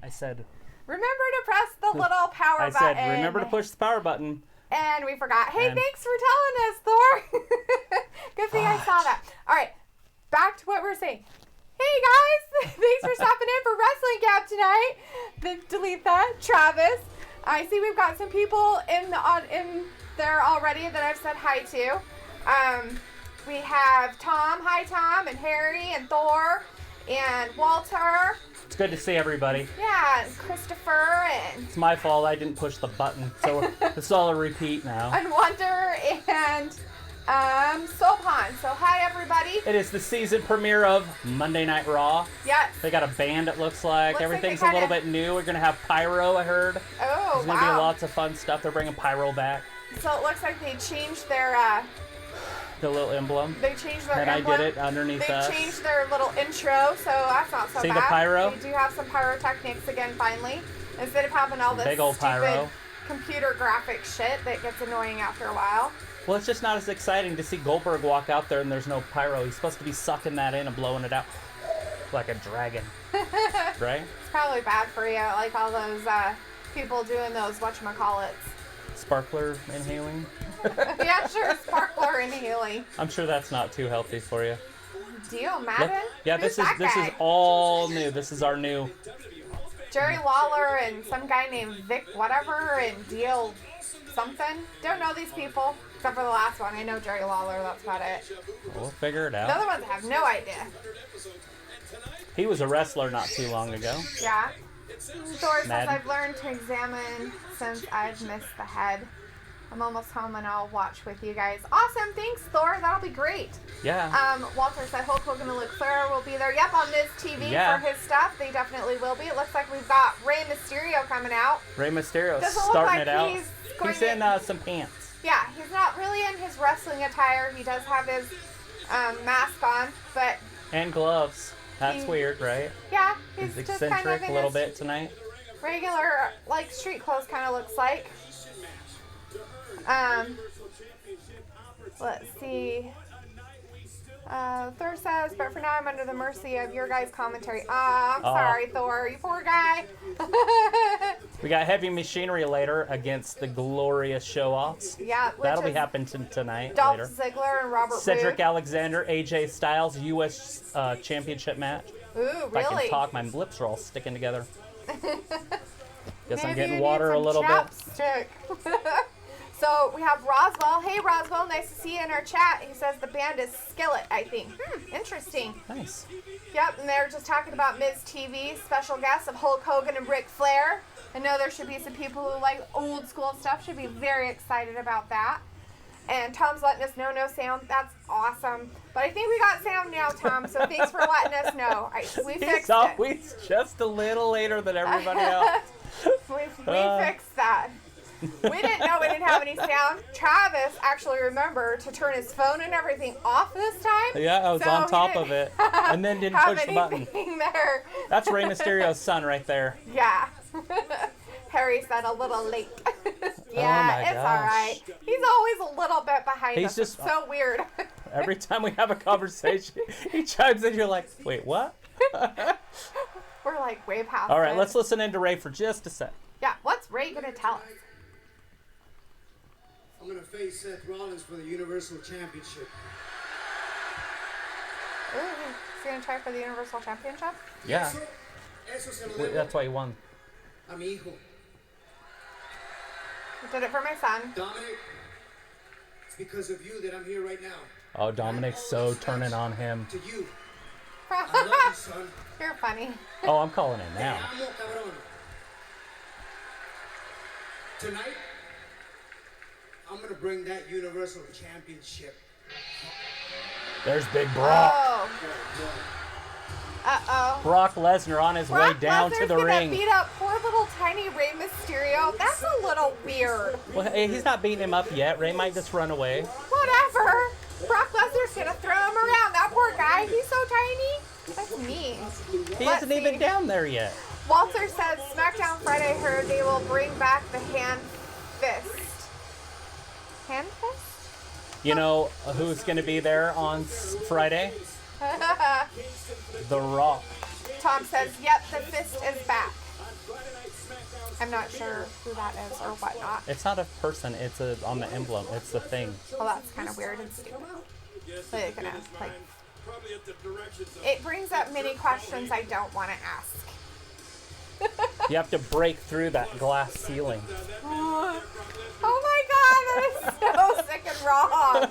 I said... Remember to press the little power button. I said, remember to push the power button. And we forgot. Hey, thanks for telling us, Thor. Good thing I saw that. All right, back to what we're saying. Hey, guys. Thanks for stopping in for Wrestling Gap tonight. Dalethea, Travis. I see we've got some people in there already that I've said hi to. We have Tom. Hi, Tom. And Harry and Thor and Walter. It's good to see everybody. Yeah, and Christopher and... It's my fault. I didn't push the button, so it's all a repeat now. And Wonder and Sopan. So hi, everybody. It is the season premiere of Monday Night Raw. Yes. They got a band, it looks like. Everything's a little bit new. We're going to have pyro, I heard. Oh, There's going to be lots of fun stuff. They're bringing pyro back. So it looks like they changed their... the little emblem. They changed their emblem. And I did it underneath us. They changed their little intro, so that's not so bad. See the pyro? They do have some pyrotechnics again, finally. Instead of having all this big old stupid pyro. Computer graphic shit that gets annoying after a while. Well, it's just not as exciting to see Goldberg walk out there and there's no pyro. He's supposed to be sucking that in and blowing it out like a dragon. Right? It's probably bad for you, like all those people doing those whatchamacallits. Sparkler inhaling? Yeah, sure, sparkler inhaling. I'm sure that's not too healthy for you. Dio Madden? Yeah, this is all new. This is our new. Jerry Lawler and some guy named Vic whatever and Dio something. Don't know these people except for the last one. I know Jerry Lawler. That's about it. We'll figure it out. The other ones I have no idea. He was a wrestler not too long ago. Yeah. Thor says, I've learned to examine since I've missed the head. I'm almost home and I'll watch with you guys. Awesome. Thanks, Thor. That'll be great. Yeah. Walter said Hulk Hogan and Luke Flair will be there. Yep, on Miz TV for his stuff. They definitely will be. It looks like we've got Rey Mysterio coming out. Rey Mysterio starting it out. He's in some pants. Yeah, he's not really in his wrestling attire. He does have his mask on, but... And gloves. That's weird, right? Yeah, he's just eccentric kind of a little bit tonight. Regular, like, street clothes kind of looks like. Let's see. Thor says, but for now I'm under the mercy of your guys' commentary. I'm sorry, Thor. You poor guy. We got Heavy Machinery later against the Glorious Show-Offs. Yeah, that'll be happening tonight. Dolph later. Ziggler and Robert Cedric Roode. Alexander, AJ Styles, U.S. Championship match. Ooh, really? If I can talk, my lips are all sticking together. Guess I'm Maybe getting you water need a little chapstick. So we have Roswell. Hey, Roswell, nice to see you in our chat. He says the band is Skillet, I think. Interesting. Nice. Yep, and they're just talking about Miz TV, special guests of Hulk Hogan and Ric Flair. I know there should be some people who like old school stuff, should be very excited about that. And Tom's letting us know no sound. That's awesome. But I think we got sound now, Tom, so thanks for letting us know. We fixed it. He's just a little later than everybody else. we fixed that. We didn't know we didn't have any sound. Travis actually remembered to turn his phone and everything off this time. Yeah, I was on top of it. And then didn't push the button. There. That's Rey Mysterio's son right there. Yeah. Harry said a little late. Yeah, it's all right. He's always a little bit behind us. Just, it's so weird. Every time we have a conversation, he chimes in. You're like, wait, what? We're like way past all right, let's listen into Rey for just a sec. Yeah, what's Rey going to tell us? I'm going to face Seth Rollins for the Universal Championship. Ooh, he's going to try for the Universal Championship? Yeah. That's why he won. Amigo. I did it for my son. Dominic, it's because of you that I'm here right now. Oh, Dominic's so turning on him. To you. I love you, son. You're funny. Oh, I'm calling it now. Tonight, I'm going to bring that Universal Championship. There's Big Brock. Oh. Uh-oh. Brock Lesnar on his way down to the ring. Beat up poor little tiny Rey Mysterio. That's a little weird. Well, hey, he's not beating him up yet. Rey might just run away. Whatever. Brock Lesnar's going to throw him around. That poor guy. He's so tiny. That's mean. He isn't even down there yet. Walter says, SmackDown Friday heard they will bring back the hand fist. Hand fist? You know who's going to be there on Friday? The Rock. Tom says, yep, the fist is back. I'm not sure who that is or whatnot. It's not a person. It's on the emblem. It's the thing. Well, that's kind of weird and stupid. It brings up many questions I don't want to ask. You have to break through that glass ceiling. Oh my god, that is so sick and wrong.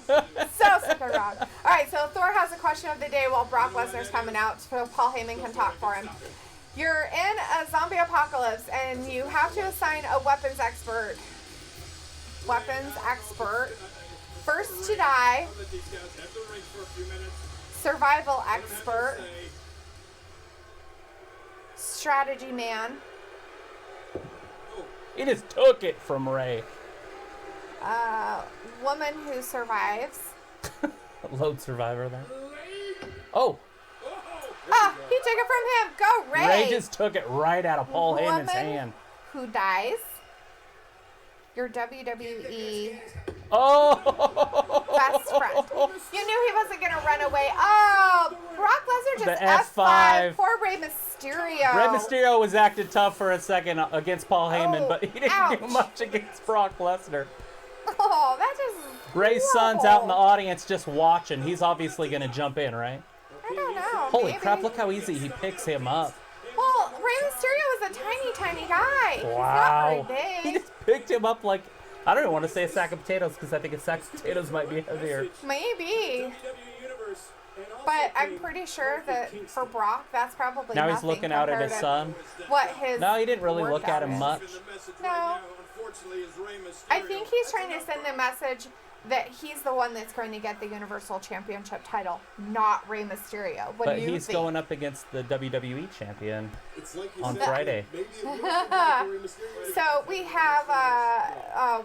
So sick and wrong. Alright, so Thor has a question of the day while Brock Lesnar's coming out so Paul Heyman can talk for him. You're in a zombie apocalypse and you have to assign a weapons expert. First to die. Survival expert. Strategy man. He just took it from Rey. Woman who survives. Lone survivor there. Oh. He took it from him. Go, Rey. Rey just took it right out of Paul Heyman's hand. Who dies. Your WWE best friend. You knew he wasn't going to run away. Oh, Brock Lesnar just F5. Poor Rey Mysterio. Rey Mysterio was acting tough for a second against Paul Heyman, but he didn't do much against Brock Lesnar. Oh, that just Rey's son's out in the audience just watching. He's obviously going to jump in, right? I don't know. Holy crap, look how easy he picks him up. Well, Rey Mysterio is a tiny, tiny guy. Wow. He's not very big. He just picked him up like, I don't even want to say a sack of potatoes because I think a sack of potatoes might be heavier. Maybe. But I'm pretty sure that for Brock, that's probably now he's looking out at his son. What his No, he didn't really look at him is. much. No. I think he's trying to send the message that he's the one that's going to get the Universal Championship title, not Rey Mysterio. What do you he's think? going up against the WWE champion on Friday. So we have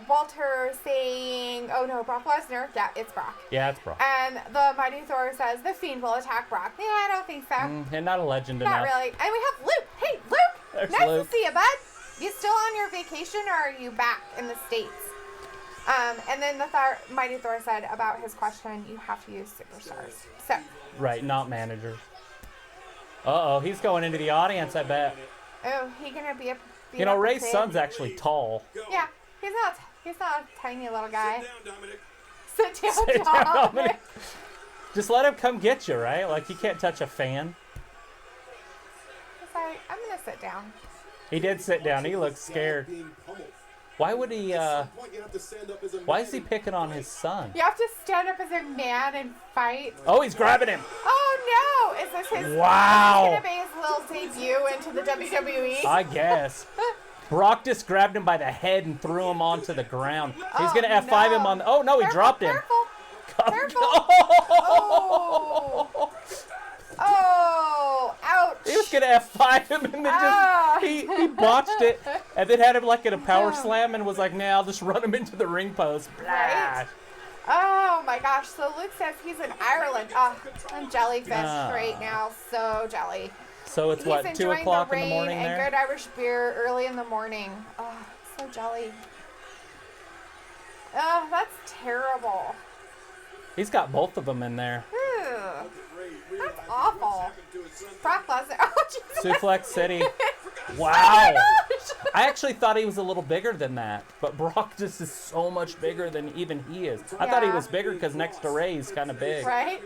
Walter saying, oh no, Brock Lesnar. Yeah, it's Brock. Yeah, it's Brock. And the Mighty Thor says, the Fiend will attack Brock. Yeah, I don't think so. And not a legend Not enough. really. And we have Luke. Hey, Luke. There's nice Luke. to see you, bud. You still on your vacation or are you back in the States? And then the Mighty Thor said about his question, you have to use superstars. So. Right, not managers. Uh-oh, he's going into the audience, I bet. Oh, he gonna be a You know, Rey's son's actually tall. Yeah, he's not a tiny little guy. Sit Sit down, down, Dominic. Dominic. Just let him come get you, right? Like, you can't touch a fan. Sorry, I'm gonna sit down. He did sit down. He looks scared. Why would he, why is he picking on his son? You have to stand up as a man and fight. Oh, he's grabbing him. Oh no! Is this his? Wow. Is this gonna be his little debut into the WWE? I guess. Brock just grabbed him by the head and threw him onto the ground. He's going to F5 him on the... Oh, no, he dropped him. Careful. Oh! Oh, ouch. He was going to F5 him and then just... He botched it and then had him like in a power slam and was like, nah, I'll just run him into the ring post. Right? Oh, my gosh. So Luke says he's in Ireland. Oh, I'm jellyfish right now. So jelly. So it's what, 2 o'clock in the morning there? And good Irish beer early in the morning. Oh, so jelly. Oh, that's terrible. He's got both of them in there. Ew, that's awful. Brock Lesnar. Oh, Jesus. Suplex City. Wow. Oh my gosh. I actually thought he was a little bigger than that, but Brock just is so much bigger than even he is. I thought he was bigger because next to Rey, he's kind of big. Right?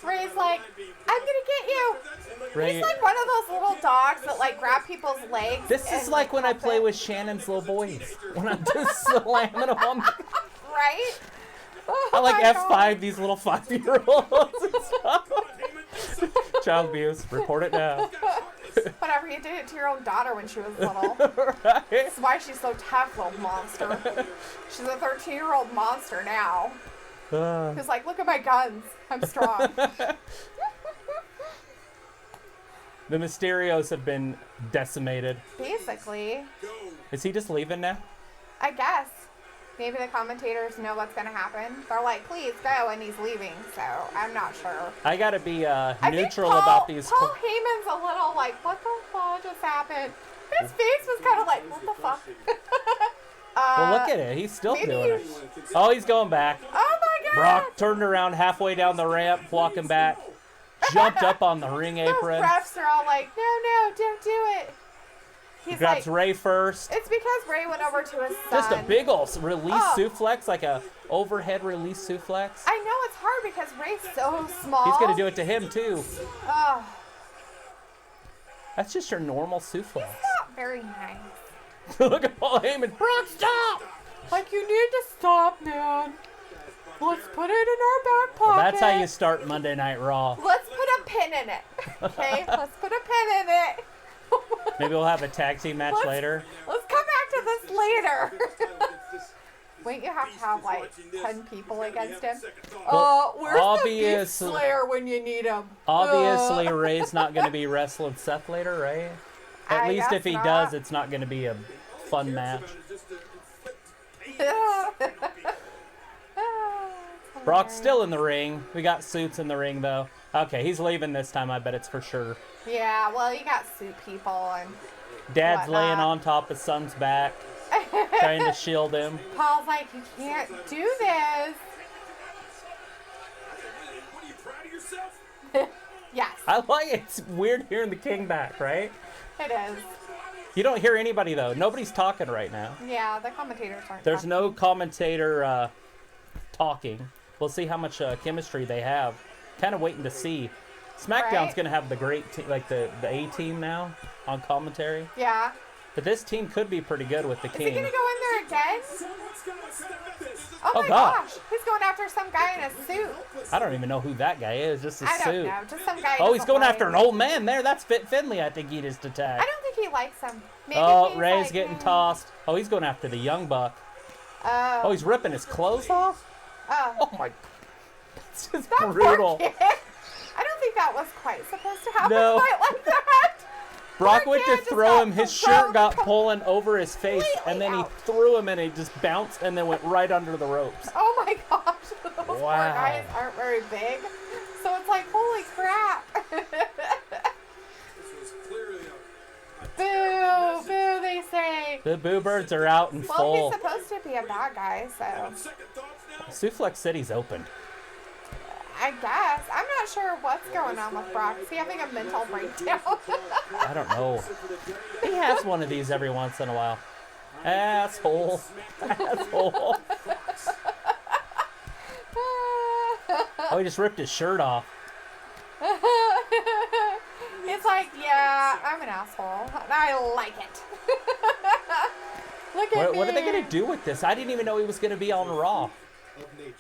Rey's like, I'm gonna get you. Rey, he's like one of those little dogs that like grab people's legs. this is like when I play with Shannon's little boys. When I'm just slamming them on the... Right? Oh, I like my F5 God. these little 5-year-olds and stuff. Child abuse. Report it now. Whatever, you did it to your own daughter when she was little. Right? That's why she's so tough, little monster. She's a 13-year-old monster now. Who's like, look at my guns. I'm strong. The Mysterios have been decimated. Basically. Is he just leaving now? I guess. Maybe the commentators know what's going to happen. They're like, please go, and he's leaving, so I'm not sure. I gotta be I neutral think about these. Paul Heyman's a little like, what the fuck just happened? His face was kind of like, what the fuck? Well, look at it. He's still maybe doing it. Oh, he's going back. Oh my God! Brock turned around halfway down the ramp, walking back, jumped up on the ring apron. The refs are all like, no, don't do it. He grabs Rey first. It's because Rey went over to his son. Just a big ol' release suplex, like a overhead release suplex. I know it's hard because Rey's so small. He's going to do it to him, too. Oh. That's just your normal suplex. It's not very nice. Look at Paul Heyman. Brock, stop! Like, you need to stop, man. Let's put it in our back pocket. Well, that's how you start Monday Night Raw. Let's put a pin in it. Okay? Let's put a pin in it. Maybe we'll have a tag team match later. Let's come back to this later. Wait, you have to have like 10 people against him? Where's the Beast Slayer when you need him? Obviously, Rey's not going to be wrestling Seth later, right? At least if he does, it's not going to be a fun match. Brock's still in the ring. We got Suits in the ring, though. Okay, he's leaving this time, I bet it's for sure. Yeah, well, you got Suit people and Dad's laying on top of Son's back, trying to shield him. Paul's like, you can't do this. What are you proud of yourself? Yes. I like it. It's weird hearing the King back, right? It is. You don't hear anybody, though. Nobody's talking right now. Yeah, the commentators aren't There's talking. no commentator talking. We'll see how much chemistry they have. Kind of waiting to see. SmackDown's going to have the great team, like the A-team now on commentary. Yeah. But this team could be pretty good with the King. Is he going to go in there again? Oh my God. gosh. He's going after some guy in a suit. I don't even know who that guy is. Just a I suit. don't know. Just some guy. Oh, he's going after an old man there. That's Finley, I think he just attacked. I don't think he likes him. Maybe Rey's like, getting tossed. Oh, he's going after the young buck. Oh, he's ripping his clothes off? Oh my. That's just brutal. Poor kid. I don't think that was quite supposed to happen quite like that. Brock went to throw him. His shirt got pulling over his face, and then he threw him, and he just bounced and then went right under the ropes. Oh my gosh. Those poor guys aren't very big. So it's like, holy crap. Boo, boo, they say. The Boo Birds are out in full. Well, he's supposed to be a bad guy, so. Suplex City's open. I guess. I'm not sure what's going on with Brock. Is he having a mental breakdown? I don't know. He has one of these every once in a while. Asshole. Asshole. Oh, he just ripped his shirt off. It's like, yeah, I'm an asshole. I like it. Look at me. What are they going to do with this? I didn't even know he was going to be on Raw.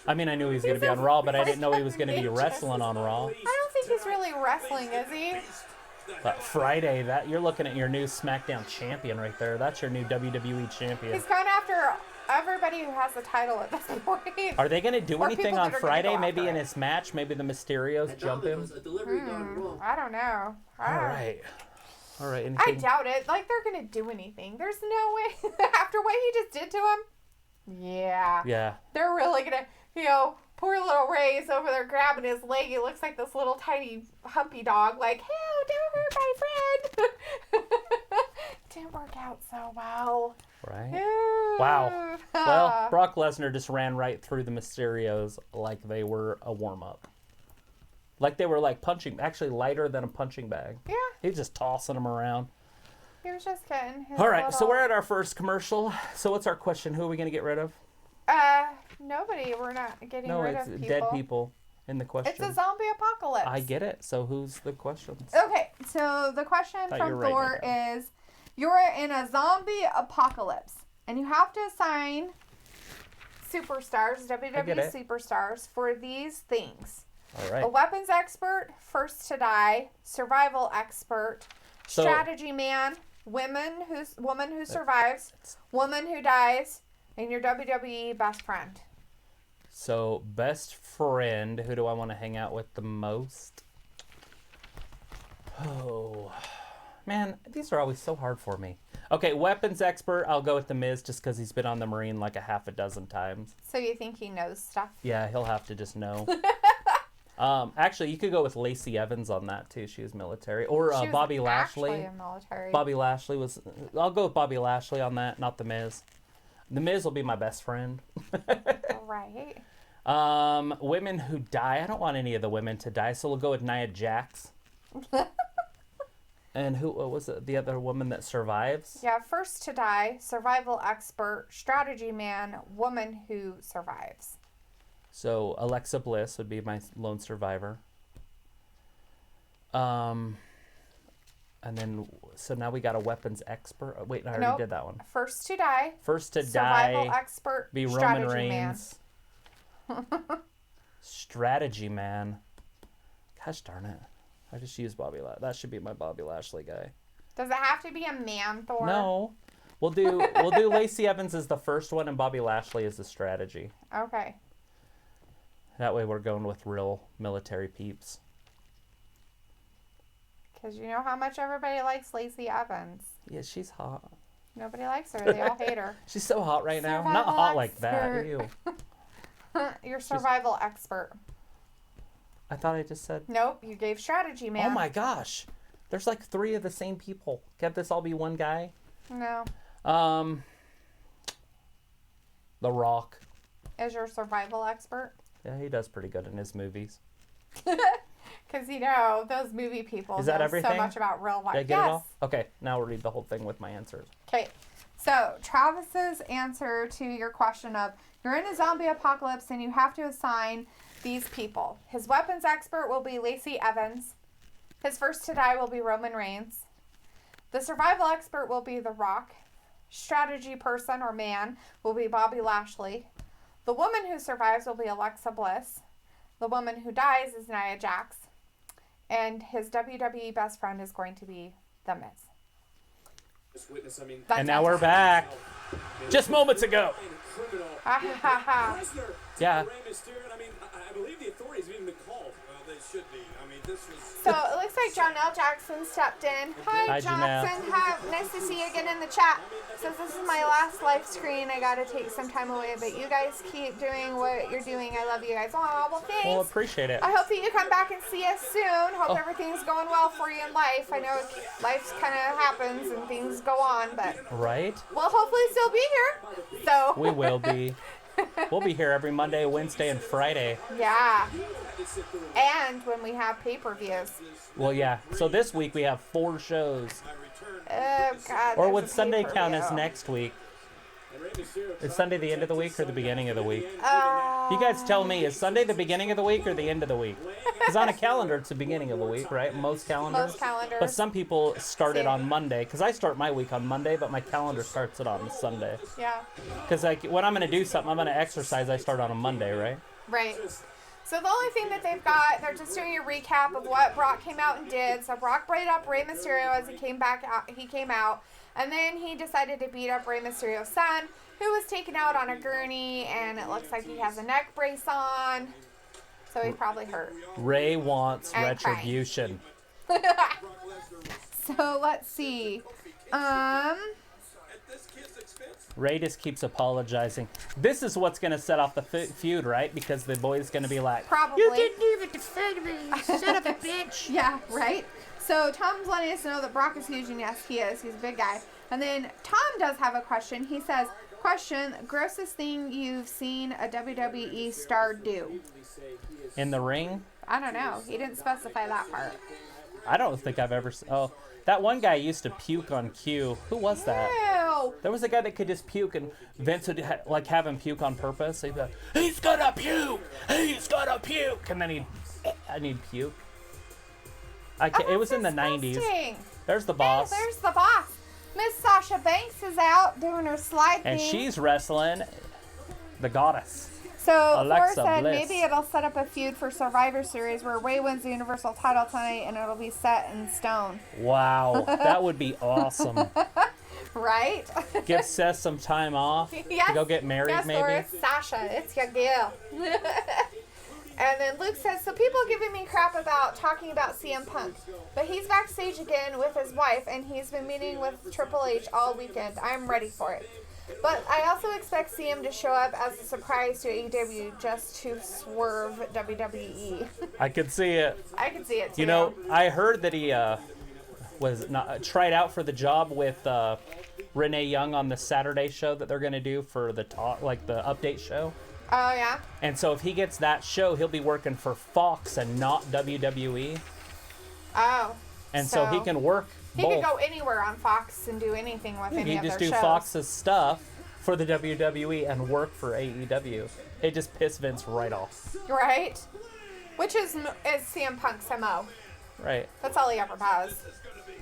I mean, I knew he was going to be on Raw, but I didn't know he was going to be wrestling on Raw. I don't think he's really wrestling, is he? But Friday, you're looking at your new SmackDown champion right there. That's your new WWE champion. He's gone after everybody who has the title at this point. Are they going to do anything on Friday? Maybe in his match? Maybe the Mysterios jump him? I don't know. All right. Anything? I doubt it. Like, they're going to do anything. There's no way. After what he just did to him? Yeah. Yeah. They're really going to, poor little Ray's over there grabbing his leg. He looks like this little tiny humpy dog. Like, hell, don't hurt my friend. Didn't work out so well. Right. Wow. Well, Brock Lesnar just ran right through the Mysterios like they were a warm-up. Like they were like punching, actually lighter than a punching bag. Yeah. He was just tossing them around. He was just getting his All right, little... so we're at our first commercial. So what's our question? Who are we going to get rid of? Nobody. We're not getting no, rid it's of people. Dead people in the question. It's a zombie apocalypse. I get it. So who's the questions? Okay, so the question from Thor is, you're in a zombie apocalypse, and you have to assign superstars, WWE superstars, for these things. All right. A weapons expert, first to die, survival expert, strategy man, woman who survives, woman who dies, and your WWE best friend. So, best friend, who do I want to hang out with the most? Oh, man, these are always so hard for me. Okay, weapons expert, I'll go with the Miz just because he's been on the Marine like a half a dozen times. So you think he knows stuff? Yeah, he'll have to just know. Actually, you could go with Lacey Evans on that too. She was military, or she was Bobby Lashley. Actually a military. Bobby Lashley was. I'll go with Bobby Lashley on that, not the Miz. The Miz will be my best friend. Right. Women who die. I don't want any of the women to die, so we'll go with Nia Jax. And who what was it? The other woman that survives? Yeah, first to die, survival expert, strategy man, woman who survives. So Alexa Bliss would be my lone survivor. And then, so now we got a weapons expert. Wait, I already did that one. First to die. First to survival die. Expert. Be Roman Reigns. Strategy man. Gosh darn it! I just used Bobby. That should be my Bobby Lashley guy. Does it have to be a man, Thor? No, we'll do Lacey Evans as the first one and Bobby Lashley as the strategy. Okay. That way we're going with real military peeps. Because you know how much everybody likes Lacey Evans. Yeah, she's hot. Nobody likes her. They all hate her. She's so hot right now. Survival Not hot like expert. that. Ew. Your survival expert. I thought I just said. Nope, you gave strategy man. Oh my gosh. There's like 3 of the same people. Can't this all be one guy? No. The Rock. Is your survival expert? Yeah, he does pretty good in his movies. Because, you know, those movie people Is that know everything? so much about real life. Did I get it all? Okay, now we'll read the whole thing with my answers. Okay. So, Travis's answer to your question of, you're in a zombie apocalypse and you have to assign these people. His weapons expert will be Lacey Evans. His first to die will be Roman Reigns. The survival expert will be The Rock. Strategy person or man will be Bobby Lashley. The woman who survives will be Alexa Bliss. The woman who dies is Nia Jax. And his WWE best friend is going to be The Miz. And now we're back. Just moments ago. Yeah. I believe the authorities have even been called. Well, they should be. I mean, this was... So it looks like Jonelle Jackson stepped in. Hi, Johnson. Nice to see you again in the chat. Says this is my last live screen. I gotta take some time away, but you guys keep doing what you're doing. I love you guys. Oh, well, thanks. Well, appreciate it. I hope that you come back and see us soon. Hope everything's going well for you in life. I know life kind of happens and things go on, but right? We'll hopefully still be here. So we will be. We'll be here every Monday, Wednesday, and Friday. Yeah. And when we have pay-per-views. Well, yeah. So this week we have 4 shows. Oh, God. Or would Sunday count as next week? Is Sunday the end of the week or the beginning of the week? You guys tell me, is Sunday the beginning of the week or the end of the week? Because on a calendar, it's the beginning of the week, right? Most calendars. Most calendars. But some people start it on Monday. Because I start my week on Monday, but my calendar starts it on Sunday. Yeah. Because like, when I'm going to do something, I'm going to exercise, I start on a Monday, right? Right. So the only thing that they've got, they're just doing a recap of what Brock came out and did. So Brock brought up Rey Mysterio as he came out. And then he decided to beat up Rey Mysterio's son, who was taken out on a gurney, and it looks like he has a neck brace on. So he's probably hurt. Rey wants retribution. So let's see. Rey just keeps apologizing. This is what's going to set off the feud, right? Because the boy's going to be like, probably. You didn't even defend me, you son of a bitch. Yeah, right? So Tom's letting us know that Brock is huge, and yes, he is. He's a big guy. And then Tom does have a question. He says, question, grossest thing you've seen a WWE star do? In the ring? I don't know. He didn't specify that part. I don't think I've ever seen... Oh, that one guy used to puke on cue. Who was that? Ew. There was a guy that could just puke, and Vince would have him puke on purpose. He'd be like, he's gonna puke! He's gonna puke! And then he'd puke. It was in the 90s. There's the boss. Hey, there's the boss. Miss Sasha Banks is out doing her slide and thing. she's wrestling the goddess. So Alexa Thor said Bliss. maybe it'll set up a feud for Survivor Series where Rey wins the Universal title tonight and it'll be set in stone. Wow, that would be awesome. Right? Give Seth some time off Yes. to go get married, Yes, maybe. Thor, it's Sasha. It's your girl. And then Luke says, so people are giving me crap about talking about CM Punk, but he's backstage again with his wife, and he's been meeting with Triple H all weekend. I'm ready for it. But I also expect CM to show up as a surprise to AEW just to swerve WWE. I could see it. I could see it too. You know, I heard that he was not tried out for the job with Renee Young on the Saturday show that they're going to do for the update show. Oh, yeah? And so if he gets that show, he'll be working for Fox and not WWE. Oh. And so he can work He could go anywhere on Fox and do anything with any He of just their do shows. Fox's stuff for the WWE and work for AEW. It just pissed Vince right off. Right? Which is CM Punk's MO. Right. That's all he ever has.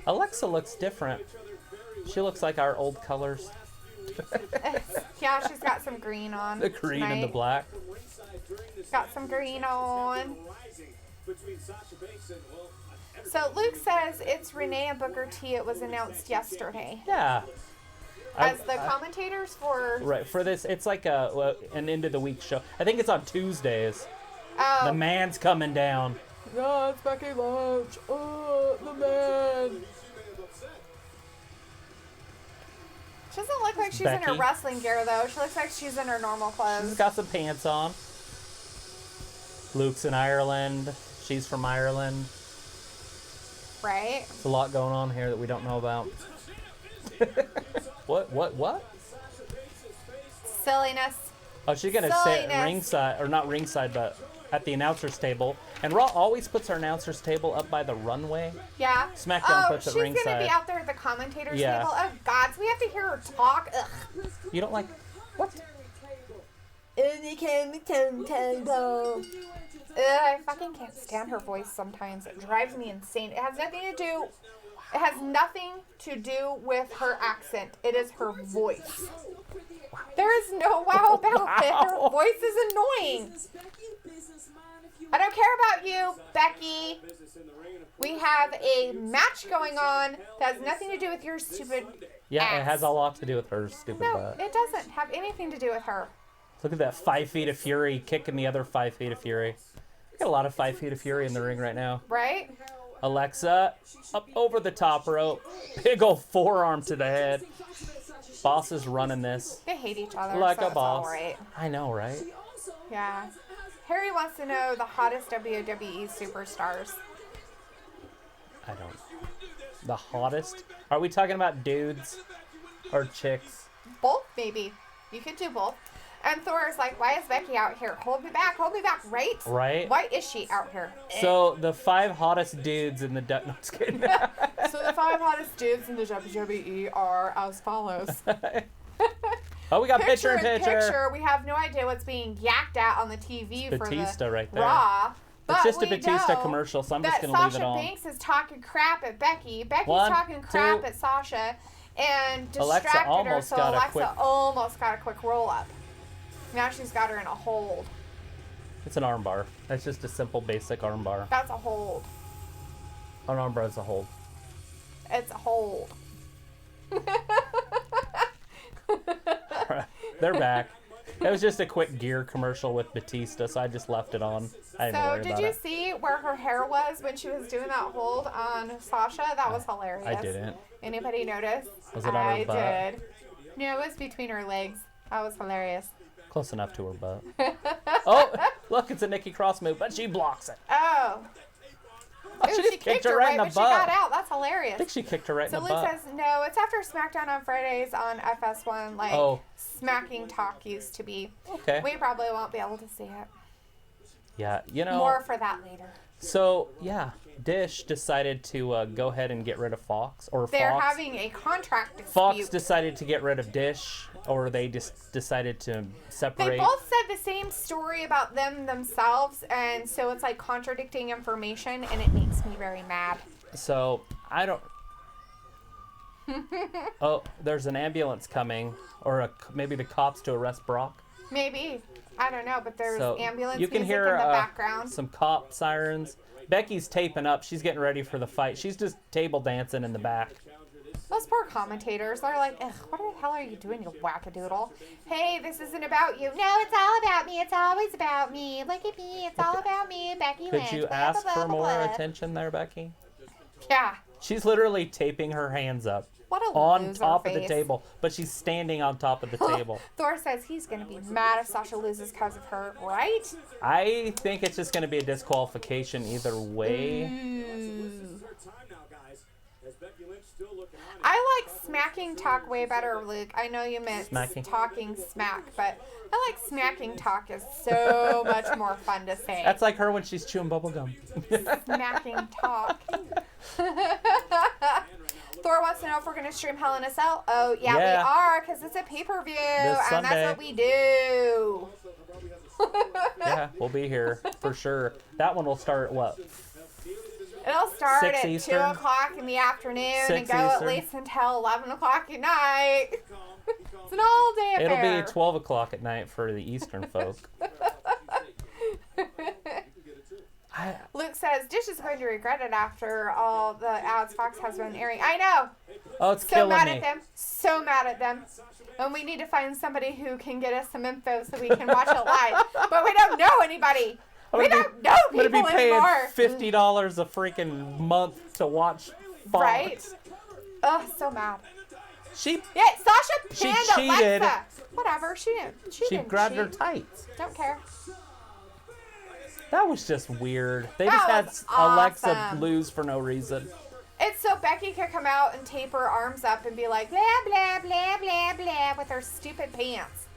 Alexa looks different. She looks like our old colors. Yeah, she's got some green on. The green tonight. and the black. Got some green on. So Luke says it's Renee and Booker T. It was announced yesterday. Yeah. As the commentators for... Right, for this, it's like an end of the week show. I think it's on Tuesdays. Oh. The man's coming down. Yeah, it's Becky Lynch. Oh, the man. She doesn't look like she's in her Becky. wrestling gear, though. She looks like she's in her normal clothes. She's got some pants on. Luke's in Ireland. She's from Ireland. Right? There's a lot going on here that we don't know about. What? Silliness. Oh, she's going to sit Silliness. ringside, or not ringside, but at the announcer's table. And Raw always puts her announcer's table up by the runway. Yeah. SmackDown puts it she's ringside. going to be out there at the commentators Yeah. table. Oh, God. So we have to hear her talk. Ugh. You don't like... What? I fucking can't stand her voice sometimes. It drives me insane. It has nothing to do with her accent. It is her voice. There is no wow about it. Her voice is annoying. I don't care about you, Becky. We have a match going on that has nothing to do with your stupid Yeah, ass. it has a lot to do with her stupid No, butt. it doesn't have anything to do with her. Look at that 5 feet of fury kicking the other 5 feet of fury. We got a lot of 5 feet of fury in the ring right now. Right? Alexa, up over the top rope. Big ol' forearm to the head. Boss is running this. They hate each other, Like so a it's boss. all right. I know, right? Yeah. Harry wants to know the hottest WWE superstars. I don't. The hottest? Are we talking about dudes or chicks? Both, maybe. You could do both. And Thor's like, why is Becky out here? Hold me back, right? Right. Why is she out here? So the 5 hottest dudes in the... No, I'm just kidding. So the 5 hottest dudes in the WWE are as follows. Oh, we got picture in picture. We have no idea what's being yacked at on the TV Batista for the right there. Raw. But It's just a we Batista know commercial, so I'm just that going to leave it Sasha on. Banks is talking crap at Becky. Becky's 1, talking crap 2. at Sasha and Alexa distracted her, almost so got a Alexa quick- almost got a quick roll up. Now she's got her in a hold. It's an armbar. That's just a simple, basic armbar. That's a hold. An armbar is a hold. It's a hold. They're back. It was just a quick gear commercial with Batista, so I just left it on. I didn't So worry did about you it. see where her hair was when she was doing that hold on Sasha? That was hilarious. I didn't. Anybody notice? Was it on her butt? I did. No, it was between her legs. That was hilarious. Close enough to her butt. Oh, look, it's a Nikki Cross move, but she blocks it. Oh. Oh, Ooh, she just kicked her right in the when butt. She got out. That's I hilarious. think she kicked her right So in the Luke butt. says, no, it's after SmackDown on Fridays on FS1, like Oh. Smacking Talk used to be. Okay. We probably won't be able to see it. Yeah, you know. More for that later. So, yeah, Dish decided to go ahead and get rid of Fox. Or They're Fox. having a contract dispute. Fox decided to get rid of Dish, or they just decided to separate. They both said the same story about themselves, and so it's like contradicting information, and it makes me very mad. So, I don't... Oh, there's an ambulance coming, or maybe the cops to arrest Brock. Maybe. I don't know, but there's So ambulance you can music hear in the background. some cop sirens. Becky's taping up. She's getting ready for the fight. She's just table dancing in the back. Those poor commentators, they're like, ugh, what the hell are you doing, you wackadoodle? Hey, this isn't about you. No, it's all about me. It's always about me. Look at me. It's all about me, Becky Lynch. Could you Blah, ask blah, for blah, more blah. attention there, Becky? Yeah. She's literally taping her hands up What a on loser top of face. the table, but she's standing on top of the table. Thor says he's going to be mad if Sasha loses because of her, right? I think it's just going to be a disqualification either way. I like smacking talk way better, Luke. I know you meant Smacking? talking smack, but I like smacking talk is so much more fun to say. That's like her when she's chewing bubble gum. Smacking talk. Thor wants to know if we're going to stream Hell in a Cell. Oh, yeah, we are, because it's a pay-per-view, and Sunday. that's what we do. Yeah, we'll be here for sure. That one will start at what? It'll start 6 at Eastern? 2 o'clock in the afternoon 6 and go at Eastern? least until 11 o'clock at night. It's an all-day affair. It'll be 12 o'clock at night for the Eastern folk. Luke says, Dish is going to regret it after all the ads Fox has been airing. I know. Oh, it's So killing mad me. at them. So mad at them. And we need to find somebody who can get us some info so we can watch it live. But we don't know anybody. We don't know I'm gonna people be paying anymore. $50 a freaking month to watch Fox. Right? Ugh, so mad. She Yeah, Sasha She pinned cheated. Alexa. Whatever, she didn't grabbed cheat. her tights. Don't care. That was just weird. They That just was had Alexa awesome. lose for no reason. It's so Becky could come out and tape her arms up and be like, blah, blah, blah, blah, blah, with her stupid pants.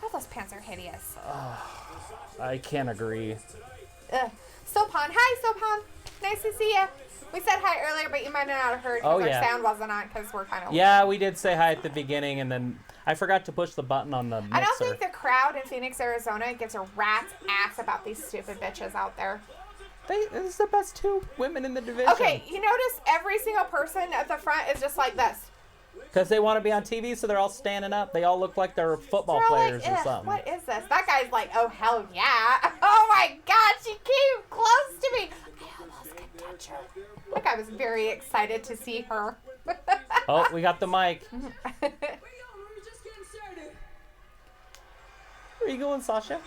God, those pants are hideous. I can't agree. Ugh. Sopan. Hi, Sopan. Nice to see you. We said hi earlier, but you might not have heard because Oh, yeah. our sound wasn't on because we're kind of... Yeah, we did say hi at the beginning, and then I forgot to push the button on the mixer. I don't think the crowd in Phoenix, Arizona gives a rat's ass about these stupid bitches out there. This is the best two women in the division. Okay, you notice every single person at the front is just like this. Because they want to be on TV, so they're all standing up. They all look like they're football They're all players like, or "Ugh, something. what is this? That guy's like, oh, hell yeah. Oh, my God, she came close to me. I almost could touch her. That guy was very excited to see her. Oh, we got the mic. We're just getting started. Where are you going, Sasha?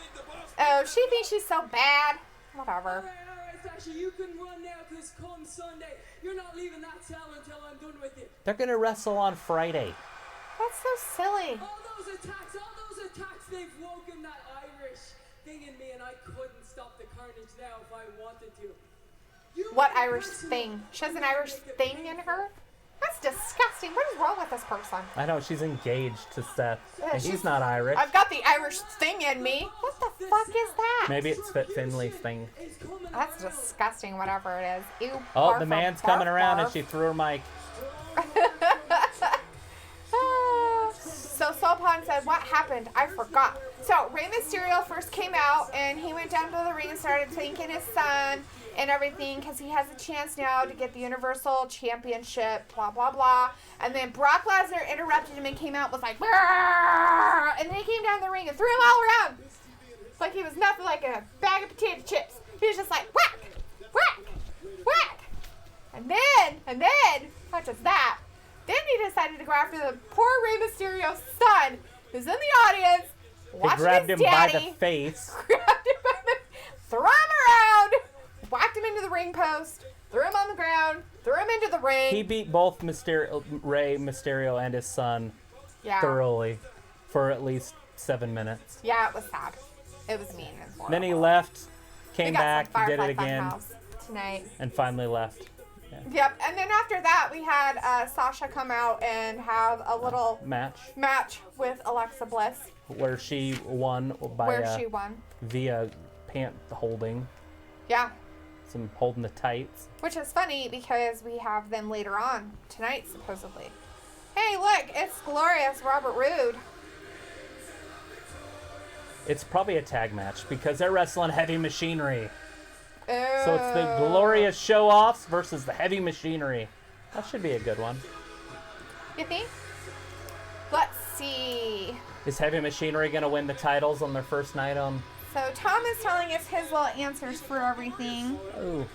Oh, she thinks she's so bad. Whatever. All right, Sasha, you can run now because come Sunday, you're not leaving that cell until I'm done with it. They're going to wrestle on Friday. That's so silly. All those attacks, they've woken that Irish thing in me, and I couldn't stop the carnage now if I wanted to. What Irish thing? She has an Irish thing in her? That's disgusting. What is wrong with this person? I know, she's engaged to Seth. Yeah, And he's she's- not Irish. I've got the Irish thing in me. What the fuck is that? Maybe it's Fit Finley's thing. It's coming That's disgusting, whatever it is. Ew. Oh, barf, the man's barf, coming around barf. and she threw her mic. So Sopan said, what happened? I forgot. So Rey Mysterio first came out and he went down to the ring and started thanking his son and everything because he has a chance now to get the Universal Championship, blah, blah, blah. And then Brock Lesnar interrupted him and came out and was like, "Brrr!" And then he came down the ring and threw him all around. It's like he was nothing like a bag of potato chips. He was just like, whack, whack, whack. And then, not just that, then he decided to go after the poor Rey Mysterio's son, who's in the audience, He watching grabbed his him by daddy, the face. grabbed him by the, threw him around, whacked him into the ring post, threw him on the ground, threw him into the ring. He beat both Rey Mysterio and his son yeah. thoroughly for at least 7 minutes. Yeah, it was sad. It was mean and horrible. Then he left, We came got back, some did Firefly it Fun again, House tonight. and finally left. Yep, and then after that, we had Sasha come out and have a little Match with Alexa Bliss, where she won by where she won. via pant holding, Yeah, some holding the tights. which is funny because we have them later on tonight, supposedly. Hey, look, it's Glorious Robert Roode. It's probably a tag match because they're wrestling Heavy Machinery. Oh. So it's the Glorious Show-Offs versus the Heavy Machinery. That should be a good one. You think? Let's see. Is Heavy Machinery going to win the titles on their first night on... So Tom is telling us his little answers for everything. Oh.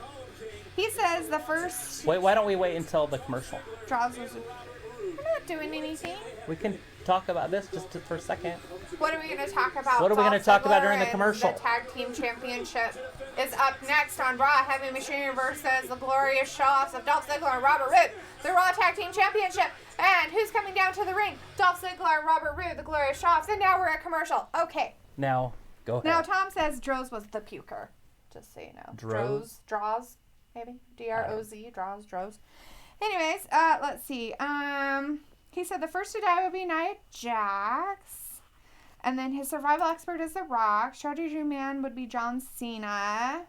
He says the first Wait, why don't we wait until the commercial? draws was... We're not doing anything. We can talk about this just for a second. What are we going to talk about? What are we Dolph gonna talk about Ziggler during the and commercial? The Tag Team Championship is up next on Raw. Heavy Machinery versus the Glorious Show-Offs of Dolph Ziggler and Robert Roode. The Raw Tag Team Championship. And who's coming down to the ring? Dolph Ziggler and Robert Roode, the Glorious Show-Offs. And now we're at commercial. Okay. Now, go ahead. Now Tom says Droz was the puker. Just so you know. Droz? Draws, maybe. D-R-O-Z. Droz. Anyways, let's see. He said the first to die would be Nia Jax. And then his survival expert is The Rock. Strategy man would be John Cena.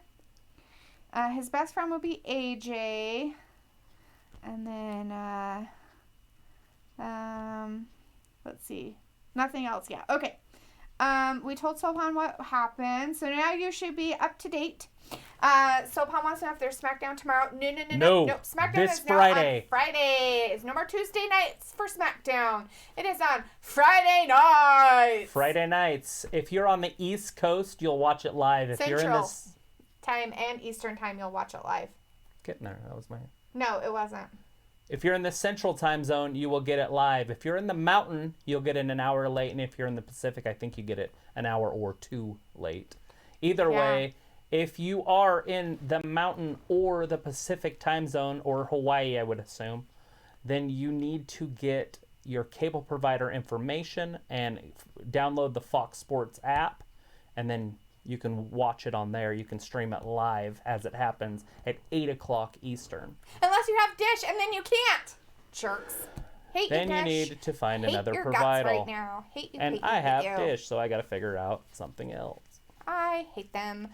His best friend would be AJ. And then, let's see. Nothing else yet. Okay. We told Sopan what happened, so now you should be up to date. Sopan wants to know if there's SmackDown tomorrow. No. SmackDown this is now Friday. on Fridays. No more Tuesday nights for SmackDown. It is on Friday nights. Friday nights. If you're on the East Coast, you'll watch it live. If you're in Central this time and Eastern time, you'll watch it live. Getting there. That was my. No, it wasn't. If you're in the Central time zone, you will get it live. If you're in the Mountain, you'll get it an hour late, and if you're in the Pacific, I think you get it an hour or two late. Either way, if you are in the Mountain or the Pacific time zone, or Hawaii, I would assume, then you need to get your cable provider information and download the Fox Sports app, and then you can watch it on there. You can stream it live as it happens at 8 o'clock Eastern. Unless you have Dish, and then you can't. Jerks. Hate Then you, you Dish. need to find Hate another your provider. Guts right now. Hate you. And hate you, I have hate you. Dish, so I got to figure out something else. I hate them.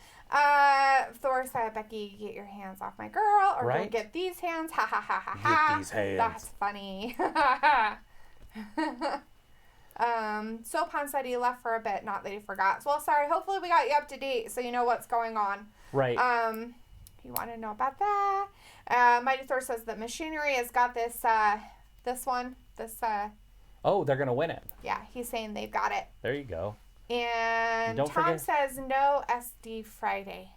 Thor said, Becky, get your hands off my girl, or Right? go get these hands. Ha ha ha ha ha. Get these hands. That's funny. Sopan said he left for a bit, not that he forgot. Well, sorry. Hopefully we got you up to date so you know what's going on. Right. You want to know about that? Mighty Thor says that Machinery has got this one. Oh, they're going to win it. Yeah, he's saying they've got it. There you go. And Don't Tom forget- says no SD Friday.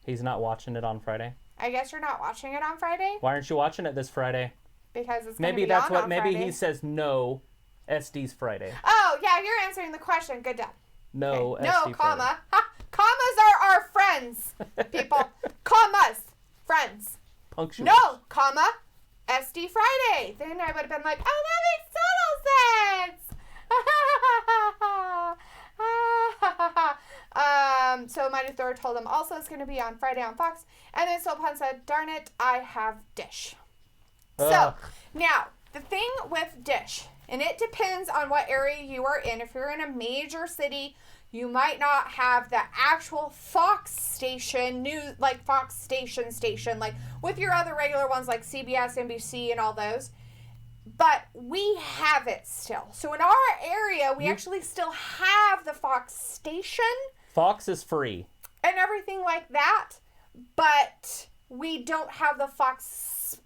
He's not watching it on Friday. I guess you're not watching it on Friday Why aren't you watching it this Friday? because it's Maybe gonna be that's on what. on Maybe Friday. he says no. SD's Friday. Oh yeah, you're answering the question. Good job. No. Okay. SD No Friday. comma. Ha, commas are our friends, people. Commas, friends. Punctuation. No comma. SD Friday. Then I would have been like, oh, that makes total sense. So Mighty Thor told him also it's going to be on Friday on Fox. And then Sopan said, darn it, I have Dish. So, Ugh. now, the thing with Dish, and it depends on what area you are in. If you're in a major city, you might not have the actual Fox station, like Fox station, like with your other regular ones like CBS, NBC, and all those. But we have it still. So in our area, we actually still have the Fox station Fox is free. and everything like that. But we don't have the Fox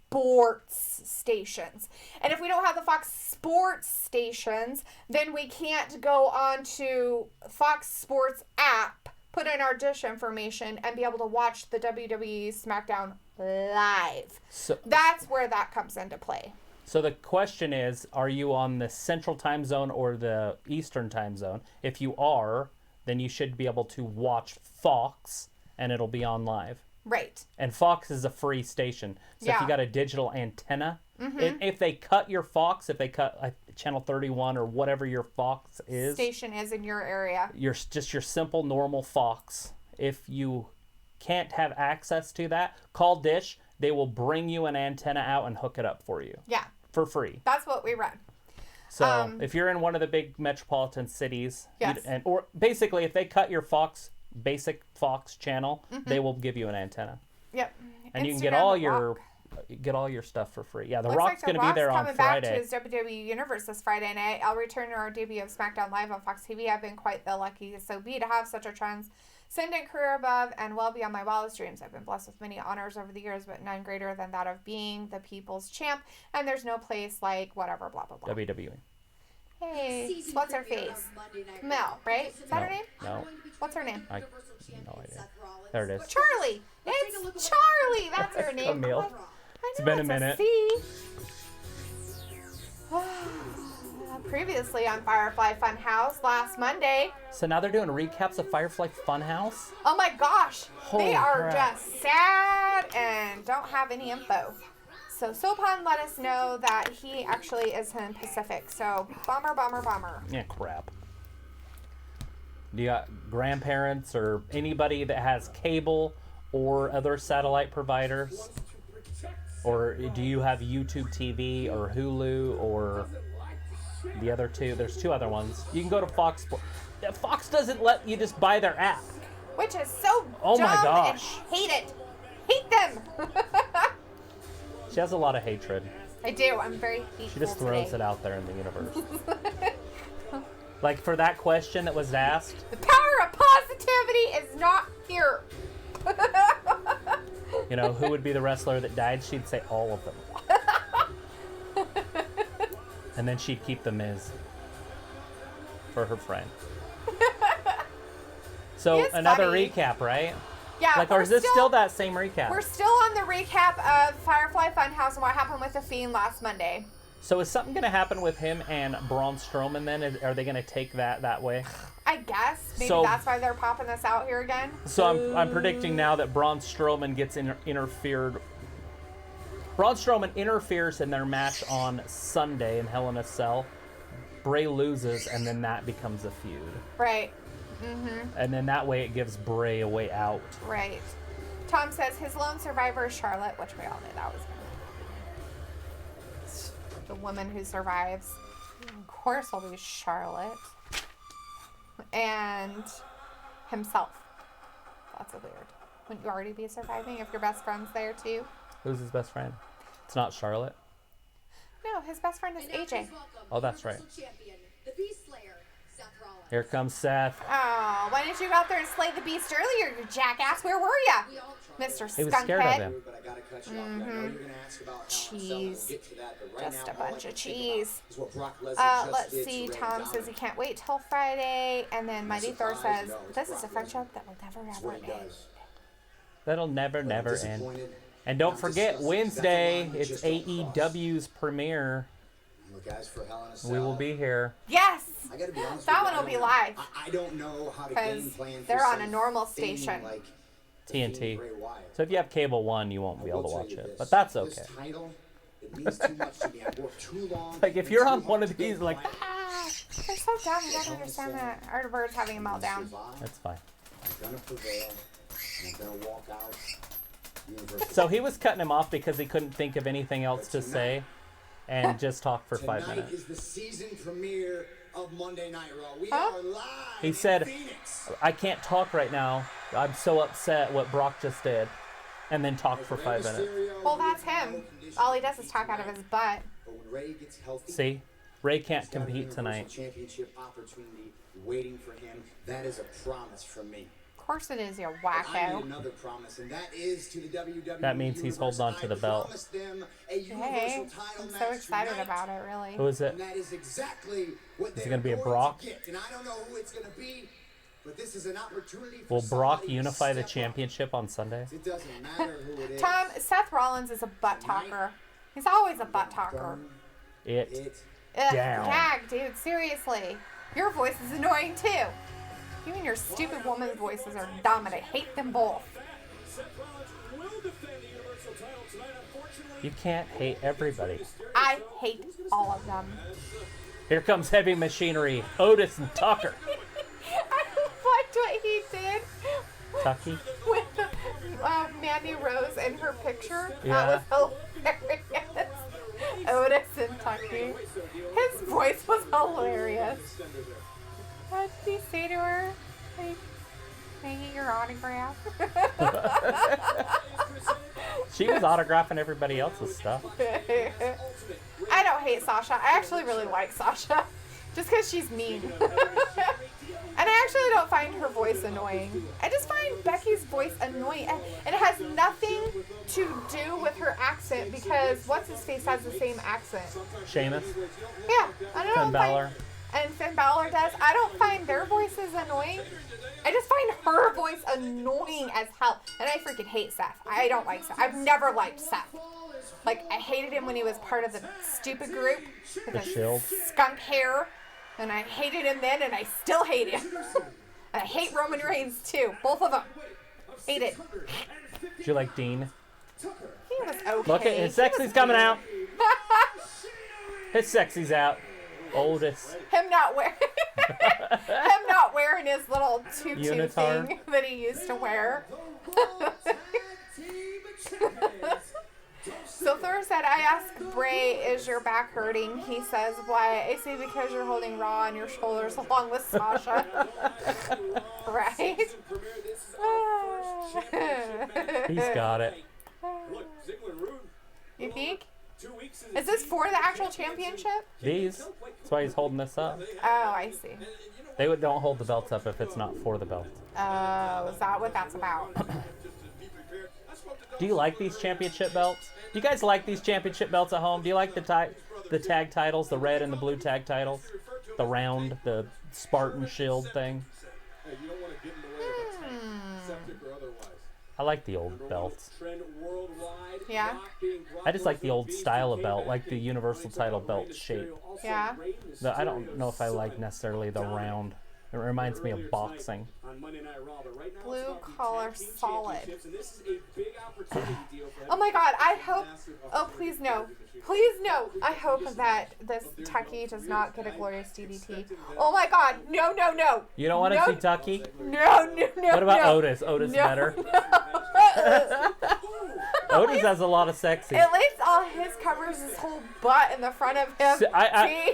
Sports stations. And if we don't have the Fox Sports stations, then we can't go on to Fox Sports app, put in our Dish information, and be able to watch the WWE SmackDown live. So, That's where that comes into play. so the question is, are you on the Central time zone or the Eastern time zone? If you are, then you should be able to watch Fox, and it'll be on live. Right. And Fox is a free station. So if Yeah. you got a digital antenna, if they cut your Fox, if they cut channel 31 or whatever your Fox is, Station is in your area. your simple normal Fox. If you can't have access to that, call Dish. They will bring you an antenna out and hook it up for you Yeah. for free. That's what we run. So if you're in one of the big metropolitan cities, Yes. or basically if they cut your Fox, basic Fox channel, they will give you an antenna. Yep. And you can get Instagram, all The your Rock. stuff for free. Yeah, The Looks Rock's like going to be there on coming back to Friday. his WWE Universe this Friday night. I'll return to our debut of SmackDown Live on Fox TV. I've been quite the lucky SOB to have such a transcendent career above and well beyond my wildest dreams. I've been blessed with many honors over the years, but none greater than that of being the people's champ. And there's no place like whatever, blah, blah, blah. WWE. Hey, what's her face? Mel, right? Is that her name? No, What's her name? I no idea. There it is. Charlie. It's Charlie. That's her name. Camille. It's been a minute. Previously on Firefly Fun House last Monday. So now they're doing recaps of Firefly Fun House? Oh my gosh. Holy they are crap. just sad and don't have any info. So Sopan let us know that he actually is in Pacific. So bummer. Yeah, crap. Do you got grandparents or anybody that has cable or other satellite providers? Or do you have YouTube TV or Hulu or the other two? There's two other ones. You can go to Fox. Fox doesn't let you just buy their app. which is so Oh dumb my gosh. and hate it. Hate them. She has a lot of hatred. I do. I'm very hateful. She just throws it out there in the universe. Like for that question that was asked. The power of positivity is not here. You know, who would be the wrestler that died? She'd say all of them. And then she'd keep the Miz for her friend. So It's another funny. recap, right? Yeah. Like, or is this still that same recap? We're still on the recap of Firefly Fun House and what happened with the Fiend last Monday. So is something going to happen with him and Braun Strowman then? Are they going to take that way? I guess. Maybe So- that's why they're popping this out here again. So I'm predicting now that Braun Strowman gets interfered. Braun Strowman interferes in their match on Sunday in Hell in a Cell. Bray loses, and then that becomes a feud. Right. And then that way it gives Bray a way out. Right. Tom says his lone survivor is Charlotte, which we all knew that was going to be the woman who survives. Of course, will be Charlotte. And himself. That's a weird. Wouldn't you already be surviving if your best friend's there too? Who's his best friend? It's not Charlotte. No, his best friend is AJ. Oh, that's right. Champion, the Beast Slayer, Seth Rollins. Here comes Seth. Oh, why didn't you go out there and slay the beast earlier, you jackass? Where were ya? Mr. He was scared of Skunkhead. him. But I gotta cut you off. I know you're gonna ask about Hell in a Cell, and Cheese. we'll get to that, but right Just now, a all I bunch can of think cheese. about is what Brock Lesnar just Let's did see. to Rey Tom says he Mysterio. can't wait till Friday. And then Mighty Thor surprise? says, No, it's this is a Brock friendship Lesnar. that will never, That's ever what he end. does. That'll never I'm end. disappointed. And don't I'm forget, disgusted. Wednesday, That's a line it's that just don't cross. AEW's premiere. Look, guys, for Hell in a Cell, We will be here. Yes! I gotta be honest That with one you, will I be don't- live. I don't know how to Because game plan for they're on a some normal thing station. like the TNT. Fiend Bray Wyatt. So if you have Cable 1, you won't be I able will to tell watch you it. this, But that's this okay. title, it means too much to me. I worked too long. Like, if and you're too on one hard of to get these, like, quiet. Ah, they're so dumb. I don't understand that. Our bird's having a meltdown. Survive. That's fine. I'm gonna prevail. and I'm gonna walk out. Universal. So he was cutting him off because he couldn't think of anything else to say and just talk for 5 Tonight minutes. is the season premiere of Monday Night Raw. We Huh? are live. He in said, Phoenix. I can't talk right now. I'm so upset what Brock just did. And then talk for 5 minutes. Well, that's him. All he does is talk out of his butt. But when Ray gets healthy, See? Ray can't he's got a compete Universal tonight. Championship opportunity waiting for him. That is a promise from me. Of course it is, you But I wacko. need another promise, and that is to the WWE. That means he's holding on to the belt. I promised them a Hey, Universal title I'm so match excited tonight, about it, really. Who is it? And that is exactly what Is it they're gonna be a going Brock? to get. And I don't know who it's going to be, but this is an opportunity for Will Brock somebody to unify the step up. championship on Sunday? It doesn't matter who it is. Tom, Seth Rollins is a butt talker. He's always a butt talker. Burn It. it. Ugh, Down. gag, dude, seriously. Your voice is annoying, too. You and your stupid woman's voices are dumb, and I hate them both. Seth Rollins will defend the Universal title tonight. Unfortunately, You can't hate everybody. I hate all of them. Here comes Heavy Machinery. Otis and Tucker. I liked what he did Tucky? with Mandy Rose in her picture. Yeah. That was hilarious. Otis and Tucky. His voice was hilarious. What did he say to her? Like, can I get your autograph? She was autographing everybody else's stuff. I don't hate Sasha. I actually really like Sasha. Just because she's mean. And I actually don't find her voice annoying. I just find Becky's voice annoying. And it has nothing to do with her accent because What's-His-Face has the same accent. Sheamus? Yeah, I don't Finn find- Balor? And Finn Balor does. I don't find their voices annoying. I just find her voice annoying as hell. And I freaking hate Seth. I don't like Seth. I've never liked Seth. Like, I hated him when he was part of the stupid group. With The his Shield? skunk hair. And I hated him then, and I still hate him. And I hate Roman Reigns, too. Both of them. Hate it. Do you like Dean? He was okay. Look at his He was sexy's coming weird. out. His sexy's out. Otis. Him not wearing his little tutu Unitard. thing that he used to wear. So Thor said, I asked Bray, is your back hurting? He says, why? I say because you're holding Raw on your shoulders along with Sasha. Right? He's got it. look, Ziggler and Roode, You think? 2 weeks Is this for the actual championship? These. That's why he's holding this up. Oh, I see. They don't hold the belts up if it's not for the belt. Oh, is that what that's about? Do you like these championship belts? Do you guys like these championship belts at home? Do you like the tag titles, the red and the blue tag titles? The round, the Spartan shield thing? Hey, you don't want to get in the way of a tank, septic or otherwise. I like the old belts. Trend worldwide. Yeah. I just like the old style of belt, like the universal title belt shape. Yeah. I don't know if I like necessarily the round. It reminds me of boxing. Blue collar solid. Oh my god, I hope. Oh, please no. Please no. I hope that this Tucky does not get a glorious DDT. Oh my god. No, no, no. You don't want to see Tucky? No, no, no. What about no. Otis? Otis No, better. Otis has a lot of sexy. At least all his covers his whole butt in the front of him. So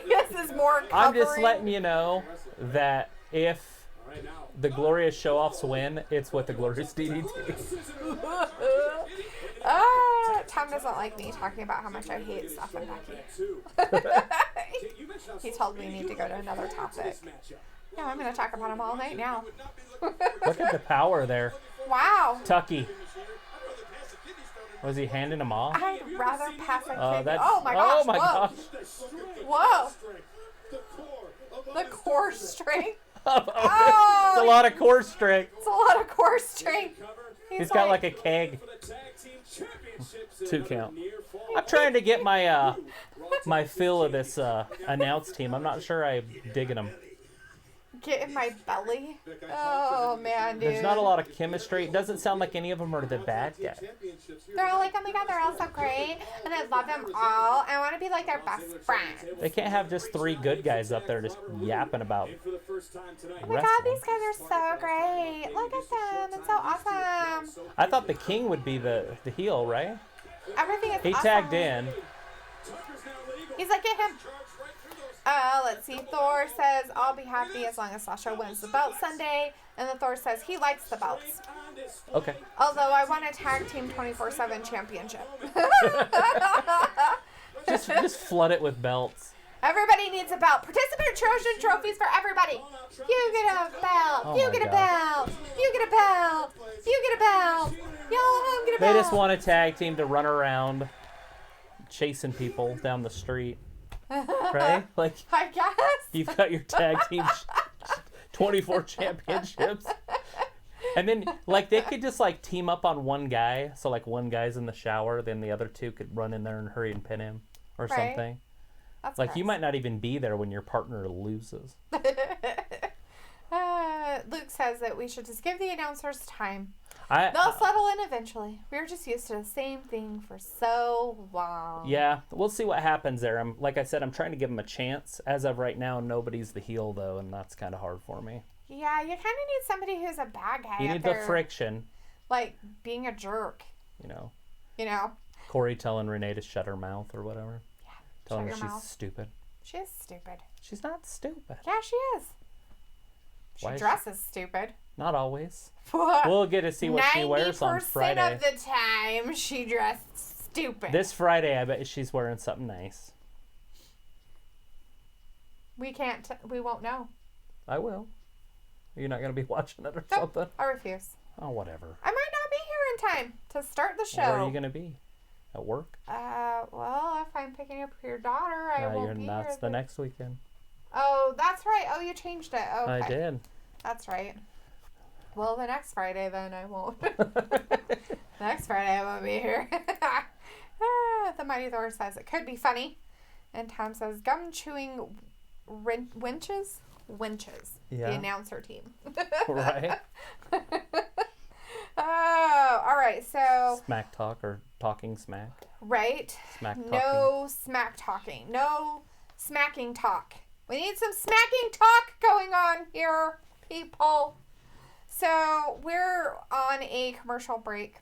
This is more covering. I'm just letting you know that if the Glorious Show-Offs win, it's with the Glorious DDT. Tom doesn't like me talking about how much I hate Seth and Becky. He told me we need to go to another topic. Yeah, I'm going to talk about them all night now. Look at the power there. Wow. Tucky. Was he handing him off? I'd rather pass a kick. That's, Oh my gosh. Oh my whoa. gosh. Whoa. The core strength. It's a lot of core strength. It's a lot of core strength. He's got like a keg. 2 count. I'm trying to get my my fill of this announce team. I'm not sure I'm digging them. Get in my belly. Oh man, dude. There's not a lot of chemistry. It doesn't sound like any of them are the bad guy. They're all like, oh my god, they're all so great, and I love them all. I want to be like their best friend. They can't have just 3 good guys up there just yapping about Oh my god, these guys are so great. Look at them. It's so awesome. I thought the King would be the heel, right? Everything is He awesome. tagged in. He's like, get him. Let's see. Thor says, I'll be happy as long as Sasha wins the belt Sunday. And then Thor says he likes the belts. Okay. Although I want a tag team 24/7 championship. Just flood it with belts. Everybody needs a belt. Participant Trojan trophies for everybody. You get a belt. Oh you my get a God. belt. You get a belt. You get a belt. Y'all get a They belt. just want a tag team to run around chasing people down the street. Right? Like, I guess. you've got your tag team 24 championships. And then, like, they could just, like, team up on one guy. So, like, one guy's in the shower, then the other 2 could run in there and hurry and pin him or Right. something. That's Like, you gross. might not even be there when your partner loses. Luke says that we should just give the announcers time. I They'll settle in eventually. We're just used to the same thing for so long. Yeah, we'll see what happens there. Like I said, I'm trying to give them a chance. As of right now, nobody's the heel, though, and that's kind of hard for me. Yeah, you kind of need somebody who's a bad guy. You up need the there, friction, like being a jerk. you know. You know. Corey telling Renee to shut her mouth or whatever. Yeah. Telling her shut your she's mouth. stupid. She is stupid. She's not stupid. Yeah, she is. She Why is she- dresses stupid. Not always. We'll get to see what she wears on 90% Friday. of the time, she dressed stupid. This Friday, I bet she's wearing something nice. We can't. We won't know. I will. You're not going to be watching it or Nope, something? I refuse. Oh, whatever. I might not be here in time to start the show. Where are you going to be? At work? Well, if I'm picking up your daughter, I won't be That's here. the next weekend. Oh, that's right. Oh, you changed it. Okay. I did. That's right. Well, the next Friday, then I won't. Next Friday, I won't be here. The Mighty Thor says it could be funny. And Tom says gum chewing winches? Winches. Yeah. The announcer team. Right? Oh, all right. So, Smack talk or talking smack. right. Smack talking. No smack talking. No smacking talk. We need some smacking talk going on here, people. So we're on a commercial break.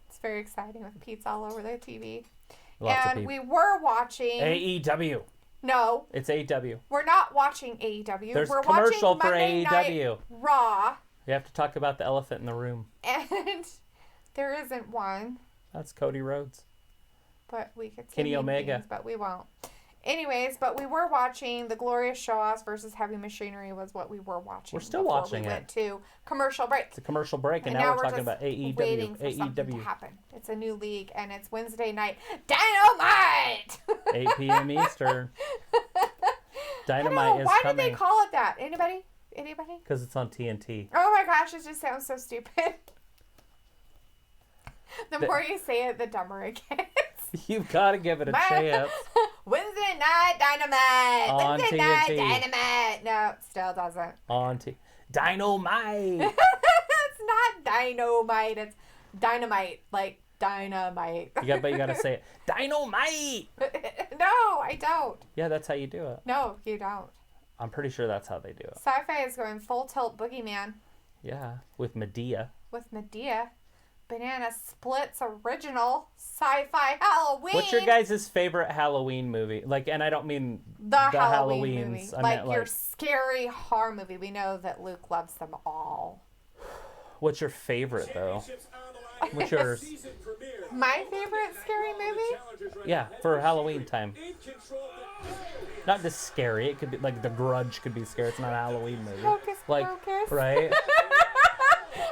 It's very exciting with pizza all over the TV. Lots of and people. we were watching. AEW. No, It's AEW. we're not watching AEW. There's we're commercial watching for Monday Night AEW. Raw, You have to talk about the elephant in the room. and there isn't one. That's Cody Rhodes. But we could say Kenny mean Omega. things, but we won't. Anyways, but we were watching the Glorious Show-Offs versus Heavy Machinery was what we were watching. We're still before watching we it. went to commercial break. It's a commercial break, and And now we're just talking about AEW. waiting for something to AEW. happen. It's a new league, and it's Wednesday night. Dynamite! 8 p.m. Eastern. Dynamite I know, is why coming. did they call it that? Anybody? Anybody? Because it's on TNT. Oh my gosh, it just sounds so stupid. The more you say it, the dumber it gets. You've got to give it a chance. Wednesday night dynamite. On Wednesday night TNT. dynamite. No, still doesn't. Dynamite. It's not dynamite. It's dynamite. Like dynamite. But you got to say it. Dynamite. No, I don't. Yeah, that's how you do it. No, you don't. I'm pretty sure that's how they do it. Sci-Fi is going full tilt boogeyman Yeah, with Medea. with Medea. Banana Splits original sci-fi Halloween. What's your guys' favorite Halloween movie? Like, and I don't mean the Halloween Halloweens. movie? I Like meant your scary horror movie. We know that Luke loves them all. What's your favorite though? What's yours? My favorite scary movie? Yeah, for Halloween time. Not just scary. It could be like The Grudge could be scary. It's not a Halloween movie. Hocus Like, Pocus. right?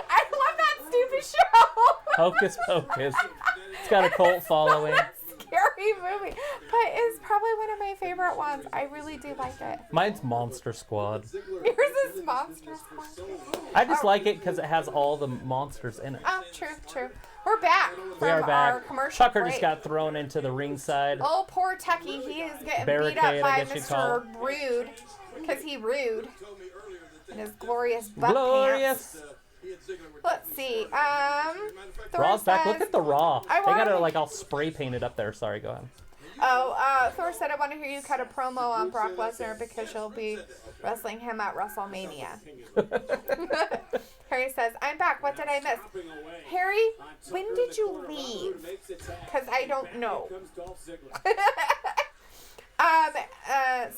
I love that stupid show. Hocus Pocus. It's got a cult following. Scary movie. But it's probably one of my favorite ones. I really do like it. Mine's Monster Squad. Yours is Monster Squad. I just like it because it has all the monsters in it. Oh, true. We're back from We are our back. commercial Tucker break. just got thrown into the ringside. Oh, poor Tucky. He is getting beat Barricade, up I by guess you'd call Mr. Rude. Because he rude. In his glorious butt Glorious. pants. Let's see. Thor Raw's back. Look says- at the Raw. I They got wanna- it like all spray painted up there. Sorry, go ahead. Thor said, I want to hear you cut a promo on Brock Lesnar because you'll be wrestling him at WrestleMania. Harry says, I'm back. What did I miss? Harry, when did you leave? Because I don't know.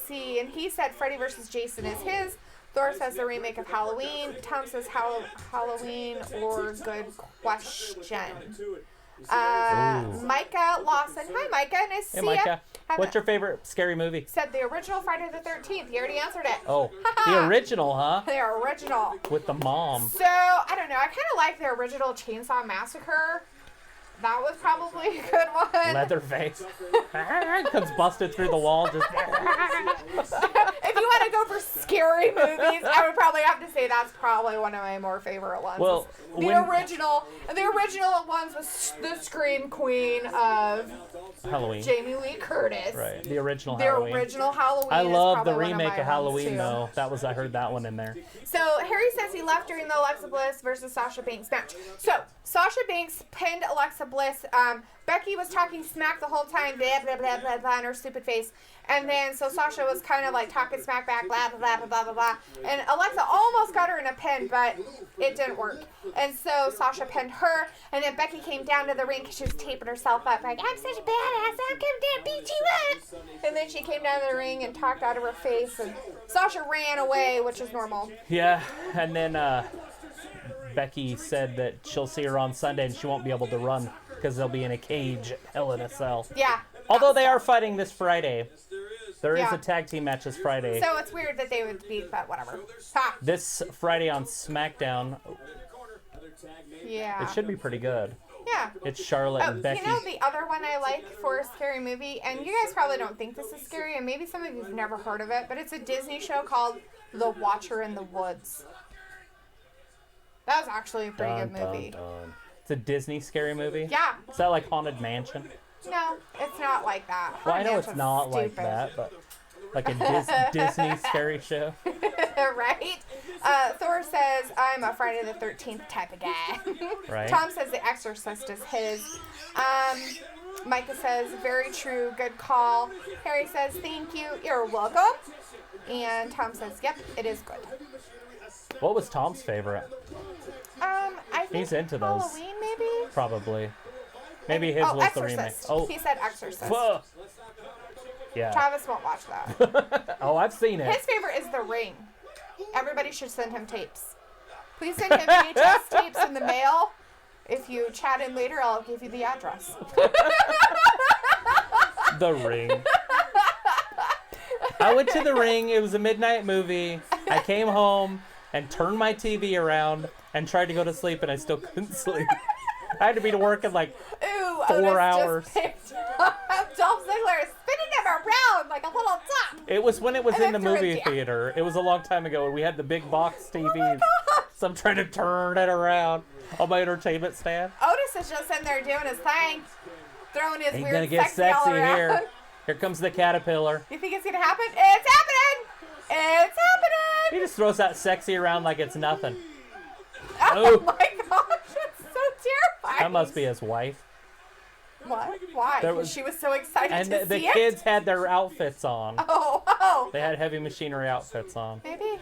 See, and he said Freddy versus Jason is his. Thor says the remake of Halloween. Tom says Halloween or good question. Micah Lawson. Hi, Micah. Nice to Hey, see Micah. ya. What's your favorite scary movie? Said the original Friday the 13th. You already answered it. Oh, the original, huh? The original. With the mom. So, I don't know. I kind of like the original Chainsaw Massacre. That was probably a good one. Leatherface. Comes busted through the wall. Just. If you want to go for scary movies, I would probably have to say that's probably one of my more favorite ones. Well, the original ones was the Scream Queen of Halloween. Jamie Lee Curtis. Right. The original The Halloween. original Halloween. I is love the probably one remake my of Halloween ones, too. though. I heard that one in there. So Harry says he left during the Alexa Bliss versus Sasha Banks match. So Sasha Banks pinned Alexa Bliss. Becky was talking smack the whole time, blah blah blah blah blah, on her stupid face. And then so Sasha was kind of like talking smack back, blah blah blah blah blah blah. And Alexa almost got her in a pin, but it didn't work. And so Sasha pinned her, and then Becky came down to the ring because she was taping herself up, like, I'm such a badass, I'm coming down to beat you up. And then she came down to the ring and talked out of her face, and Sasha ran away, which is normal. Yeah, and then Becky said that she'll see her on Sunday and she won't be able to run because they'll be in a cage at Hell in a Cell. Yeah. Although they are fighting this Friday. There is Yeah. a tag team match this Friday. So it's weird that they would beat, but whatever. Ha. This Friday on SmackDown. Yeah. It should be pretty good. Yeah. It's Charlotte Oh, and Becky. you know the other one I like for a scary movie, and you guys probably don't think this is scary, and maybe some of you've never heard of it, but it's a Disney show called The Watcher in the Woods. That was actually a pretty good movie. Dun. It's a Disney scary movie? Yeah. Is that like Haunted Mansion? No, it's not like that. Well, I know it's Mansion's not like stupid. that, but like a Disney scary show. Right? Thor says, I'm a Friday the 13th type of guy. Right. Tom says The Exorcist is his. Micah says, very true, good call. Harry says, thank you, you're welcome. And Tom says, yep, it is good. What was Tom's favorite? I think He's into those. Halloween, maybe? Probably. Maybe his was the remake. Exorcist. Oh, He said Exorcist. whoa. Yeah. Travis won't watch that. Oh, I've seen it. His favorite is The Ring. Everybody should send him tapes. Please send him VHS tapes in the mail. If you chat in later, I'll give you the address. The Ring. I went to the Ring. It was a midnight movie. I came home and turned my TV around and tried to go to sleep, and I still couldn't sleep. I had to be to work in like Ooh, 4 hours. Just picked up Dolph Ziggler spinning him around like a little top. It was when it was And in the then threw movie it down. theater. It was a long time ago. We had the big box TVs. Oh my God. So I'm trying to turn it around on my entertainment stand. Otis is just in there doing his thing, throwing his Ain't weird gonna get sexy all sexy around. here. Here comes the caterpillar. You think it's gonna happen? It's happening! It's He happening! just throws that sexy around like it's nothing. Oh Oh. my gosh, it's so terrifying. That must be his wife. What? Why? There 'Cause was- she was so excited And to the see kids it. had their outfits on. Oh. They had heavy machinery outfits on. Maybe. You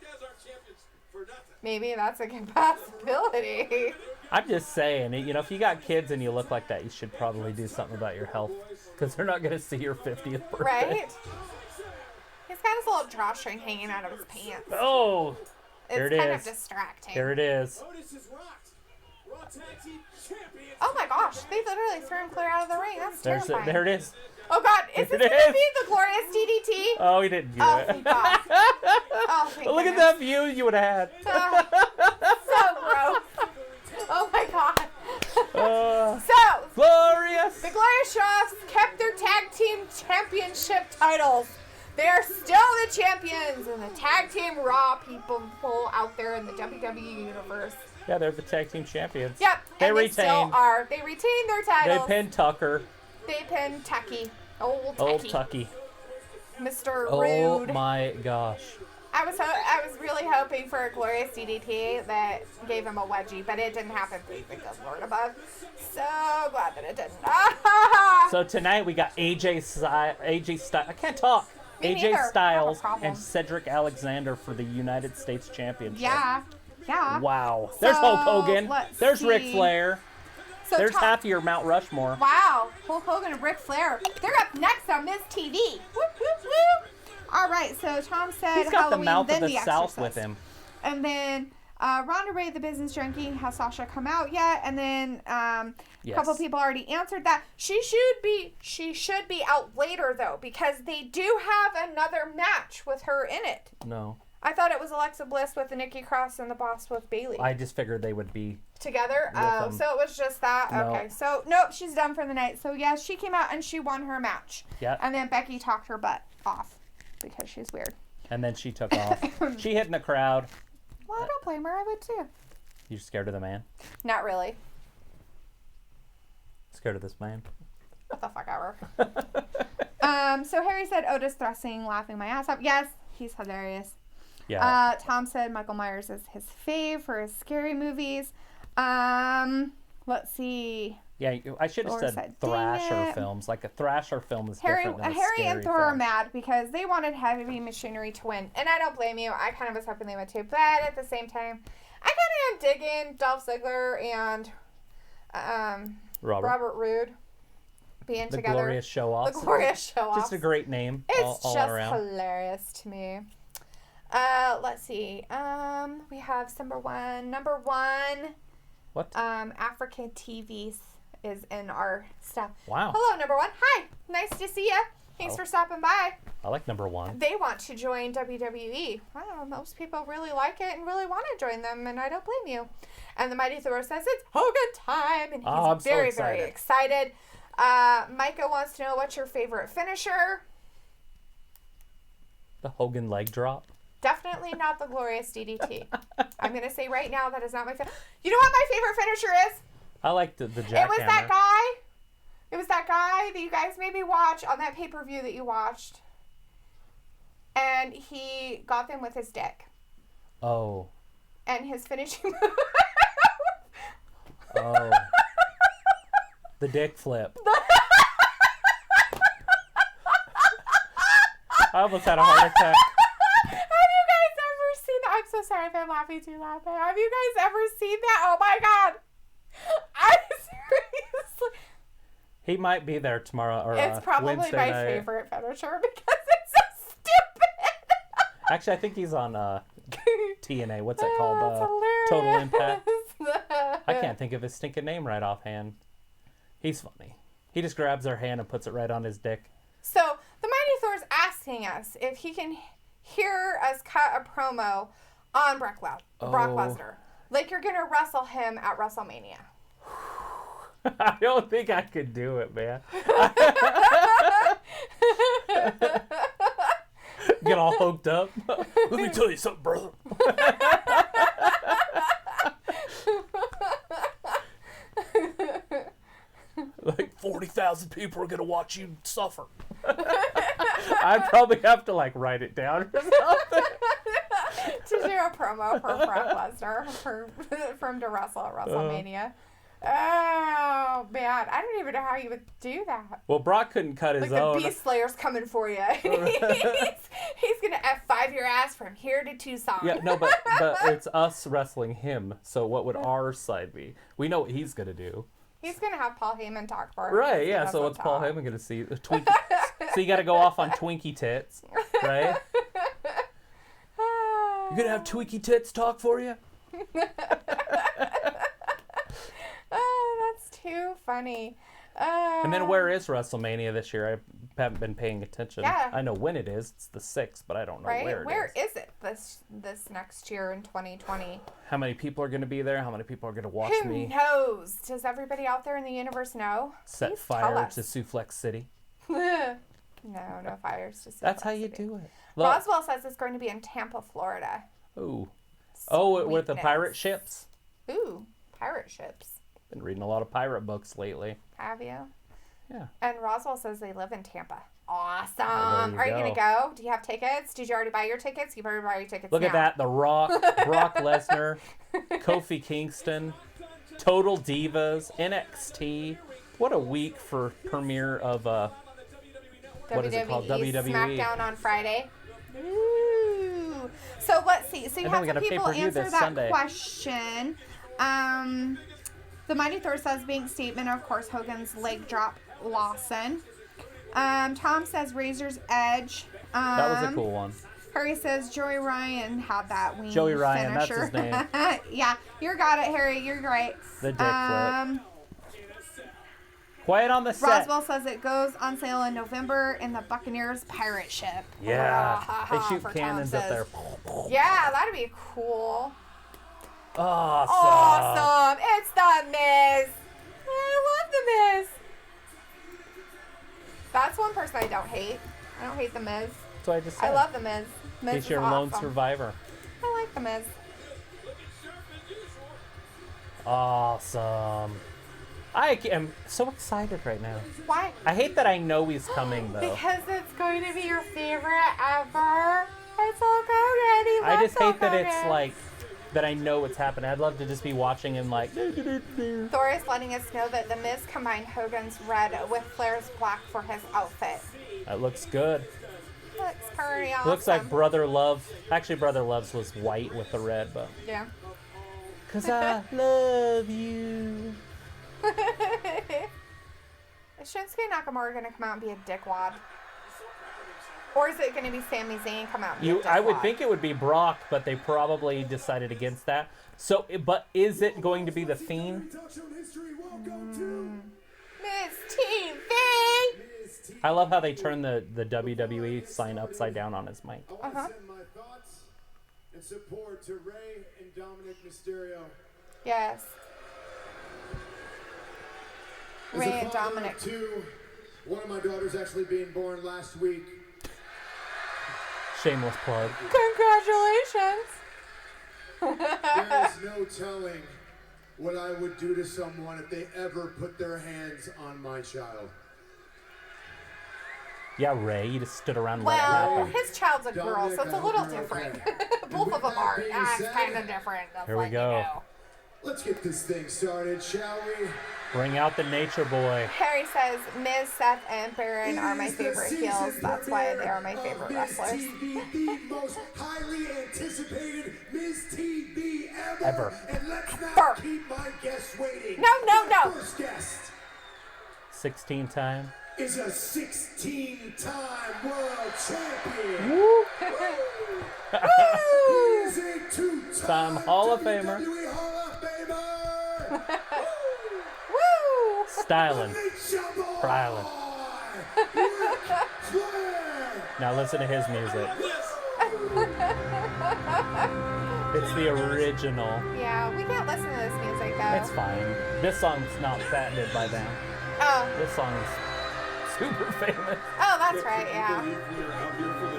guys aren't champions for nothing. Maybe that's a good possibility. I'm just saying, you know, if you got kids and you look like that, you should probably do something about your health. Because they're not going to see your 50th birthday. Right? He's got his little drawstring hanging out of his pants. Oh, there It's it kind is. of distracting. Here it is. Otis is rocked. Raw Tag Team Champions. Oh my gosh, they literally threw him clear out of the ring. That's terrifying. There it is. Oh god, is There this it going to is. be the glorious DDT? Oh, he didn't do Oh, it. thank God. Oh, thank Look at goodness. that view you would have had. So gross. Oh my god. So, Glorious. the Glorious Shofts kept their tag team championship titles. They are still the champions and the tag team Raw people out there in the WWE universe. Yeah, they're the tag team champions. Yep, They and they still retained. are. They retained their They titles. pinned Tucker. They pinned Tucky. Old Old Tucky. Tucky. Mr. Oh Rude. my gosh. I was really hoping for a glorious DDT that gave him a wedgie, but it didn't happen. Thank the good Lord above. So glad that it didn't. So tonight we got AJ Styles. I can't talk. Me AJ neither. I have a Styles problem. and Cedric Alexander for the United States Championship. Yeah. Wow. There's So, Hulk Hogan. let's There's Ric see. Flair. So There's Tom- half of your Mount Rushmore. Wow. Hulk Hogan and Ric Flair. They're up next on Miz TV. Whoop, whoop, whoop. All right. So Tom said He's got Halloween, the mouth then of the South Exorcist. with him. And then Ronda Ray, the business junkie, has Sasha come out yet? And then a Yes. couple people already answered that. She should be out later though, because they do have another match with her in it. No. I thought it was Alexa Bliss with the Nikki Cross and the Boss with Bailey I just figured they would be. together. with Oh, them. so it was just that. No. Okay, so nope, she's done for the night. So yes, she came out and she won her match. Yep. And then Becky talked her butt off because she's weird. And then she took off. She hit in the crowd. Well, I don't blame her. I would too. You scared of the man? Not really. Scared of this man? What the fuck ever. So Harry said Otis thrusting, laughing my ass off. Yes, he's hilarious. Yeah. Tom said Michael Myers is his fave for his scary movies. Let's see. Yeah, I should have Laura said said, Thrasher "Dang it." films. Like a Thrasher film is Harry different than a and scary Thor are film. mad because they wanted Heavy Machinery to win. And I don't blame you. I kind of was hoping they would too. But at the same time, I kind of am digging Dolph Ziggler and Robert Roode being The together. Glorious Show Off. The Glorious Show Off. Just a great name. It's all just around. hilarious to me. Let's see. We have number one. What? African TV is in our stuff. Wow. Hello, number one. Hi. Nice to see you. Thanks Oh. for stopping by. I like number one. They want to join WWE. Wow, most people really like it and really want to join them, and I don't blame you. And the Mighty Thor says it's Hogan time, and he's Oh, I'm so very, excited. very excited. Micah wants to know what's your favorite finisher. The Hogan leg drop. Definitely not the glorious DDT. I'm going to say right now that is not my favorite. You know what my favorite finisher is? I like the jackhammer. It was that guy. It was that guy that you guys made me watch on that pay-per-view that you watched. And he got them with his dick. Oh. And his finishing move. Oh. The dick flip. I almost had a heart attack. Have you guys ever seen that? I'm so sorry if I'm laughing too loud. But have you guys ever seen that? Oh my god. I seriously. He might be there tomorrow or It's probably Wednesday my night. favorite finisher because it's so stupid. Actually, I think he's on TNA. What's that called? That's Total hilarious. Impact. I can't think of his stinking name right offhand. He's funny. He just grabs their hand and puts it right on his dick. So the Mighty Thor's asking us if he can hear us cut a promo on Brock Lesnar. Like you're going to wrestle him at WrestleMania. I don't think I could do it, man. Get all hoked up. Let me tell you something, brother. Like 40,000 people are gonna watch you suffer. I'd probably have to like write it down or something. To do a promo for Brock Lesnar for him to wrestle at WrestleMania. Oh man, I don't even know how you would do that. Well, Brock couldn't cut his own. Like the Beast Slayer's coming for you. he's gonna F5 your ass from here to Tucson. Yeah, no, but it's us wrestling him. So what would our side be? We know what he's gonna do. He's gonna have Paul Heyman talk for him. Right, yeah. So what's Paul Heyman gonna see? Twinkie. So you got to go off on Twinkie tits, right? You're gonna have Twinkie tits talk for you? Oh, that's too funny. And then where is WrestleMania this year? I haven't been paying attention. Yeah. I know when it is. It's the 6th, but I don't know right? where it is. Is it this next year in 2020? How many people are going to be there? How many people are going to watch Who me? knows? Does everybody out there in the universe know? Set Please fire tell us. to Suplex City. No fires to Suplex That's how you City. do it. Look. Roswell says it's going to be in Tampa, Florida. Ooh. Oh, with the Sweetness. pirate ships? Ooh, pirate ships. Been reading a lot of pirate books lately. Have you? Yeah. And Roswell says they live in Tampa. Awesome. Well, there you Are you go. going to go? Do you have tickets? Did you already buy your tickets? You better buy your tickets Look now. at that. The Rock, Brock Lesnar, Kofi Kingston, Total Divas, NXT. What a week for premiere of, what is it called? WWE. SmackDown on Friday. Ooh. So let's see. So you And then have we some got a people pay-per-view answer this that Sunday. question. The Mighty Thor says being statement, of course, Hogan's leg drop Lawson. Tom says Razor's Edge. That was a cool one. Harry says Joey Ryan had that wing Joey Ryan, finisher. that's his name. Yeah, you got it, Harry. You're right. The dick flip. Quiet on the set. Roswell says it goes on sale in November in the Buccaneers pirate ship. Yeah. They For shoot Tom cannons up says. there. Yeah, that'd be cool. Awesome. Awesome. It's the Miz. I love the Miz. That's one person I don't hate. I don't hate the Miz. That's what I just said. I love the Miz. Miz He's is your lone awesome. survivor. I like the Miz. Awesome. I am so excited right now. Why? I hate that I know he's coming, though. Because it's going to be your favorite ever. It's Hulk Hogan. He I loves just hate Hulk that it's Hogan. like, that I know it's happening. I'd love to just be watching him like... Thor is letting us know that the Miz combined Hogan's red with Flair's black for his outfit. That looks good. Looks pretty awesome. Looks like Brother Love. Actually, Brother Love's was white with the red, but... Yeah. Because I love you. Is Shinsuke Nakamura going to come out and be a dickwad? Or is it going to be Sami Zayn come out and be a dickwad? I would think it would be Brock, but they probably decided against that. So, but is it going to be the Fiend? Miz TV! I love how they turn the WWE sign upside down on his mic. Uh-huh. Send my thoughts and support to Rey and Dominic Mysterio. Yes. As Rey a and father Dominic. of two, one of my daughters actually being born last week. Shameless plug. Congratulations! There is no telling what I would do to someone if they ever put their hands on my child. Yeah, Ray, you just stood around and let it Well, happen. his child's a girl, Dominic, so it's a I little hope you're different. okay. Both of them With are. that being It's said, kind of different. Just Here we letting go. you know. Let's get this thing started, shall we? Bring out the nature boy. Harry says Miz, Seth, and Baron are my It is the favorite season heels. That's why they are my premiere favorite of Miz wrestlers. TV, the most highly anticipated Miz TV ever. Ever. And let's not Ever. keep my guests waiting. No. My first guest 16 time. is a 16-time world champion. Woo! He is a two-time Hall of Famer. WWE Hall of Famer. Woo! Styling. Nick Shambo Prowling. Now listen to his music. It's the original. Yeah, we can't listen to this music though. It's fine. This song's not patented by them. Oh. This song is super famous. Oh, that's right, yeah.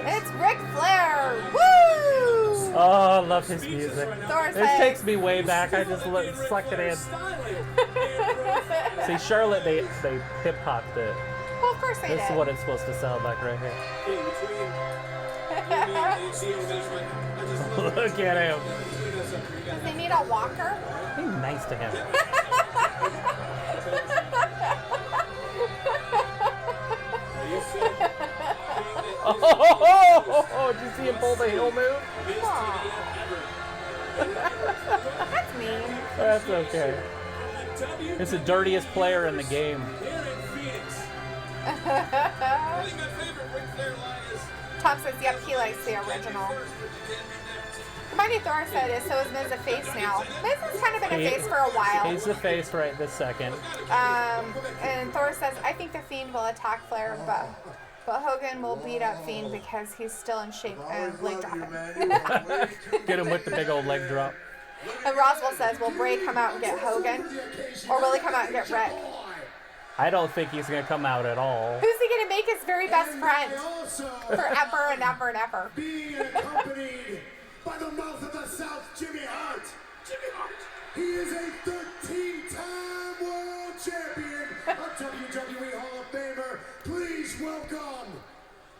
It's Ric Flair! Woo! Oh, I love his music. Thor This says- takes me way back. I just sucked it in. See, Charlotte, they hip-hopped it. Well, of course they This did. is what it's supposed to sound like right here. Look at him. Does he need a walker? Be nice to him. Oh, did you see him pull the heel move? That's mean. That's okay. It's the dirtiest player in the game. Tom says, yep, he likes the original. Mighty Thor said is, so is Miz a face now? Miz has kind of been a face for a while. He's the face right this second. And Thor says, I think the Fiend will attack Flair, but Hogan will beat up Fiend because he's still in shape and leg dropping. Get him with the big old leg drop. And Roswell says, will Bray come out and get Hogan? Or will he come out and get Rick? I don't think he's going to come out at all. Who's he going to make his very best friend? Forever and ever and ever. Being accompanied by the mouth of the South, Jimmy Hart. Jimmy Hart. He is a 13-time world champion, a WWE Hall of Famer. Please welcome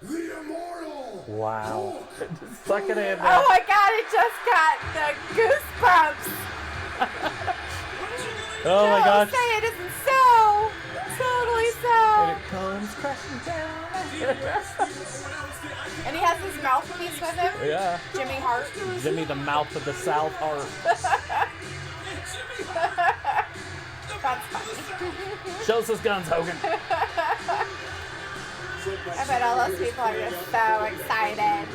the Immortal. Wow. Suck it in. Oh my God, it just got the goosebumps. Oh my gosh. Say it isn't so. Totally so. And it comes crashing down. And he has his mouthpiece with him. Yeah. Jimmy Hart. Jimmy the mouth of the South Heart. That's funny. Shows his guns, Hogan. I bet all those people are just so excited.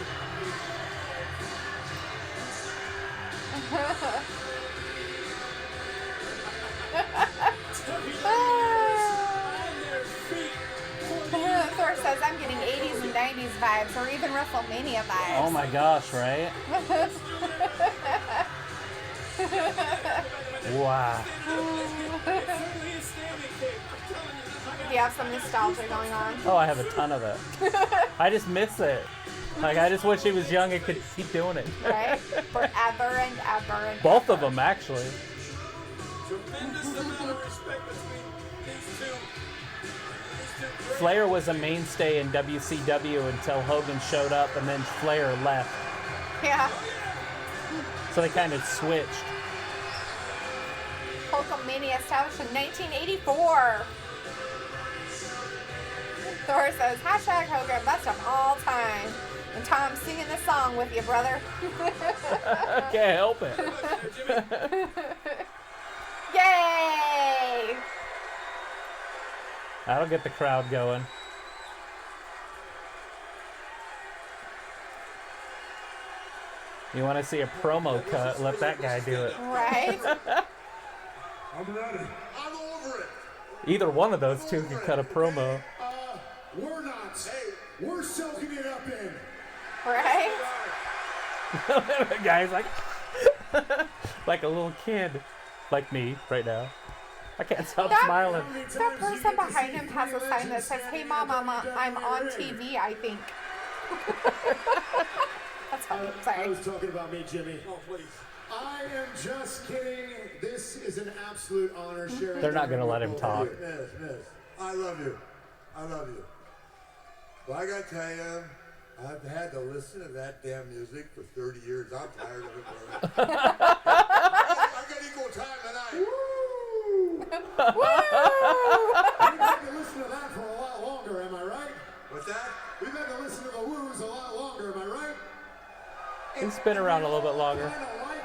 Thor says, I'm getting 80s and 90s vibes, or even WrestleMania vibes. Oh my gosh, right? Wow. Do you have some nostalgia going on? Oh, I have a ton of it. I just miss it. Like, I just wish he was young and could keep doing it. Right? Forever and ever and Both of them, actually. Flair was a mainstay in WCW until Hogan showed up and then Flair left. Yeah. So they kind of switched. Hulkamania established in 1984. Thor says, hashtag Hogan, best of all time. And Tom singing the song with you, brother. Can't help it. Yay! That'll get the crowd going. You want to see a promo cut? Let that guy do it. Right? I'm ready. I'm over it. Either one of those two can cut a promo. We're not. Hey, we're soaking it up in. Right? The guy's like, like a little kid, like me right now. I can't stop smiling. That person behind him has a sign that says, hey, Mom, I'm on TV, I think. That's funny. I Sorry. was talking about me, Jimmy. Oh, please. I am just kidding. This is an absolute honor sharing. They're not gonna let him talk. Miz, I love you. I love you. Well, I gotta tell you, I've had to listen to that damn music for 30 years. I'm tired of it, brother. I got equal time tonight. Woo! We've had to listen to that for a lot longer, am I right? What's that? We've had to listen to the woos a lot longer, am I right? He's been around a little bit longer. I don't like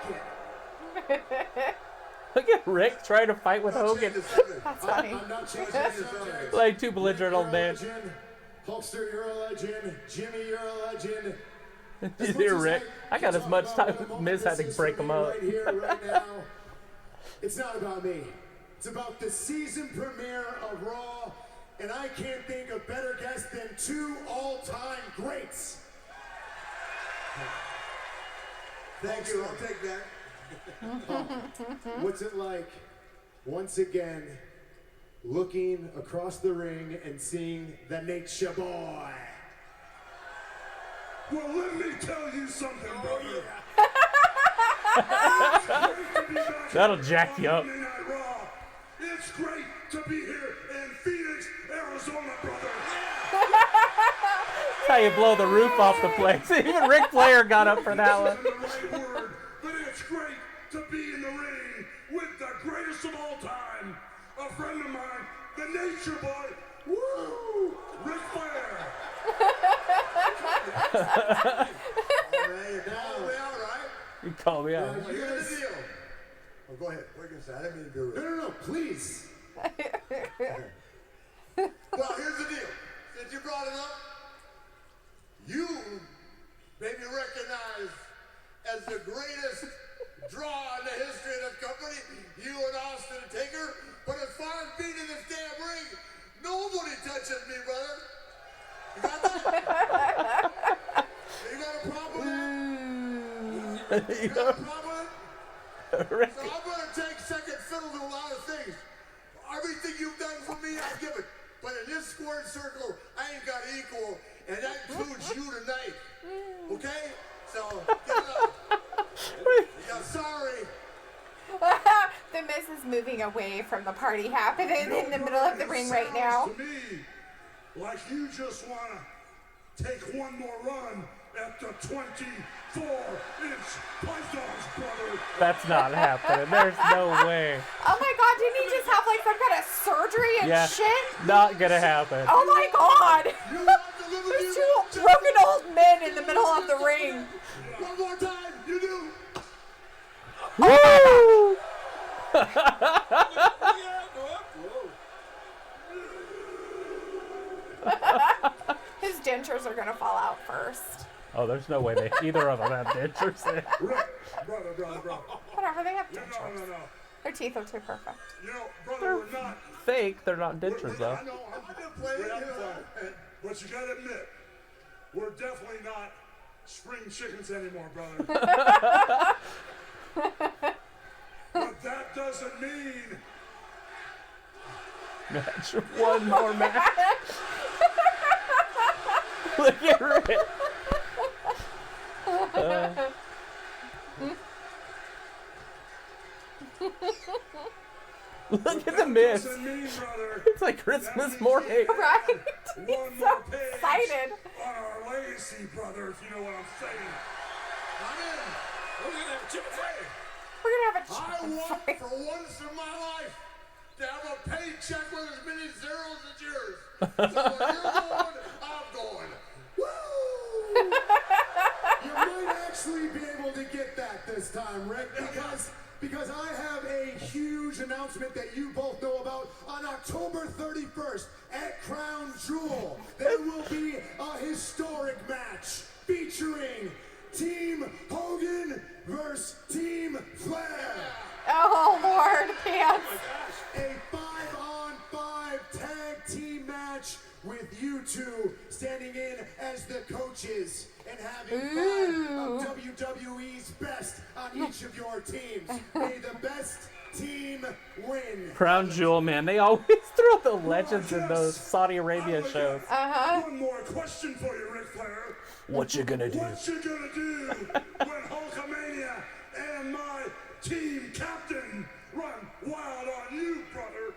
it. Look at Rick trying to fight with Hogan. That's funny. I'm not changing the subject. Like two belligerent old men. Hulkster, you're a legend. Jimmy, you're a legend. You hear Rick? I got as much time as Miz had to break him up. Right here, right now. It's not about me. It's about the season premiere of Raw And I can't think of better guests than two all-time greats. Thank you, I'll take that. What's it like, once again, looking across the ring and seeing the Nature Boy? Well, let me tell you something, brother. That'll jack you up. It's great to be here in Phoenix, Arizona, brother. That's how you blow the roof off the place. Even Ric Flair got up for that one. Isn't the right word, but it's great to be in the ring with the greatest of all time, a friend of mine, the Nature Boy. Woo! Ric Flair. All right. You call me out. Here's the deal. Oh, go ahead. What are you going to say? I didn't mean to do it. No, please. Well, here's the deal. Since you brought it up, you may be recognized as the greatest draw in the history of this company, you and Austin Taker. But as far as being in this damn ring, nobody touches me, brother. You got that? You got a problem with that? You got a problem with it? So I'm going to take second fiddle to a lot of things. Everything you've done for me, I'll give it. But in this squared circle, I ain't got equal, and that includes you tonight. Okay? So, get it up. Yeah, sorry. The Miz is moving away from the party happening in the middle of the ring right now. To me, like you just want to take one more run at the 24-inch pythons, brother. That's not happening. There's no way. Oh my god, didn't he just have like some kind of surgery and Yeah, shit? not gonna happen. Oh my god! There's two broken old men in the middle of the ring. One more time, you do. Woo! His dentures are gonna fall out first. Oh, there's no way either of them have dentures. Brother. Whatever, they have No. dentures. Their teeth are too perfect. You know, brother, we're not. Fake. They're not dentures though. I know, I'm but you gotta admit, we're definitely not spring chickens anymore, brother. But that doesn't mean Match. One more match. Look at Rick. Look at the Miz. doesn't mean, brother, It's like Christmas morning. Right? one He's so more page excited. on our legacy, brother, if you know what I'm saying. I'm in. We're gonna have a chicken fight. We're gonna have a I chicken want fight. for once in my life to have a paycheck with as many zeros as yours. So where you're going, I'm going. Woo! You might actually be able to get that this time, Rick, because I have a huge announcement that you both know about. On October 31st at Crown Jewel, there will be a historic match featuring Team Hogan versus Team Flair. Oh Lord, pants. A 5-on-5 tag team match with you two standing in as the coaches and having fun of WWE's best on each of your teams. May the best team win. Crown Jewel, man. They always throw the legends in those Saudi Arabia shows. One more question for you, Ric Flair. What you gonna do? What you gonna do when Hulkamania and my team captain run wild on you, brother?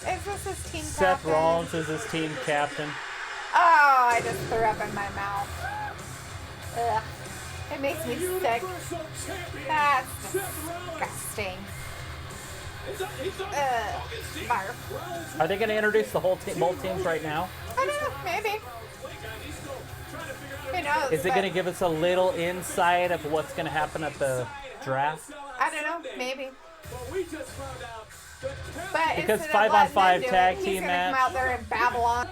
Is this his team Seth captain? Rollins is his team captain. Oh, I just threw up in my mouth. Ugh. It makes me sick. That's disgusting. Barf. Are they gonna introduce the whole team, both teams right now? I don't know, maybe. Who knows? Is it but gonna give us a little insight of what's gonna happen at the draft? I don't know, maybe. But Because instead of 5-on-5 letting them do tag it, team he's gonna match. come out there and babble on.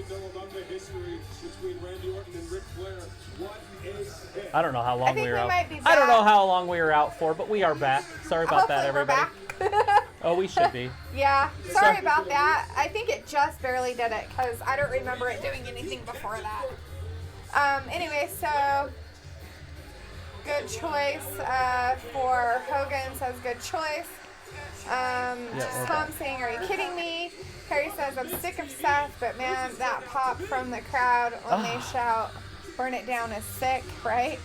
know about the history between Randy Orton and Ric Flair. What is it? I don't know how long think we were we out. might be I don't back. know how long we were out for, but we are back. Sorry about that, Hopefully everybody. we're back. Oh, we should be. Yeah, sorry about that. I think it just barely did it because I don't remember it doing anything before that. Anyway, so good choice for Hogan. Says good choice. Tom saying, "Are you kidding me?" Harry says, "I'm sick of Seth, but man, that pop from the crowd when they shout, 'Burn it down' is sick, right?"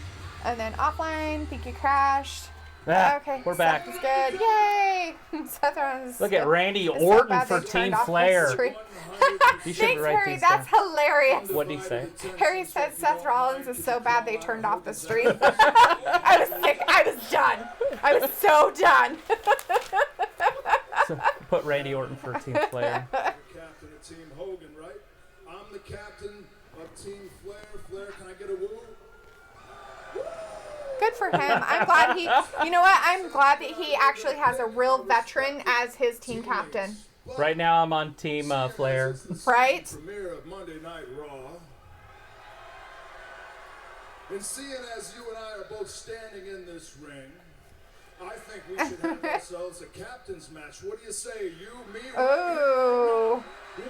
And then offline, think you crashed. Okay, we're back. Seth is good. Yay! Seth Rollins. Look at Randy is so Orton bad for they Team turned off the Flair. stream. You should Thanks, write Harry. these That's down. hilarious. What did he say? Harry said Seth Rollins is so bad they turned off the stream. I was sick. I was done. I was so done. So put Randy Orton for Team Flair. Captain of Team Hogan, right? I'm the captain of Team Flair. Flair, can I get a woo? Good for him. I'm glad he, you know what? I'm glad that he actually has a real veteran as his team captain. Right now I'm on Team Flair. Right? Premiere of Monday Night Raw. And seeing as you and I are both standing in this ring, I think we should have ourselves a captain's match. What do you say? You, me, Oh.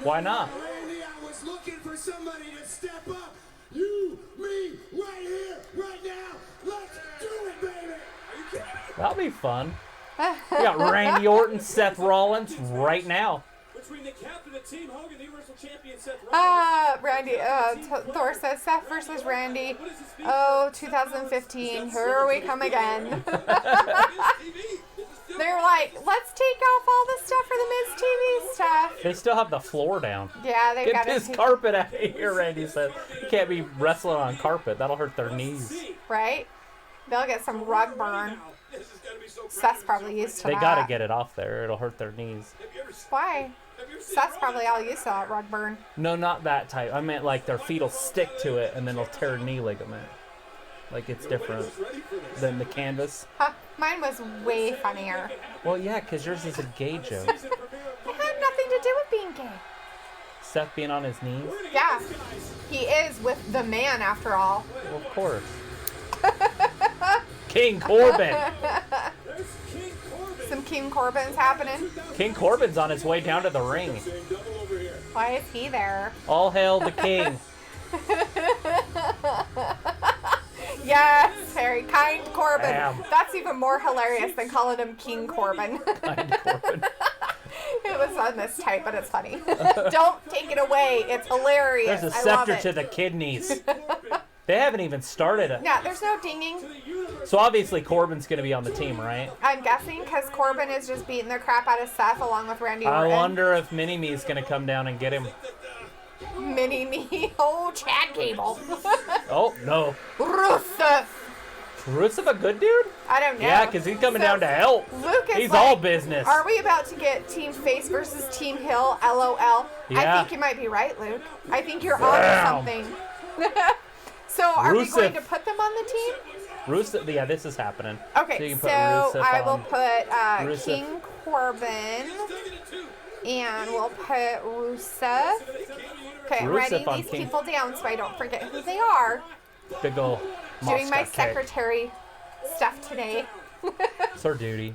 Why not? Randy, I was looking for somebody to step up. You, me, right here, right now. Let's do it, baby. Are you kidding me? That'll be fun. We got Randy Orton, Seth Rollins right now. Between the captain of Team Hogan, the Universal Champion Seth Rollins. Randy, Thor says Seth versus Randy. Oh, 2015. Here we come again. They're like, let's take off all the stuff for the Miz TV stuff. They still have the floor down. Yeah, they got Get this carpet out of here, Randy said. You can't be wrestling on carpet. That'll hurt their knees. Right? They'll get some rug burn. Seth's probably used to They that. gotta get it off there. It'll hurt their knees. Why? Seth's probably all used to that rug burn. No, not that type. I meant like their feet will stick to it and then they'll tear a knee ligament. Like it's different than the canvas. Huh, mine was way funnier. Well, yeah, because yours is a gay joke. It had nothing to do with being gay. Seth being on his knees? Yeah, he is with the man after all. Well, of course. King Corbin. Some King Corbin's happening. King Corbin's on his way down to the ring. Why is he there? All hail the king. Yes, Harry. Kind Corbin. Damn. That's even more hilarious than calling him King Corbin. Kind Corbin. It was on this type, but it's funny. Don't take it away. It's hilarious. There's a I love scepter it. to the kidneys. They haven't even started it. Yeah, there's no dinging. So obviously Corbin's going to be on the team, right? I'm guessing because Corbin is just beating the crap out of Seth along with Randy I Orton. wonder if Mini-Me's going to come down and get him. Mini-Me. Oh, Chad Gable. Oh, no. Rusev. Rusev a good dude? I don't know. Yeah, because he's coming down to help. Luke is He's like, all business. Are we about to get Team Face versus Team Hill? LOL. I Yeah. think you might be right, Luke. I think you're on something. So are we Rusev. going to put them on the team? Rusev, yeah, this is happening. Okay, So you can so put Rusev I will on. put Rusev. King Corbin, and we'll put Rusev. Okay, I'm Rusev writing on these King. people down so I don't forget who they are. Big ol' Doing my Moscow cake. secretary stuff today. It's her duty.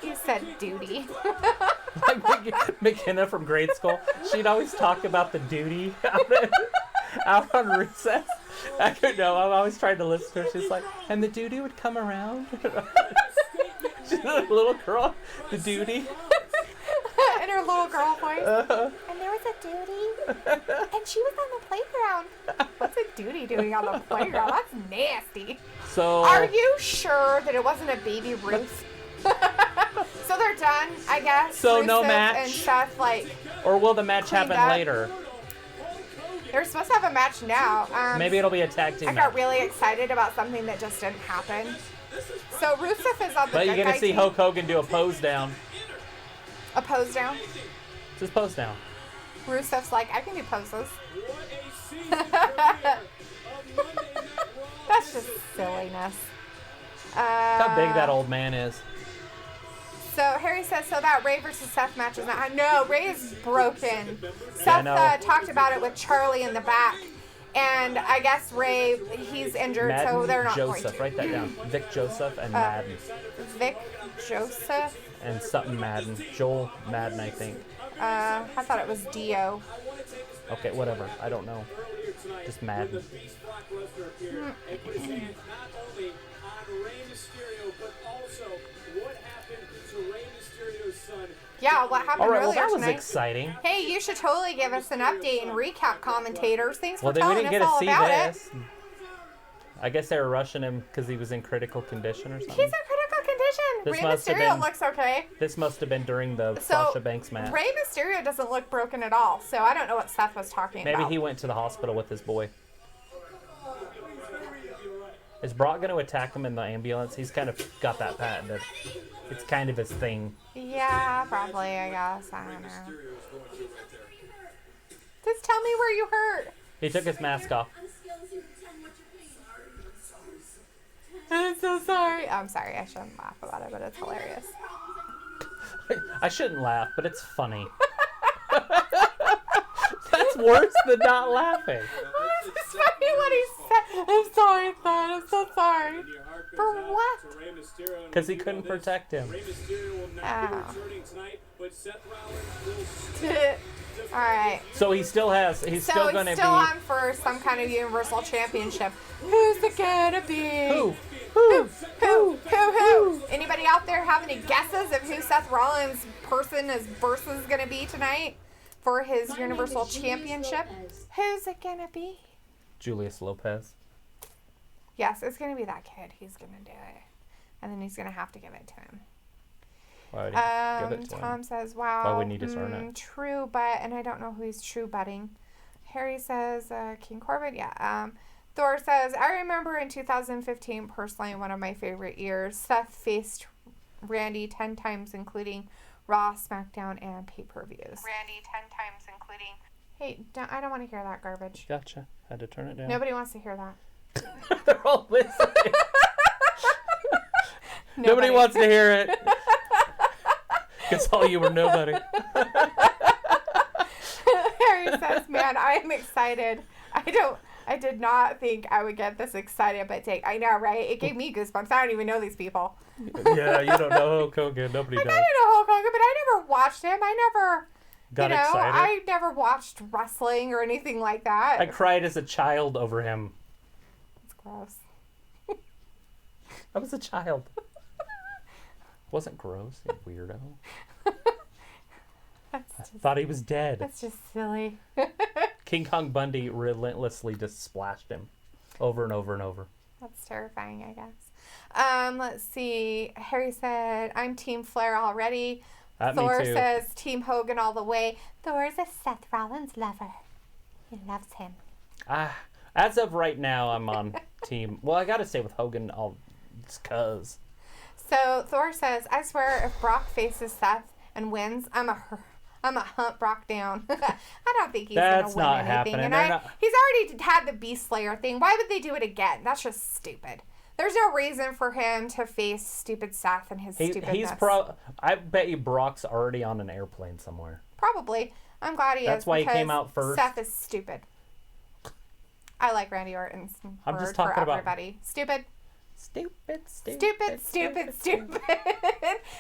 You said duty. Like McKenna from grade school, she'd always talk about the duty out on recess. I don't know. I'm always trying to listen to her. She's like, and the duty would come around. She's a little girl. The duty. In her little girl voice. And there was a duty, and she was on the playground. What's a duty doing on the playground? That's nasty. So. Are you sure that it wasn't a baby Ruth? So they're done, I guess. So no Rusev match? And Seth, like, Or will the match cleaned happen up. later? they're supposed to have a match now. Maybe it'll be a tag team I match. got really excited about something that just didn't happen. So Rusev is on the But you're good gonna guy see team. Hulk Hogan do a pose down. A pose down. Just pose down. Rusev's like, I can do poses. That's just silliness. Look how big that old man is. So Harry says, so that Rey versus Seth match is not. No, Rey is broken. Seth talked about it with Charlie in the back. And I guess Rey, he's injured, Madden so they're not Joseph, going to. write that down. Vic Joseph and Madden. Vic Joseph? And something Madden. Joel Madden, I think. I thought it was Dio. Okay, whatever. I don't know. Just Madden. And put his hand not only on Rey Mysterio, but also what happened to Rey Mysterio's son. Yeah, what happened All right, well, earlier that was tonight. exciting. Hey, you should totally give us an update and recap, commentators. Thanks for Well, then we telling didn't us get to all see about this. it. I guess they were rushing him because he was in critical condition or something. He's in critical condition. This Rey must have Mysterio been- looks okay. This must have been during the So, Sasha Banks match. Rey Mysterio doesn't look broken at all, so I don't know what Seth was talking Maybe about. he went to the hospital with his boy. Is Brock going to attack him in the ambulance? He's kind of got that patented. It's kind of his thing. Yeah, probably, I guess. I don't know. Just tell me where you hurt. He took his mask off. I'm so sorry. I'm sorry, I shouldn't laugh about it, but it's hilarious. I shouldn't laugh, but it's funny. That's worse than not laughing. It's funny what he said. I'm sorry, son. I'm so sorry. For what? Because he couldn't protect him. Rey Mysterio will not be returning tonight, but Seth Rollins will Alright. So he still has, he's still going to he's be... still on for some kind of Universal Championship. Who's it gonna be? Who? Anybody out there have any guesses of who Seth Rollins' versus gonna be tonight for his Universal Championship? Who's it gonna be? Julius Lopez. Yes, it's gonna be that kid. He's gonna do it. And then he's gonna have to give it to him. Why would he give it to Tom him? says, wow. Why wouldn't he just earn it? True, but, and I don't know who he's true butting. Harry says, King Corbin, yeah. Thor says, I remember in 2015, personally, one of my favorite years. Seth faced Randy 10 times, including Raw, SmackDown, and pay-per-views. Randy 10 times, including... Hey, I don't want to hear that garbage. Gotcha. Had to turn it down. Nobody wants to hear that. They're all listening. Nobody wants to hear it. Guess all you were nobody. Harry says, man, I am excited. I did not think I would get this excited, but I know, right? It gave me goosebumps. I don't even know these people. Yeah, you don't know Hulk Hogan. Nobody does. I know Hulk Hogan, but I never watched him. I never Got excited. I never watched wrestling or anything like that. I cried as a child over him. It's gross. I was a child. Wasn't gross, you weirdo. I thought he was dead. That's just silly. King Kong Bundy relentlessly just splashed him over and over and over. That's terrifying, I guess. Let's see. Harry said, I'm Team Flair already. Thor Me too. says, Team Hogan all the way. Thor is a Seth Rollins lover. He loves him. As of right now, I'm on team... Well, I gotta stay with Hogan just cause. So Thor says, I swear if Brock faces Seth and wins, I'm a hunt Brock down. I don't think he's going to win not anything. happening. And he's already had the Beast Slayer thing. Why would they do it again? That's just stupid. There's no reason for him to face stupid Seth and his stupidness. I bet you Brock's already on an airplane somewhere. Probably. I'm glad he is. That's why he came out first. Seth is stupid. I like Randy Orton's I'm word just talking for about everybody. Stupid. Stupid.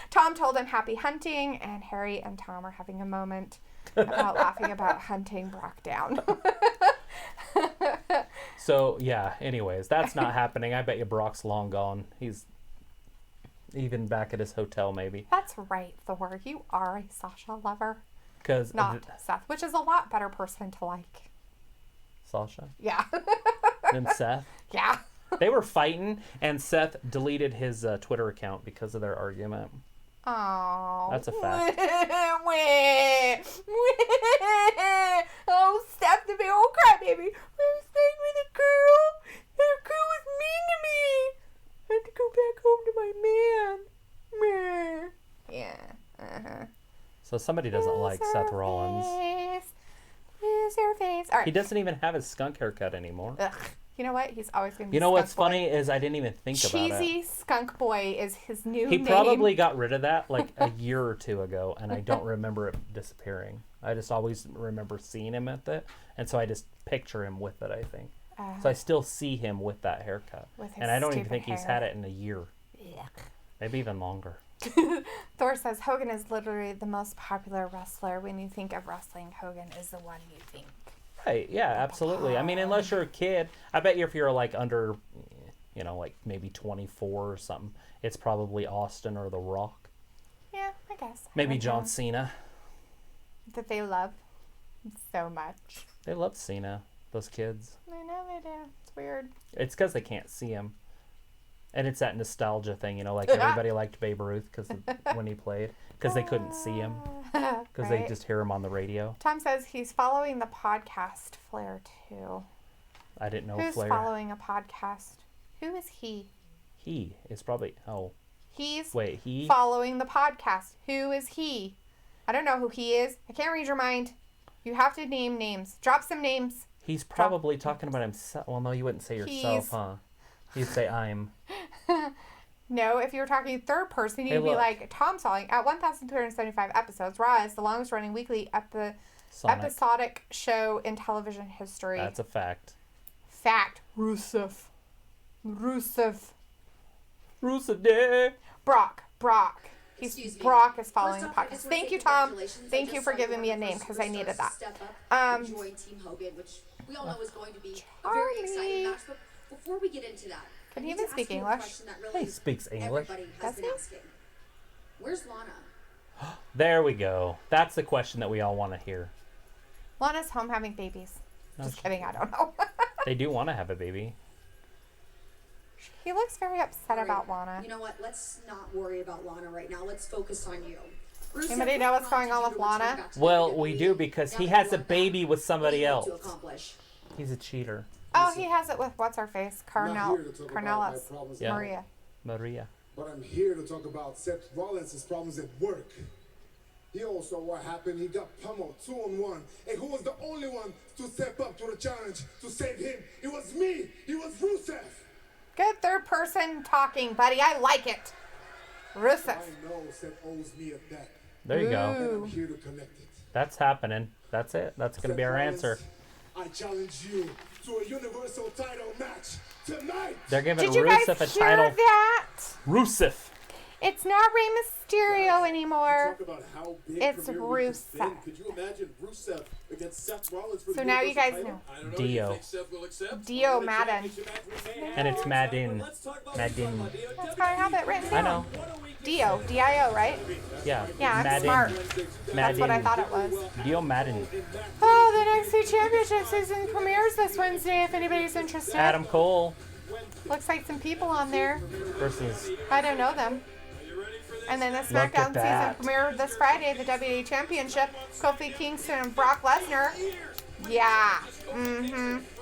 Tom told him happy hunting, and Harry and Tom are having a moment about laughing about hunting Brock down. So, yeah, anyways, that's not happening. I bet you Brock's long gone. He's even back at his hotel, maybe. That's right, Thor. You are a Sasha lover. Not Seth, which is a lot better person to like. Sasha? Yeah. Than Seth? Yeah. They were fighting, and Seth deleted his Twitter account because of their argument. Oh. That's a fact. Oh, Seth the big old crybaby. I was staying with a girl. That girl was mean to me. I had to go back home to my man. Yeah. So somebody doesn't like Seth Rollins. Lose your face. All right. He doesn't even have his skunk haircut anymore. Ugh. You know what? He's always going to be You know what's Skunk Boy. funny is I didn't even think about it. Cheesy Skunk Boy is his new He name. probably got rid of that like a year or two ago, and I don't remember it disappearing. I just always remember seeing him at it, and so I just picture him with it, I think. So I still see him with that haircut. With his and I don't even stupid think he's hair. had it in a year. Yuck. Maybe even longer. Thor says Hogan is literally the most popular wrestler. When you think of wrestling, Hogan is the one you think. Right, yeah, absolutely. I mean, unless you're a kid, I bet you if you're like under, you know, like maybe 24 or something, it's probably Austin or The Rock. Yeah, I guess. Maybe I John know. Cena. That they love so much. They love Cena, those kids. I know they do. It's weird. It's because they can't see him. And it's that nostalgia thing, you know, like everybody liked Babe Ruth cause when he played, because they couldn't see him, because they just hear him on the radio. Tom says he's following the podcast Flair too. I didn't know Who's Flair. following a podcast? Who is he? He is probably, He's he? following the podcast. Who is he? I don't know who he is. I can't read your mind. You have to name names. Drop some names. He's probably talking about himself. Well, no, you wouldn't say yourself, huh? You'd say I'm. No, if you were talking third person, you'd be like Tom Selling. At 1,275 episodes, Raw is the longest running weekly episodic show in television history. That's a fact. Fact. Rusev. Day. Brock. Excuse me. Brock is following the First off, I podcast. just wanna Thank say you, Tom. congratulations. Thank I you just for saw giving me a one of name the because I needed superstars that. step up and join Team Hogan, which we all know is going to be a very exciting match. But before we get into that, Can I he need even to speak ask you a English? question that really He speaks English. everybody has Does been he? asking. Where's Lana? There we go. That's the question that we all want to hear. Lana's home having babies. No, Just kidding, I don't know. They do want to have a baby. He looks very upset All right, about Lana. You know what? Let's not worry about Lana right now. Let's focus on you. Rusev, Anybody know what's going on wanted with you to return Lana? back to Well, WWE. we do because Now he that has you a want baby that, with what do somebody you hope else. to accomplish? He's a cheater. Oh, he has it with what's her face? I'm not here to talk about my Carnelas. problems Yeah. Maria. Maria. But I'm here to talk about Seth Rollins' problems at work. He also what happened, he got pummeled 2-on-1. And who was the only one to step up to the challenge to save him? It was me. It was Rusev. Good third person talking, buddy. I like it. Rusev. I know Seth owes me a debt. There you And go. I'm here to connect it. That's happening. That's it. That's going to be our answer. I challenge you to a Universal title match tonight. They're giving Did you guys Rusev a hear title. that? Rusev. It's not Rey Mysterio anymore. Talk about how big It's Premier League has been. Rusev. Could you imagine Rusev against Seth Rollins for So the now you Universal guys title? know. I don't know. Dio. You think Seth will accept? Dio Madden. And it's Madden. Let's talk about Madden. That's how I have it written I down. know. Dio. D-I-O, right? Yeah. Yeah, I'm Madden. smart. Madden. That's what I thought it was. Dio Madden. Oh, the NXT Championship season premieres this Wednesday if anybody's interested. Adam Cole Looks like some people on there. versus. I don't know them. And then the Look SmackDown at season that. premiere this Friday, the WWE Championship, Kofi Kingston and Brock Lesnar. Yeah.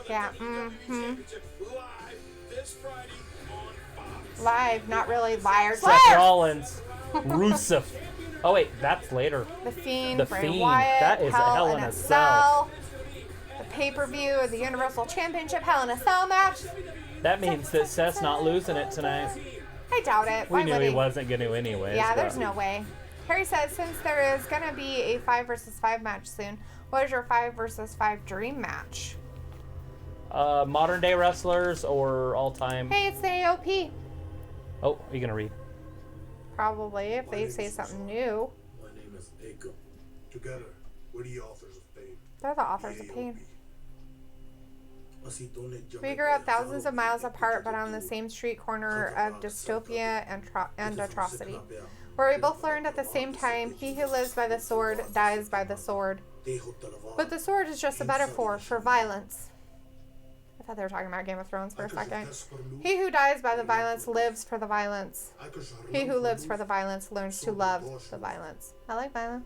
Yeah. Live, not really liars. Seth Liars! Rollins. Rusev. Oh wait, that's later. The Fiend, The Bray Fiend. Wyatt, That is a Hell in a Cell. The pay-per-view of the Universal Championship Hell in a Cell match. That means that Seth's not losing it tonight. I doubt it. We Why knew would he wasn't going to anyways. Yeah, but- there's no way. Harry says, since there is going to be a 5 versus 5 match soon, what is your 5 versus 5 dream match? Modern day wrestlers or all time? Hey, it's the AOP. Oh, are you going to read? Probably, if they say something new. My name is Akam. Together, we're the authors of pain. They're the authors of pain. We We grew up thousands of miles apart, but on the same street corner of dystopia and atrocity, where we both learned at the same time, he who lives by the sword dies by the sword. But the sword is just a metaphor for violence. I thought they were talking about Game of Thrones for a second. He who dies by the violence lives for the violence. He who lives for the violence learns to love the violence. I like violence.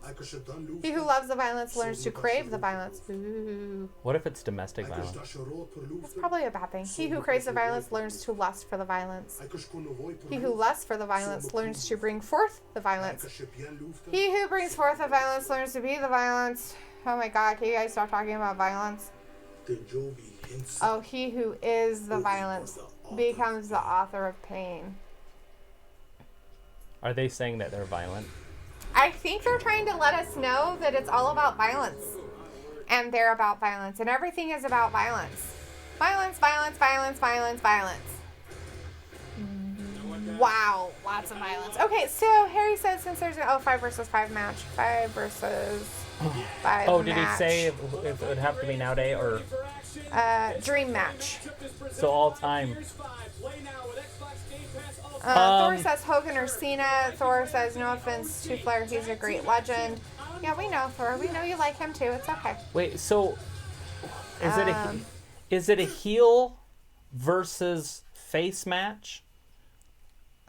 He who loves the violence learns to crave the violence. Ooh. What if it's domestic violence? That's probably a bad thing. He who craves the violence learns to lust for the violence. He who lusts for the violence learns to bring forth the violence. He who brings forth the violence learns to be the violence. Oh my god, can you guys stop talking about violence? Oh, he who is the violence becomes the author of pain. Are they saying that they're violent? I think they're trying to let us know that it's all about violence. And they're about violence. And everything is about violence. Violence, violence, violence, violence, violence. Wow, lots of violence. Okay, so Harry says since there's an 5 versus 5 match, 5 versus 5 Oh, did match. he say if it would have to be nowadays or? Dream match. So all time. Thor says Hogan or Cena. Thor says no offense to Flair, he's a great legend. Yeah, we know Thor. We know you like him too. It's okay. Wait, so is it a heel versus face match?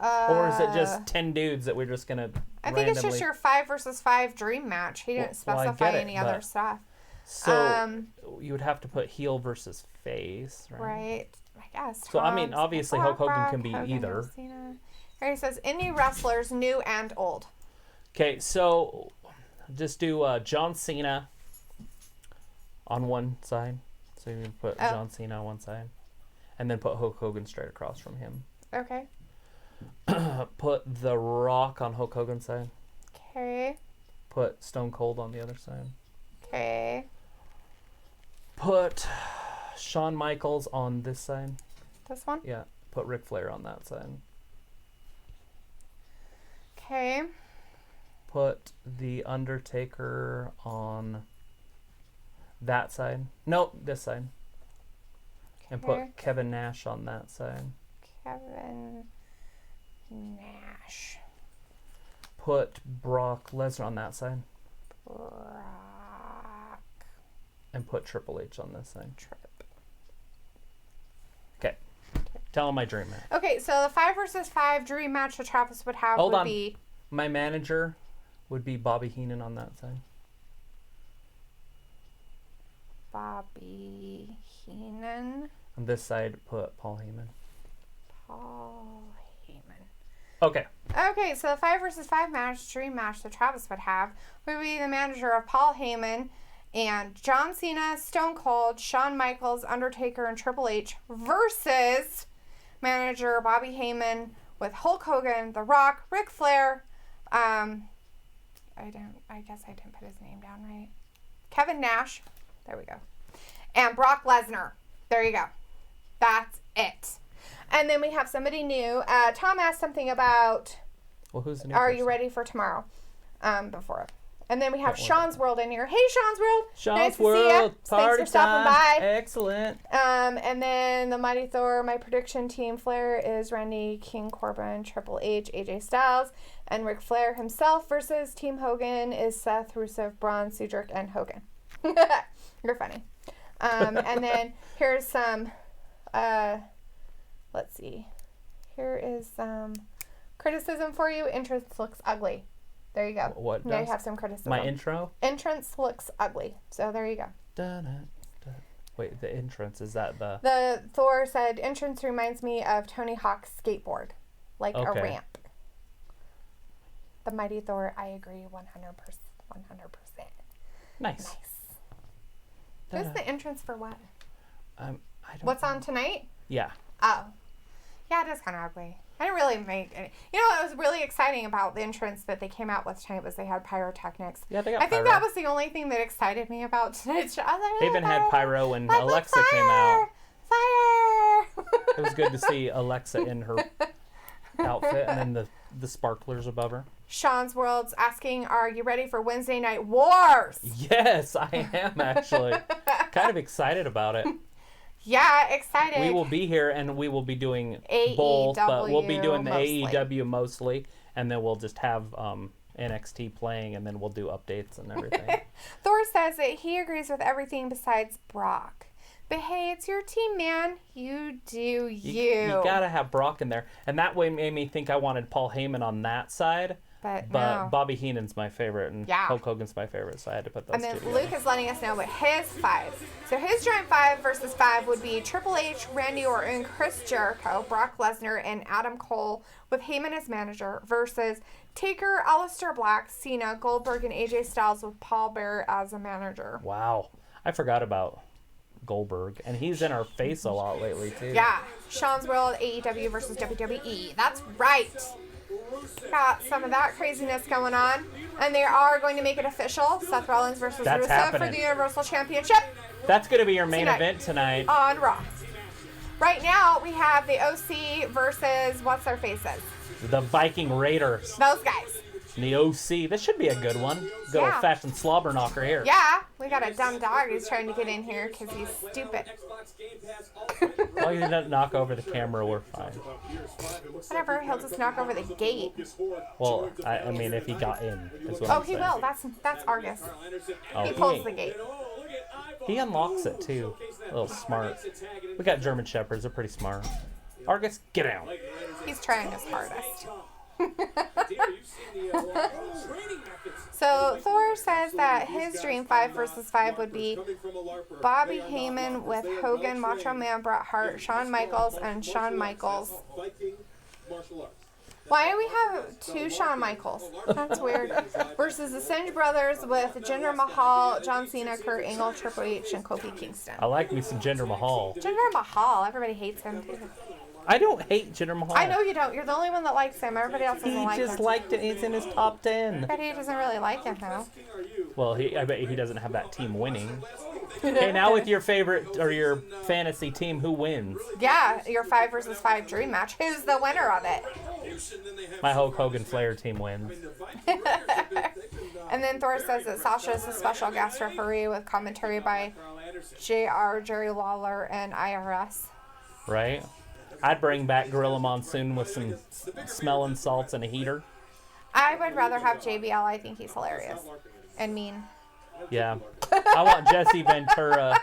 Or is it just 10 dudes that we're just gonna? I think it's just your 5 versus 5 dream match. He didn't specify any other stuff. So you would have to put heel versus face, right? Right. I guess. So I mean, obviously Hulk Hogan can be either. He says indie wrestlers, new and old. Okay, so just do John Cena on one side. So you can put John Cena on one side, and then put Hulk Hogan straight across from him. Okay. Put The Rock on Hulk Hogan's side. Okay. Put Stone Cold on the other side. Okay. Put Shawn Michaels on this side. This one? Yeah. Put Ric Flair on that side. Okay. Put The Undertaker on that side. Nope, this side. And put Kevin Nash on that side. Kevin Nash. Put Brock Lesnar on that side. Brock. And put Triple H on this side. Okay. Tell him my dream match. Okay, so the 5 versus 5 dream match that Travis would have Hold would on. be... My manager would be Bobby Heenan on that side. Bobby Heenan. On this side, put Paul Heyman. Paul Heyman. Okay. Okay, so the 5 versus 5 match, dream match that Travis would have would be the manager of Paul Heyman and John Cena, Stone Cold, Shawn Michaels, Undertaker, and Triple H versus manager Bobby Heyman with Hulk Hogan, The Rock, Ric Flair. I guess I didn't put his name down right. Kevin Nash. There we go. And Brock Lesnar. There you go. That's it. And then we have somebody new. Tom asked something about, Well, who's the new are person? you ready for tomorrow? Before. And then we have Sean's World in here. Hey, Sean's World. Sean's nice to World. see ya. Party Thanks for stopping time. by. Excellent. And then the Mighty Thor, my prediction team Flair is Randy, King Corbin, Triple H, AJ Styles, and Ric Flair himself versus Team Hogan is Seth, Rusev, Braun, Cedric, and Hogan. You're funny. And then here's some, let's see. Here is some criticism for you. Entrance looks ugly. There you go. What Now does? you have some criticism. My intro? Entrance looks ugly. So there you go. Wait, the entrance, is that the... The Thor said, entrance reminds me of Tony Hawk's skateboard. Like a Okay. ramp. The Mighty Thor, I agree 100%. 100%. Nice. Who's the entrance for what? I don't What's know. on tonight? Yeah. Oh. Yeah, it is kind of ugly. I didn't really make any... You know what was really exciting about the entrance that they came out with tonight was they had pyrotechnics. Yeah, they got I think pyro. that was the only thing that excited me about tonight's show. They even had pyro when Alexa came out. Fire! It was good to see Alexa in her outfit and then the sparklers above her. Sean's World's asking, are you ready for Wednesday Night Wars? Yes, I am actually. Kind of excited about it. Yeah, excited. We will be here and we will be doing AEW both, but we'll be doing the mostly. AEW mostly, and then we'll just have NXT playing, and then we'll do updates and everything. Thor says that he agrees with everything besides Brock. But hey, it's your team, man. You do you. You gotta have Brock in there, and that way made me think I wanted Paul Heyman on that side. But no. Bobby Heenan's my favorite, and Yeah. Hulk Hogan's my favorite, so I had to put those And then two together. Luke is letting us know what his 5. So his joint 5 versus 5 would be Triple H, Randy Orton, Chris Jericho, Brock Lesnar, and Adam Cole with Heyman as manager versus Taker, Aleister Black, Cena, Goldberg, and AJ Styles with Paul Bearer as a manager. Wow, I forgot about Goldberg, and he's in our face a lot lately too. Yeah. Sean's World, AEW versus WWE. That's right. Got some of that craziness going on. And they are going to make it official. Seth Rollins versus That's Rusev happening. for the Universal Championship That's going to be your main Tonight. event tonight. on Raw. Right now, we have the OC versus what's their faces? The Viking Raiders. Those guys. And the OC. This should be a good one. Good Yeah. old-fashioned slobber knocker here. Yeah, we got a dumb dog who's trying to get in here because he's stupid. As long as he doesn't knock over the camera, we're fine. Whatever, he'll just knock over the gate. Well, I mean, if he got in, is what Oh, I'm he saying. will. That's Argus. Oh, He pulls the gate. He unlocks it, too. A little smart. We got German Shepherds. They're pretty smart. Argus, get out. He's trying his hardest. So Thor says that his dream 5 versus 5 would be Bobby Heyman with Hogan, Macho Man Bret Hart, Shawn Michaels, and Shawn Michaels. Why do we have 2 Shawn Michaels? That's weird. Versus the Singe Brothers with Jinder Mahal, John Cena, Kurt Angle, Triple H, and Kofi Kingston. I like me some Jinder Mahal. Jinder Mahal, everybody hates him too. I don't hate Jinder Mahal. I know you don't. You're the only one that likes him. Everybody else doesn't He like just him. liked it. He's in his top 10. But he doesn't really like him though. Well, I bet he doesn't have that team winning. Okay, now with your favorite or your fantasy team, who wins? Yeah, your 5 versus 5 dream match. Who's the winner of it? My Hulk Hogan Flair team wins. And then Thor says that Sasha is a special guest referee with commentary by JR, Jerry Lawler, and IRS. Right? I'd bring back Gorilla Monsoon with some smelling salts and a heater. I would rather have JBL. I think he's hilarious and mean. Yeah. I want Jesse Ventura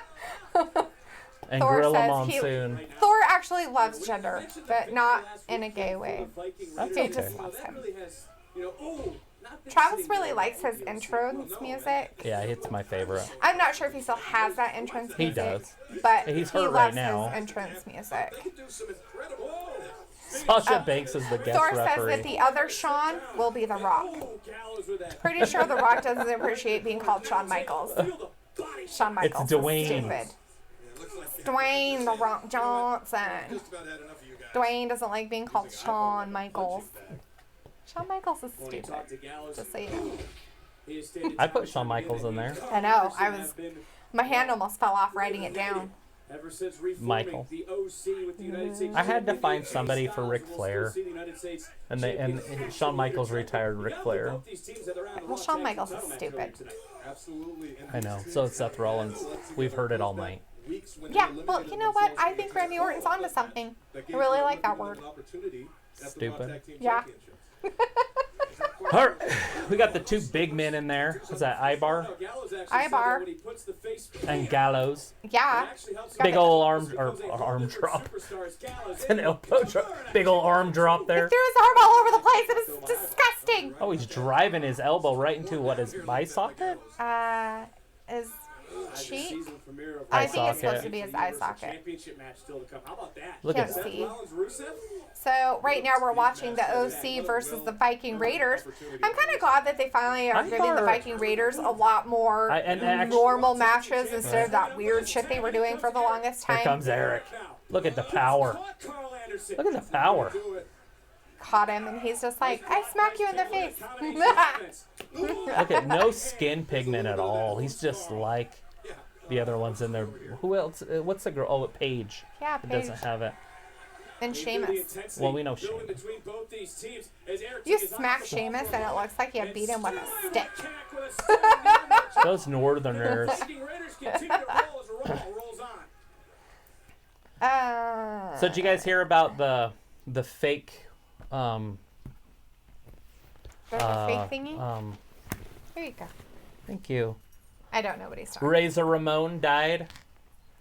and Thor Gorilla says Monsoon. Thor actually loves gender, but not in a gay way. That's He okay. just loves him. Travis really likes his entrance music. Yeah, it's my favorite. I'm not sure if he still has that entrance He music. does. But He's he hurt loves right now. his entrance music. Sasha Banks is the guest Thor says referee. that the other Shawn will be The Rock. Pretty sure The Rock doesn't appreciate being called Shawn Michaels. Shawn Michaels. It's Dwayne. Is stupid. Dwayne The Rock Johnson. Dwayne doesn't like being called Shawn Michaels. Shawn Michaels is stupid. Just so you know. I put Shawn Michaels in there. I know. My hand almost fell off writing it down. Ever since reforming Michael. the OC with the United States I had to find Championship, somebody for Ric we'll Flair. still see the United States And Shawn Michaels retired Ric Flair. both these teams at around Well, Shawn Michaels is stupid. Absolutely. I know. So is Seth Rollins. We've heard it all night. Yeah, well, you know what? I think Randy Orton's onto something. I really like that word. Stupid. Yeah. All right. We got the 2 big men in there. What's that, Ibar Ibar. and Gallows? Yeah. Big old arm drop. It's an elbow drop. Big old arm drop He there. threw his arm all over the place. It was disgusting. Oh, he's driving his elbow right into what, his eye socket? Is cheek? Eye I think it's supposed socket. to be his eye socket. Championship match still to come. How about that? Look Can't at that. see. Rollins, Rusev? So right now we're watching the OC versus the Viking Raiders. I'm kind of glad that they finally are I giving the thought- Viking Raiders a lot more and actually- normal matches instead of that weird shit they were doing for the longest Here time. comes Eric. Look at the power. Carl Anderson. Look at the power. Caught him and he's just like, I smack you in the face. Look at no skin pigment at all. He's just like the other ones in there. Who else? What's the girl? Oh, Paige. Yeah, It Paige. doesn't have it. And Sheamus. Well, we know Sheamus. Between both these teams as Eric You took his smack eyes Sheamus and it looks like you beat him with a stick. Those Northerners. Viking Raiders continue to roll as Raw rolls on. So did you guys hear about the fake The fake thingy? Here you go. thank you. I don't know what he's talking Razor Ramon died.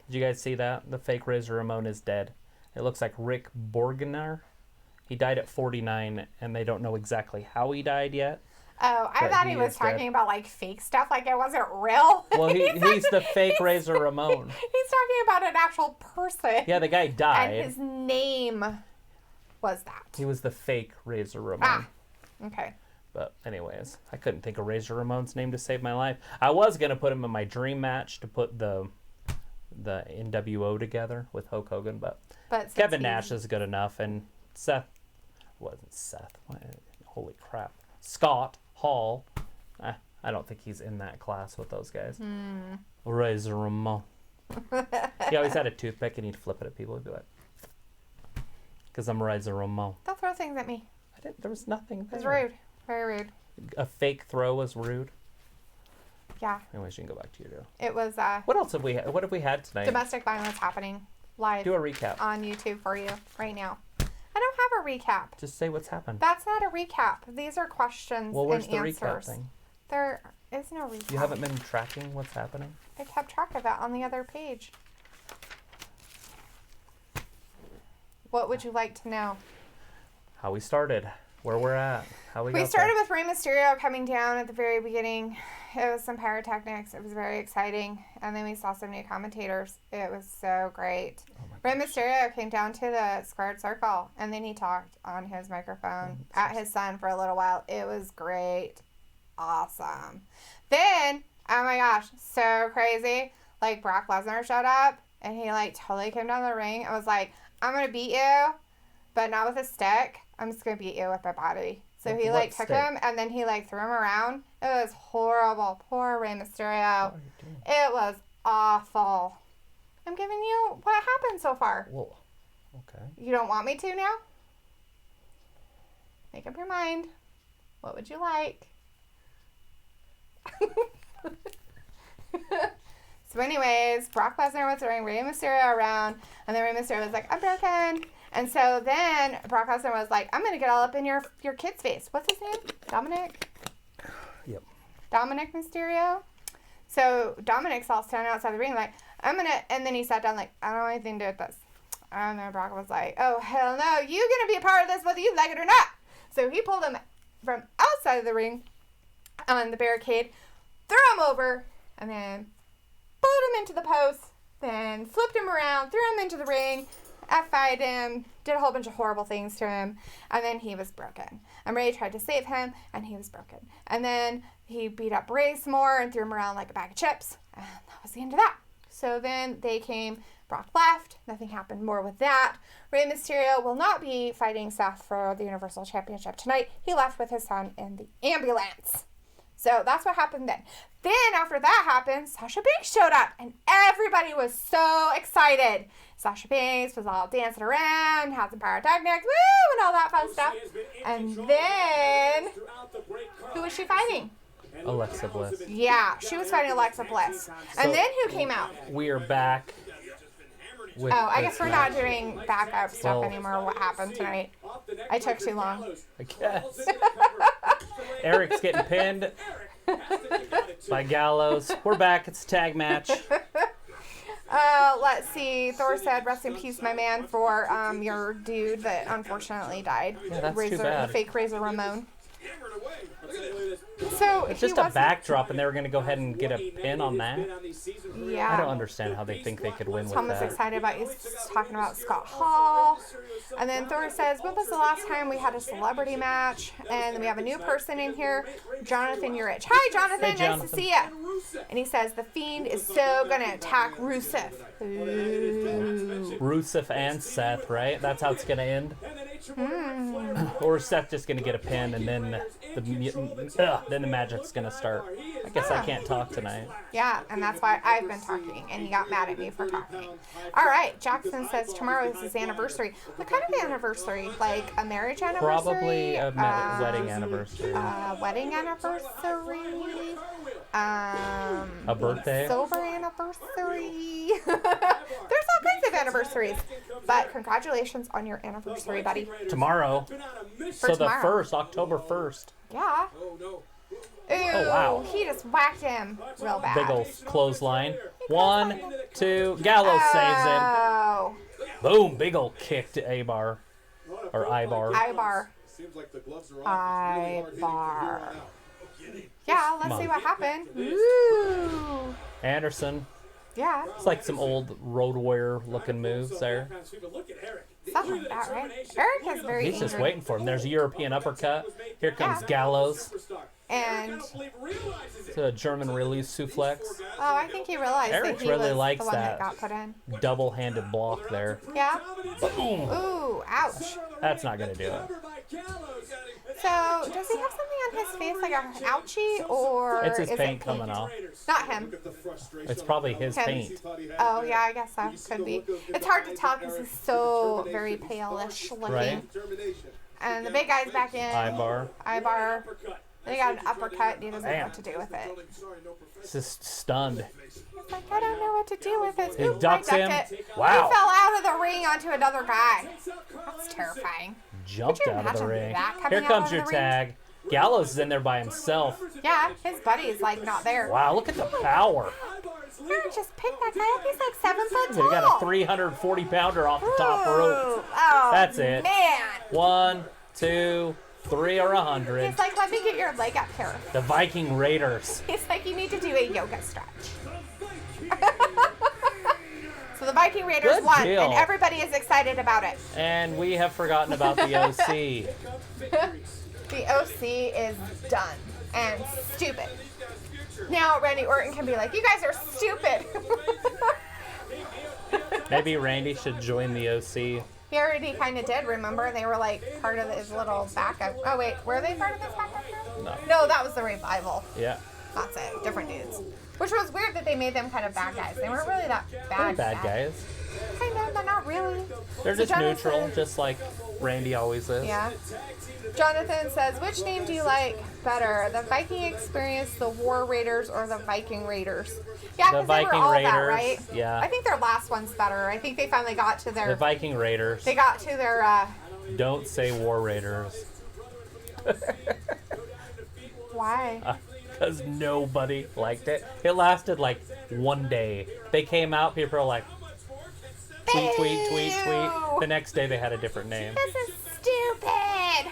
Did you guys see that? The fake Razor Ramon is dead. It looks like Rick Borgner. He died at 49, and they don't know exactly how he died yet. Oh, I But thought he he was is dead. talking about like fake stuff, like it wasn't real. Well, he's the fake Razor Ramon. He's talking about an actual person. Yeah, the guy died. And his name was that. He was the fake Razor Ramon. Ah, okay. But anyways, I couldn't think of Razor Ramon's name to save my life. I was going to put him in my dream match to put the the NWO together with Hulk Hogan, but But Kevin Nash is good enough, and Seth wasn't Seth. Holy crap, Scott Hall. I don't think he's in that class with those guys. Razor Ramon. He always had a toothpick and he'd flip it at people. He'd be like, "Because I'm Razor Ramon." Don't throw things at me. There was nothing there. It's rude. Very rude. A fake throw was rude. Yeah. Anyways, you can go back to your deal. It was What else have we had? What have we had tonight? domestic violence happening live Do a recap. on YouTube for you right now. I don't have a recap. Just say what's happened. That's not a recap. These are questions Well, where's and the answers. recap thing? There is no recap. You haven't been tracking what's happening? I kept track of it on the other page. What would you like to know? How we started, where we're at, how we got started there. with Rey Mysterio coming down at the very beginning. It was some pyrotechnics. It was very exciting. And then we saw some new commentators. It was so great. Rey Mysterio came down to the squared circle, and then he talked on his microphone at his son for a little while. It was great. Awesome. Then, oh my gosh, so crazy. Like, Brock Lesnar showed up, and he, like, totally came down the ring. I was like, I'm going to beat you, but not with a stick. I'm just going to beat you with my body. So With he, what like, took stick? him, and then he, like, threw him around. It was horrible. Poor Rey Mysterio. What are you doing? It was awful. I'm giving you what happened so far. Whoa. Okay. You don't want me to now? Make up your mind. What would you like? So anyways, Brock Lesnar was throwing Rey Mysterio around, and then Rey Mysterio was like, I'm broken. And so then Brock Lesnar was like, I'm going to get all up in your kid's face. What's his name? Dominic? Yep. Dominic Mysterio. So Dominic's all standing outside the ring like, and then he sat down like, I don't want anything to do with this. And then Brock was like, oh, hell no, you're going to be a part of this whether you like it or not. So he pulled him from outside of the ring on the barricade, threw him over, and then pulled him into the post, then flipped him around, threw him into the ring, F5'd him, did a whole bunch of horrible things to him, and then he was broken. And Rey tried to save him, and he was broken. And then he beat up Rey some more and threw him around like a bag of chips, and that was the end of that. So then they came, Brock left, nothing happened more with that. Rey Mysterio will not be fighting Seth for the Universal Championship tonight. He left with his son in the ambulance. So that's what happened then. Then after that happened, Sasha Banks showed up, and everybody was so excited. Sasha Banks was all dancing around, had some pyrotechnics, woo, and all that fun stuff. And then, who was she fighting? Alexa Bliss. Yeah, she was fighting Alexa Bliss. And then who came out? We are back. With Oh, I this guess we're match. not doing backup stuff Well- anymore. What happened tonight? I took too long. I guess. Eric's getting pinned by Gallows. We're back. It's a tag match. Let's see. Thor said, "Rest in peace, my man," for your dude that unfortunately died. Yeah, that's too bad. The fake Razor Ramon. So It's he just a wasn't- backdrop, and they were going to go ahead and get a pin on that. Yeah. I don't understand how they think they could win with Tom was that. excited about you talking about Scott Hall. And then Thor says, when was the last time we had a celebrity match? And we have a new person in here, Jonathan Urich. Hi, Jonathan. Hey, Nice Jonathan. to see you. And he says, the Fiend is so going to attack Rusev. Ooh. Rusev and Seth, right? That's how it's going to end. Or is Seth just going to get a pin, and then the magic's going to start. I guess I can't talk tonight. Yeah, and that's why I've been talking, and he got mad at me for talking. All right, Jackson says tomorrow is his anniversary. What kind of anniversary? Like a marriage anniversary? Probably a wedding anniversary. Wedding anniversary. A birthday. Silver anniversary. There's all kinds of anniversaries. But congratulations on your anniversary, buddy. Tomorrow. So the tomorrow. 1st, October 1st. Yeah. Ooh, wow. He just whacked him real bad. Big old clothesline. 1, 2, Gallows saves him. Oh. Boom, big old kick to A-bar. Or I-bar. I-bar. Seems like the gloves are off. It's really hard hitting from I-bar. here on out. Yeah, let's see what happened. Ooh. Anderson. Yeah. It's like some old Road Warrior looking moves there. Something like that, right? Eric is very He's just angry. waiting for him. There's a European uppercut. Here comes Yeah. Gallows. And It's a German release suplex. oh, I think he realized Eric that he really was likes the one that. that got put in. Double-handed block there. Yeah. Boom. Ooh, ouch. That's not gonna do it. So, does he have something on his face, like an ouchie, or It's his is paint it coming off. Not him. It's probably his Him. paint. Oh, yeah, I guess so. Could be. It's hard to tell because he's so very palish looking. Right. And the big guy's back in. Eye-bar. Eye-bar. They got an uppercut, and he doesn't know what to do with it. He's just stunned. He's like, I don't know what to do with this. He Ooh, ducks I him. ducked it. Wow. He fell out of the ring onto another guy. That's terrifying. Jumped Could you out of the imagine ring. that coming Here out comes of your the ring? tag. Gallows is in there by himself. Yeah, his buddy's like not there. Wow, look at the power. Aaron just picked that guy up. He's like 7 foot He tall. got a 340-pounder off the top rope. Oh, That's it. Man. 1, 2, 3 or 100. He's like, let me get your leg up here. The Viking Raiders. He's like, you need to do a yoga stretch. So the Viking Raiders Good won, deal. and everybody is excited about it. And we have forgotten about the OC. The OC is done and stupid. Now Randy Orton can be like, you guys are stupid. Maybe Randy should join the OC. He already kind of did, remember? They were like part of his little backup. Oh, wait, were they part of this backup group? No. No, that was the Revival. Yeah. That's it. Different dudes. Which was weird that they made them kind of bad guys. They weren't really that They're bad. bad guys. Kind of, but not really. They're So just neutral, Jonathan- just like Randy always is. Yeah. Jonathan says, which name do you like better? The Viking Experience, the War Raiders, or the Viking Raiders? Yeah, The because they were Viking all Raiders, that, right? yeah. I think their last one's better. I think they finally got to The their... Viking Raiders. They got to their... Don't say War Raiders. Why? Because nobody liked it. It lasted like one day. They came out, people were like, tweet, tweet, tweet, tweet. The next day they had a different name. This is stupid!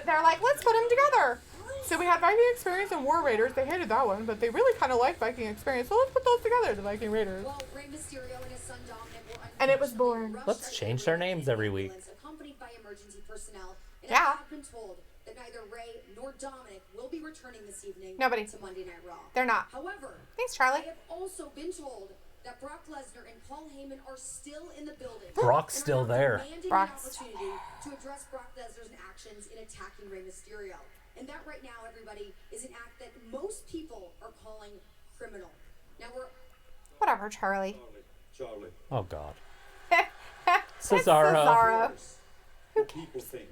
They're like, let's put them together. So we had Viking Experience and War Raiders. They hated that one, but they really kind of liked Viking Experience. So let's put those together, the Viking Raiders. Well, Rey Mysterio and his son Dominic were And it was born. Let's change their names every week. accompanied by emergency personnel. And Yeah. I have been told that neither Rey nor Dominic will be returning this evening Nobody. to Monday Night Raw. They're not. However, Thanks, I Charlie. have also been told that Brock Lesnar and Paul Heyman are still in the building. Brock's and still are there. demanding Brock's the opportunity to address Brock Lesnar's actions in attacking Rey Mysterio. And that right now, everybody, is an act that most people are calling criminal. Now we're Whatever, Charlie. Charlie, Oh, God. It's Cesaro. what people think.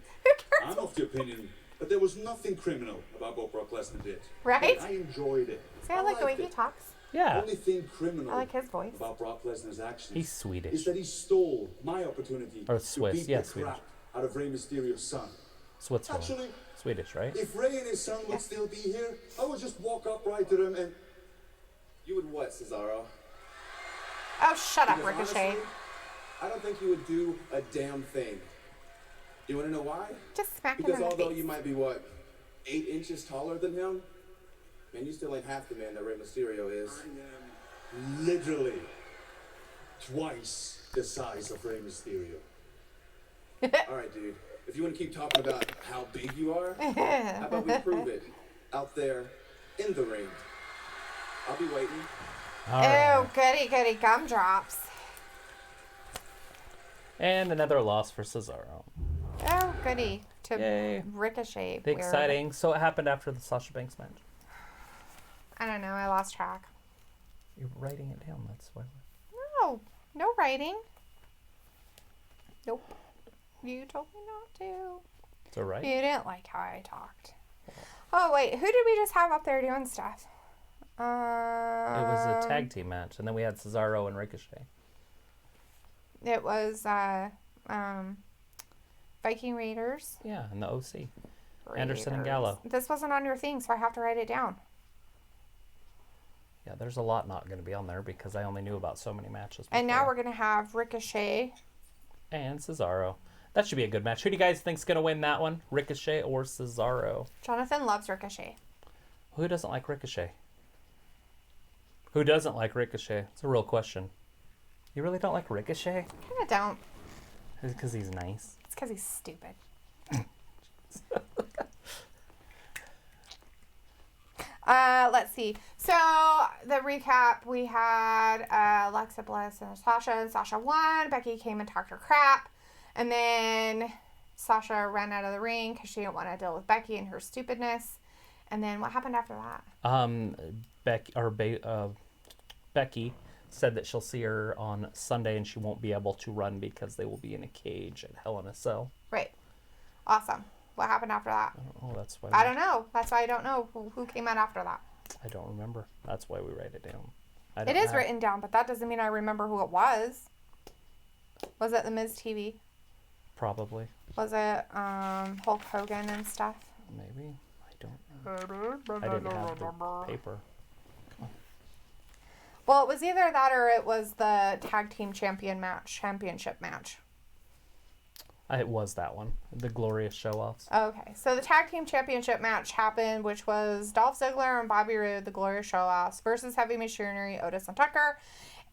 I'm of the opinion that there was nothing criminal about what Brock Lesnar did. Right? I enjoyed it. See, I like the way liked he it. talks. Yeah. Only thing criminal I like his voice. about Brock Lesnar's actions He's Swedish. is that he stole my opportunity Or to Swiss, beat yeah, the Swedish. crap out of Rey Mysterio's son. Switzerland. Actually, Swedish, right? if Rey and his son would still be here, I would just walk up right to them and... You would what, Cesaro? Oh, shut up, Because Ricochet. honestly, I don't think you would do a damn thing. You want to know why? Just smack him Because in the although face. you might be, what, 8 inches taller than him, man, you still ain't half the man that Rey Mysterio is. I am literally twice the size of Rey Mysterio. All right, dude. If you want to keep talking about how big you are, how about we prove it out there in the ring? I'll be waiting. All right. Ew, goody, goody gumdrops. And another loss for Cesaro. Oh, goody. To Yay. Ricochet. The Weird. exciting. So it happened after the Sasha Banks match. I don't know. I lost track. You're writing it down. That's why. No. No writing. Nope. You told me not to. It's all right. You didn't like how I talked. Oh, wait. Who did we just have up there doing stuff? It was a tag team match, and then we had Cesaro and Ricochet. It was Viking Raiders. Yeah, and the OC. Anderson and Gallo. This wasn't on your thing, so I have to write it down. Yeah, there's a lot not going to be on there because I only knew about so many matches. And now before. we're going to have Ricochet. And Cesaro. That should be a good match. Who do you guys think's going to win that one? Ricochet or Cesaro? Jonathan loves Ricochet. Who doesn't like Ricochet? Who doesn't like Ricochet? It's a real question. You really don't like Ricochet? Kind of don't. Is it because he's nice? It's because he's stupid. Let's see. So the recap, we had Alexa Bliss and Sasha won. Becky came and talked her crap. And then Sasha ran out of the ring because she didn't want to deal with Becky and her stupidness. And then what happened after that? Becky said that she'll see her on Sunday and she won't be able to run because they will be in a cage at Hell in a Cell. Right. Awesome. What happened after that? That's why. I don't know. That's why I don't know who came out after that. I don't remember. That's why we write it down. It is written down, but that doesn't mean I remember who it was. Was it the Miz TV? Probably. Was it Hulk Hogan and stuff? Maybe. I don't know. I didn't have the paper. Well, it was either that or it was the tag team championship match. It was that one. The glorious show-offs. Okay. So the tag team championship match happened, which was Dolph Ziggler and Bobby Roode, the glorious show-offs, versus Heavy Machinery, Otis and Tucker.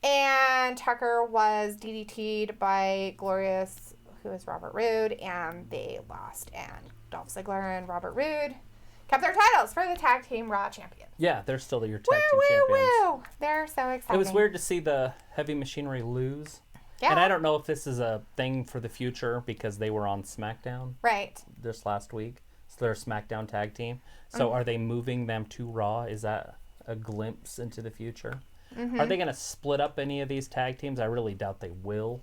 And Tucker was DDT'd by Glorious, who is Robert Roode, and they lost. And Dolph Ziggler and Robert Roode kept their titles for the tag team Raw champions. Yeah, they're still your tag team champions. Woo! They're so exciting. It was weird to see the Heavy Machinery lose. Yeah. And I don't know if this is a thing for the future because they were on SmackDown. Right. This last week. So they're a SmackDown tag team. So are they moving them to Raw? Is that a glimpse into the future? Mm-hmm. Are they going to split up any of these tag teams? I really doubt they will.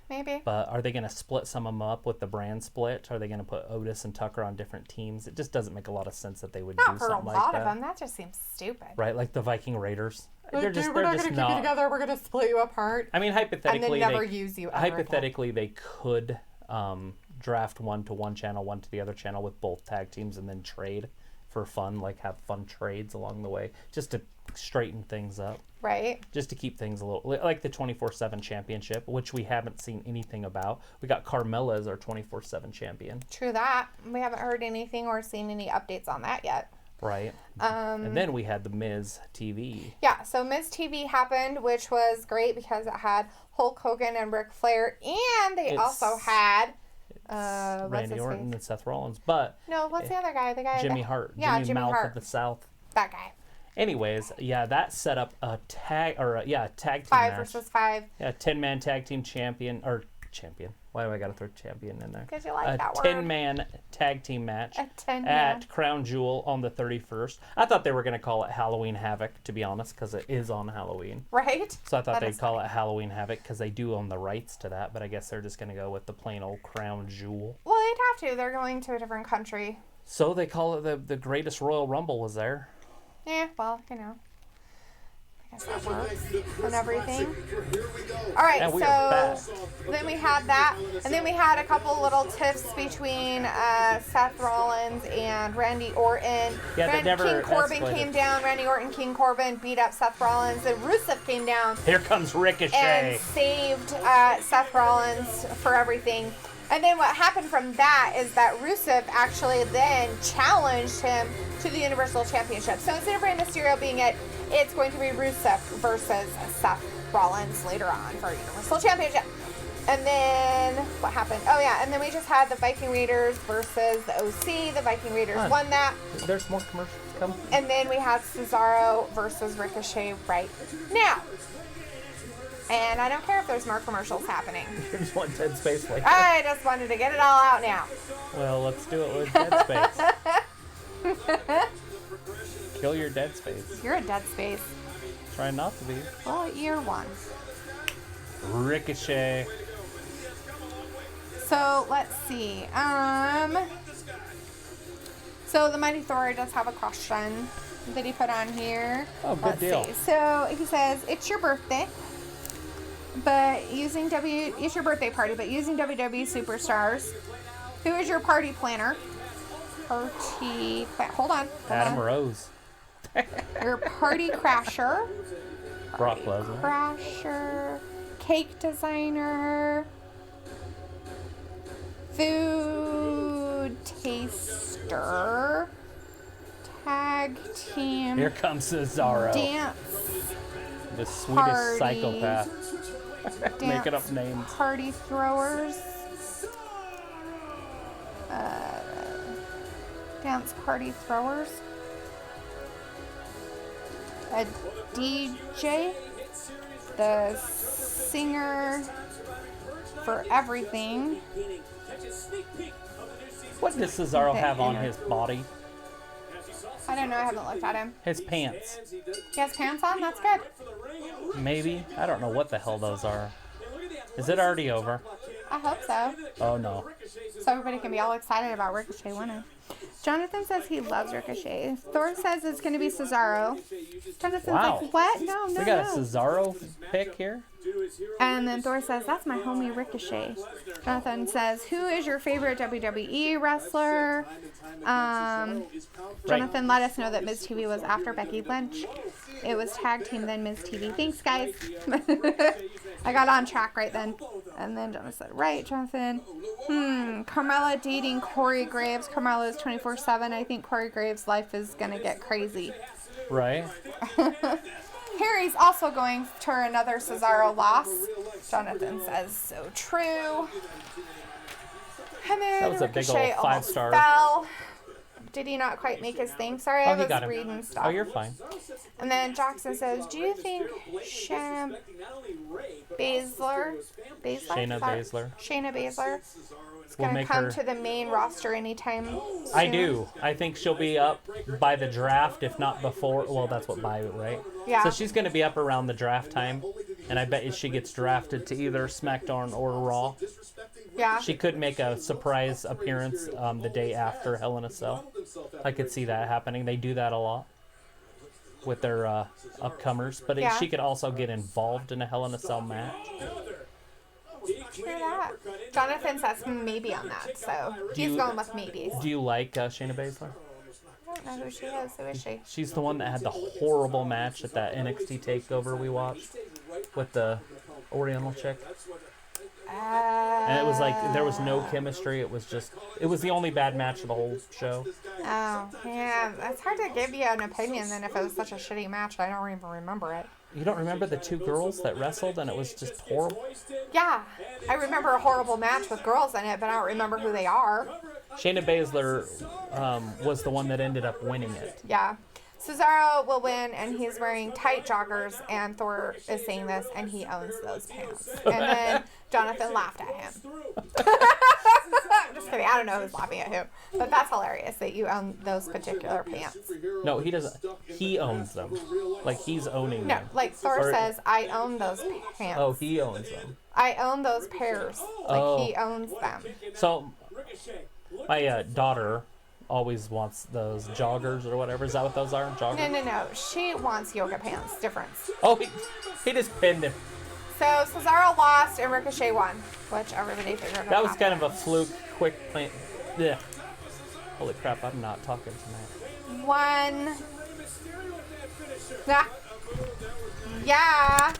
Maybe. But are they going to split some of them up with the brand split? Are they going to put Otis and Tucker on different teams? It just doesn't make a lot of sense that they would do something like that. Not for a lot of them. That just seems stupid. Right, like the Viking Raiders. We're not going to keep you together. We're going to split you apart. I mean, hypothetically, and then never use you ever hypothetically, they could draft one to one channel, one to the other channel with both tag teams, and then trade for fun, like have fun trades along the way, just to straighten things up. Right. Just to keep things a little, like the 24/7 championship, which we haven't seen anything about. We got Carmella as our 24/7 champion. True that. We haven't heard anything or seen any updates on that yet. Right. And then we had the Miz TV. Yeah, so Miz TV happened, which was great because it had Hulk Hogan and Ric Flair, and they also had Randy Orton and Seth Rollins. But no, what's the other guy? The guy Jimmy Hart. Yeah, Jimmy Mouth Hart. of the South. That guy. Anyways, yeah, that set up a tag team 5 match. versus 5. Yeah, 10-man tag team champion. Why do I got to throw champion in there? Because you like that word. 10-man tag team match at Crown Jewel on the 31st. I thought they were going to call it Halloween Havoc, to be honest, because it is on Halloween. Right. So I thought they'd call it Halloween Havoc because they do own the rights to that, but I guess they're just going to go with the plain old Crown Jewel. Well, they'd have to. They're going to a different country. So they call it the greatest Royal Rumble was there. Yeah, well, you know. I guess that works and everything. All right, so then we had that, and then we had a couple little tiffs between Seth Rollins and Randy Orton. Yeah, King Corbin came down. Randy Orton, King Corbin beat up Seth Rollins. Then Rusev came down. Here comes Ricochet. And saved Seth Rollins for everything. And then what happened from that is that Rusev actually then challenged him to the Universal Championship. So instead of Rey Mysterio being it's going to be Rusev versus Seth Rollins later on for Universal Championship. And then what happened? Oh yeah, and then we just had the Viking Raiders versus the OC. The Viking Raiders won that. There's more commercials coming. And then we had Cesaro versus Ricochet right now. And I don't care if there's more commercials happening. You just want Dead Space like I just wanted to get it all out now. Well, let's do it with Dead Space. Kill your Dead Space. You're a Dead Space. Try not to be. Well, year one. Ricochet. So let's see. So the Mighty Thor does have a question that he put on here. Oh, good deal. See. So he says, it's your birthday. But it's your birthday party, but using WWE superstars, who is your party planner? Hold on. Adam Rose. Your party crasher. Brock Lesnar. Crasher. Cake designer. Food taster. Tag team. Here comes Cesaro. Dance. The Swedish psychopath. Making up names. Party throwers. Dance party throwers. a DJ, the singer for everything. What does Cesaro have on his body? I don't know. I haven't looked at him. His pants. He has pants on? That's good. Maybe. I don't know what the hell those are. Is it already over? I hope so. Oh, no. So everybody can be all excited about Ricochet winning. Jonathan says he loves Ricochet. Thor says it's going to be Cesaro. Jonathan's like, what? No. We got a Cesaro pick here. And then Thor says, that's my homie Ricochet. Jonathan says, who is your favorite WWE wrestler? Jonathan let us know that Miz TV was after Becky Lynch. It was tag team, then Miz TV. Thanks, guys. I got on track right then. And then Jonathan said, right, Jonathan. Carmella dating Corey Graves. Carmella is 24/7. I think Corey Graves' life is going to get crazy. Right. Harry's also going to another Cesaro loss. Jonathan says, so true. And then That was a big Ricochet old 5-star. fell. Did he not quite make his thing? Sorry, I was reading stuff. Oh, you're fine. And then Jackson says, do you think Shayna Baszler is going to come to the main roster anytime soon? I do. I think she'll be up by the draft, if not before. Well, that's what by, right? Yeah. So she's going to be up around the draft time, and I bet she gets drafted to either SmackDown or Raw. Yeah. She could make a surprise appearance the day after Hell in a Cell. I could see that happening. They do that a lot with their upcomers. But she could also get involved in a Hell in a Cell match. True that. Jonathan says maybe on that, so he's going with maybes. Do you like Shayna Baszler? I don't know who she is. Who is she? She's the one that had the horrible match at that NXT takeover we watched with the Oriental chick. And it was like there was no chemistry. It was the only bad match of the whole show. Oh, yeah. It's hard to give you an opinion then if it was such a shitty match. I don't even remember it. You don't remember the two girls that wrestled and it was just horrible? Yeah. I remember a horrible match with girls in it, but I don't remember who they are. Shayna Baszler was the one that ended up winning it. Yeah. Cesaro will win, and he's wearing tight joggers, and Thor is saying this, and he owns those pants. And then Jonathan laughed at him. I'm just kidding. I don't know who's laughing at who. But that's hilarious that you own those particular pants. No, he doesn't. He owns them. Like, he's owning them. No, like Thor says, I own those pants. Oh, he owns them. I own those pairs. Like, he owns them. So, my daughter always wants those joggers or whatever. Is that what those are? Joggers? No. She wants yoga pants. Difference. Oh, he just pinned him. So Cesaro lost and Ricochet won, which everybody figured out. That was kind of a fluke, quick plan. Yeah. Holy crap! I'm not talking tonight. One. Yeah.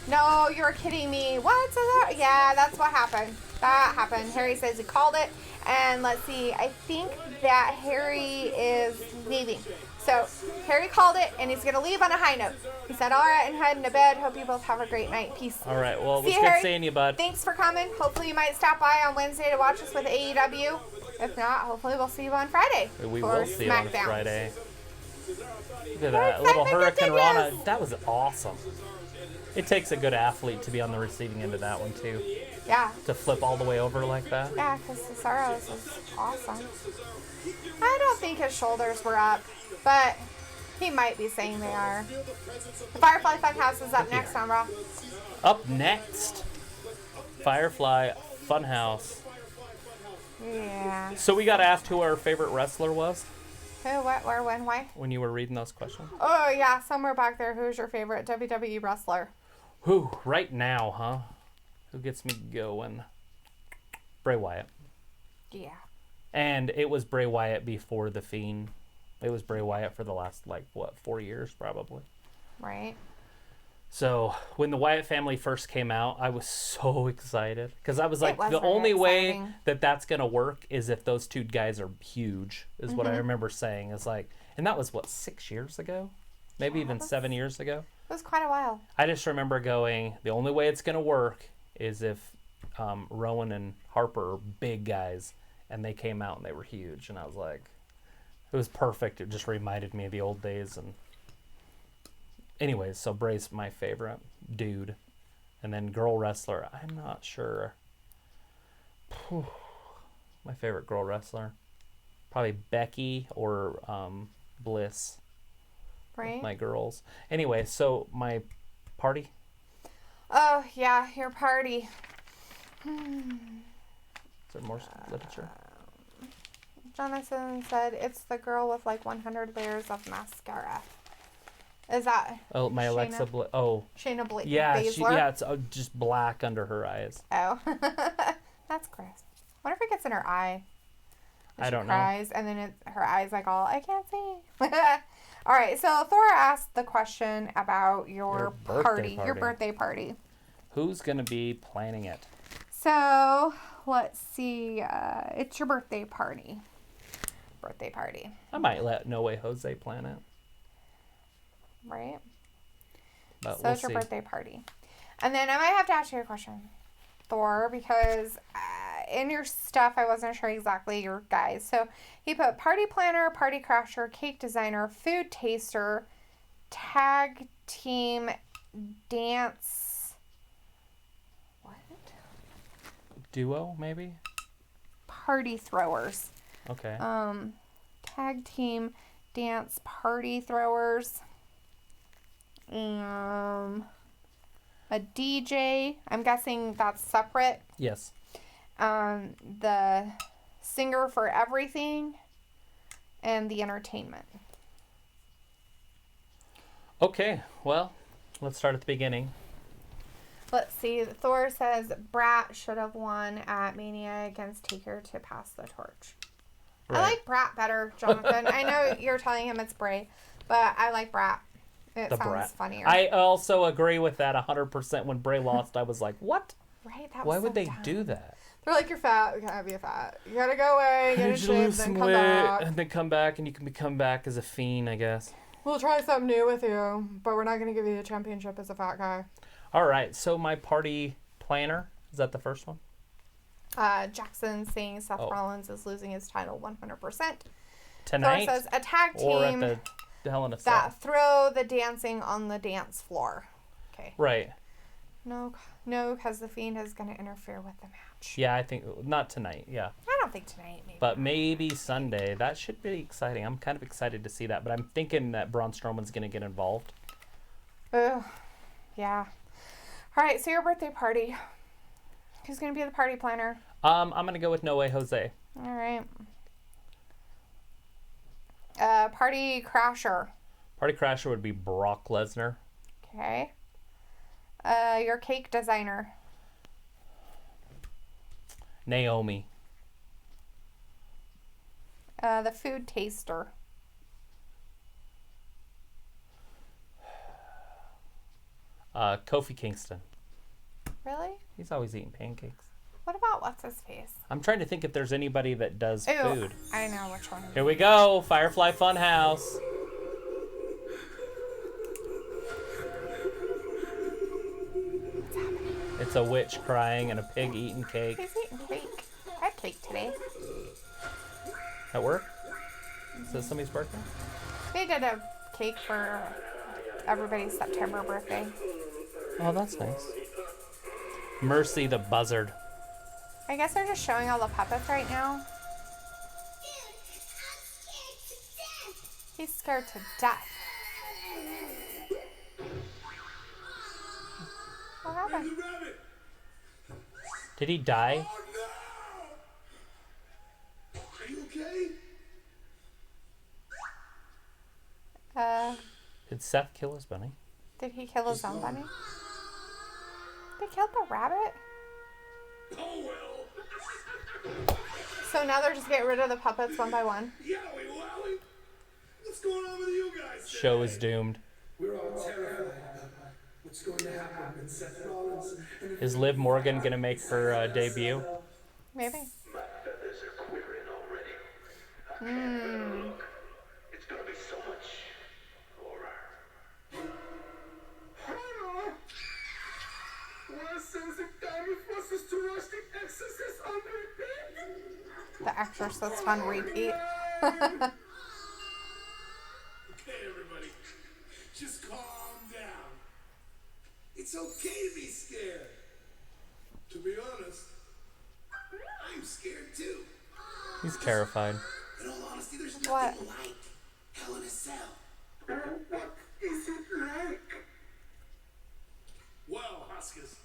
No, you're kidding me. What? Cesaro? Yeah, that's what happened. That happened. Harry says he called it. And let's see, I think that Harry is leaving. So Harry called it, and he's going to leave on a high note. He said, all right, I'm heading to bed. Hope you both have a great night. Peace. All right, well, it was good Harry. Seeing you, bud. Thanks for coming. Hopefully you might stop by on Wednesday to watch us with AEW. If not, hopefully we'll see you on Friday. We will see you on SmackDown. Friday. Look at that little Hurricane Rana. That was awesome. It takes a good athlete to be on the receiving end of that one, too. Yeah. To flip all the way over like that. Yeah, because Cesaro's is awesome. I don't think his shoulders were up, but he might be saying they are. The Firefly Fun House is up next on Raw. Up next, Firefly Fun House. Yeah. So we got asked who our favorite wrestler was. Who, what, where, when, why? When you were reading those questions. Oh, yeah, somewhere back there. Who's your favorite WWE wrestler? Who? Right now, huh? Who gets me going? Bray Wyatt. Yeah. And it was Bray Wyatt before The Fiend. It was Bray Wyatt for the last, 4 years, probably. Right. So, when the Wyatt family first came out, I was so excited. Because I was like, the very only way exciting. that's going to work is if those two guys are huge, is what I remember saying. It's like, and that was, 6 years ago? Maybe even 7 years ago? It was quite a while. I just remember going, the only way it's going to work is if Rowan and Harper are big guys, and they came out and they were huge. And I was like, it was perfect. It just reminded me of the old days. And anyways, so Bray's my favorite dude. And then girl wrestler, I'm not sure. My favorite girl wrestler. Probably Becky or Bliss. Right. My girls. Anyway, so my party. Oh, yeah, your party. Is there more literature? Jonathan said it's the girl with like 100 layers of mascara. Is that? Oh, my Shayna? Alexa. Shayna Yeah, Baszler? it's just black under her eyes. Oh, that's gross. What if it gets in her eye? I don't know. Cries, and then her eyes like all I can't see. All right, so Thora asked the question about your party, your birthday party. Who's gonna be planning it? So let's see. It's your birthday party. Birthday party. I might let No Way Jose plan it. Right. But So it's your birthday party, and then I might have to ask you a question, Thor, because in your stuff I wasn't sure exactly your guys. So he put party planner, party crasher, cake designer, food taster, tag team, dance. What? Duo, maybe? Party throwers. Okay. Tag team, dance, party throwers. A DJ. I'm guessing that's separate. Yes. The singer for everything, and the entertainment. Okay, well, let's start at the beginning. Let's see. Thor says Brat should have won at Mania against Taker to pass the torch. Right. I like Brat better, Jonathan. I know you're telling him it's Bray, but I like Brat. It sounds funnier. I also agree with that 100%. When Bray lost, I was like, what? Right? That was Why would so they dumb. do that? They're like, you're fat. You can't be a fat. You gotta go away, get You a should shape, lose then some come weight, back. and then come back, and you can come back as a fiend, I guess. We'll try something new with you, but we're not gonna give you the championship as a fat guy. All right, so my party planner, is that the first one? Jackson saying Seth Rollins is losing his title 100%. Tonight? Thor says a tag Or team at the Hell in a Cell? that throw the dancing on the dance floor. Okay. Right. No, because the Fiend is going to interfere with the match. Yeah, I think, not tonight, yeah. I don't think tonight, maybe. But maybe Sunday. That should be exciting. I'm kind of excited to see that, but I'm thinking that Braun Strowman's going to get involved. Ugh. Yeah. All right, so your birthday party. Who's going to be the party planner? I'm going to go with No Way Jose. All right. Party crasher. Party crasher would be Brock Lesnar. Okay. Your cake designer. Naomi. The food taster. Kofi Kingston. Really? He's always eating pancakes. What about what's his face? I'm trying to think if there's anybody that does food. I know which one. Here we go. Firefly Fun House. It's a witch crying and a pig eating cake. He's eating cake. I had cake today. At work? Is it somebody's birthday? They did a cake for everybody's September birthday. Oh, that's nice. Mercy the buzzard. I guess they're just showing all the puppets right now. He's scared to death. What happened? Did he die? Oh, no! Are you okay? Did Seth kill his bunny? Did he kill his own bunny? They killed the rabbit? Oh, well. So now they're just getting rid of the puppets one by one? Yowie wowie. What's going on with you guys? Show is doomed. We're all terrified about what's going to happen with Seth Rollins. Is Liv Morgan going to make her debut? Maybe. My feathers are quivering already. Look, it's going to be so much horror. Horror? Why says it time for us to watch The Exorcist on repeat? The Exorcist on repeat. Okay, everybody. Just calm It's okay to be scared. To be honest, I'm scared too. He's terrified. In all honesty, there's What? nothing like Hell in a Cell. What is it like? Well, Huskers,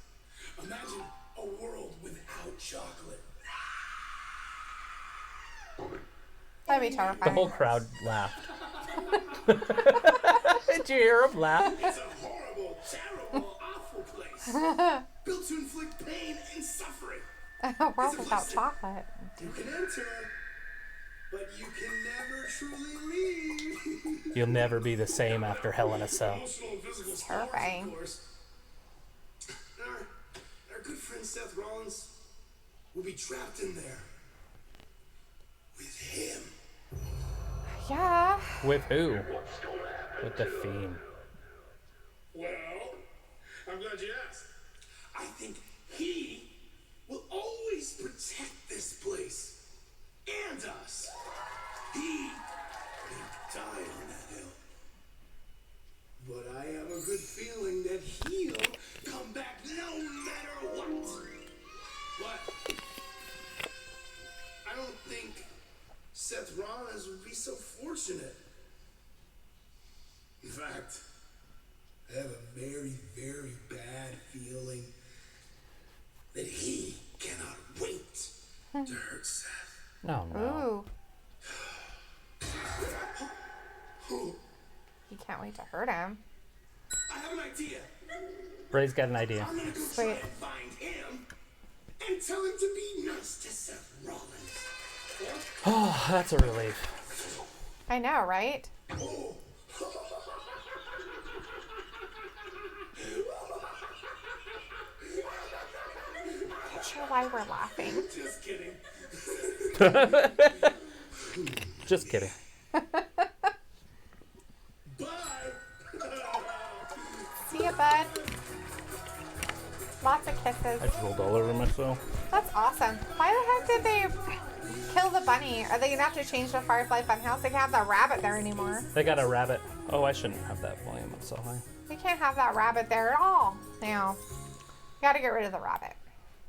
imagine a world without chocolate. That'd be The terrifying. whole crowd laughed. Did you hear him laugh? It's a horrible, terrible, awful place. Built to inflict pain and suffering. A world without chocolate. You can enter, but you can never truly leave. You'll never be the same after Hell in a Cell. Emotional and physical Terrifying. scars, of course. Our good friend Seth Rollins will be trapped in there with him. Yeah. With who? With the Fiend. Well, I'm glad you asked. I think he will always protect this place and us. He may die on that hill. But I have a good feeling that he'll come back no matter what. But I don't think Seth Rollins would be so fortunate. In fact, I have a very, very bad feeling that he cannot wait to hurt Seth. No, no. Ooh. He can't wait to hurt him. I have an idea. Ray's got an idea. I'm gonna go try and find him and tell him to be nice to Seth Rollins. Oh, that's a relief. I know, right? Oh. Not sure why we're laughing. Just kidding. Just kidding. Bye. See ya, bud. Lots of kisses. I just rolled all over myself. That's awesome. Why the heck did they kill the bunny? Are they gonna have to change the Firefly Fun House? They can't have that rabbit there anymore. They got a rabbit. Oh, I shouldn't have that volume up so high. They can't have that rabbit there at all. Now, gotta get rid of the rabbit.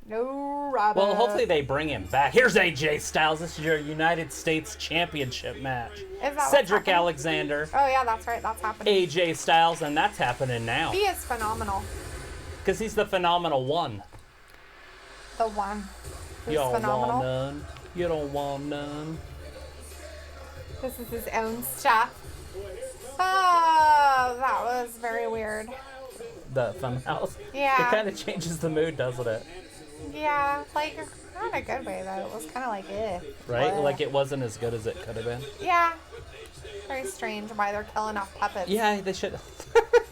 No rabbit. Well, hopefully they bring him back. Here's AJ Styles. This is your United States Championship match. Is that what's Cedric happening? Alexander, Oh yeah, that's right. That's happening. AJ Styles, and that's happening now. He is phenomenal. Because he's the phenomenal one. The one. Who's You don't phenomenal. want none. You don't want none. This is his own stuff. Oh, that was very weird. The Fun House. Yeah. It kind of changes the mood, doesn't it? Yeah, like not in a good way though. It was kind of like, eh. Right? Ugh. Like it wasn't as good as it could have been. Yeah. Very strange why they're killing off puppets. Yeah, they should.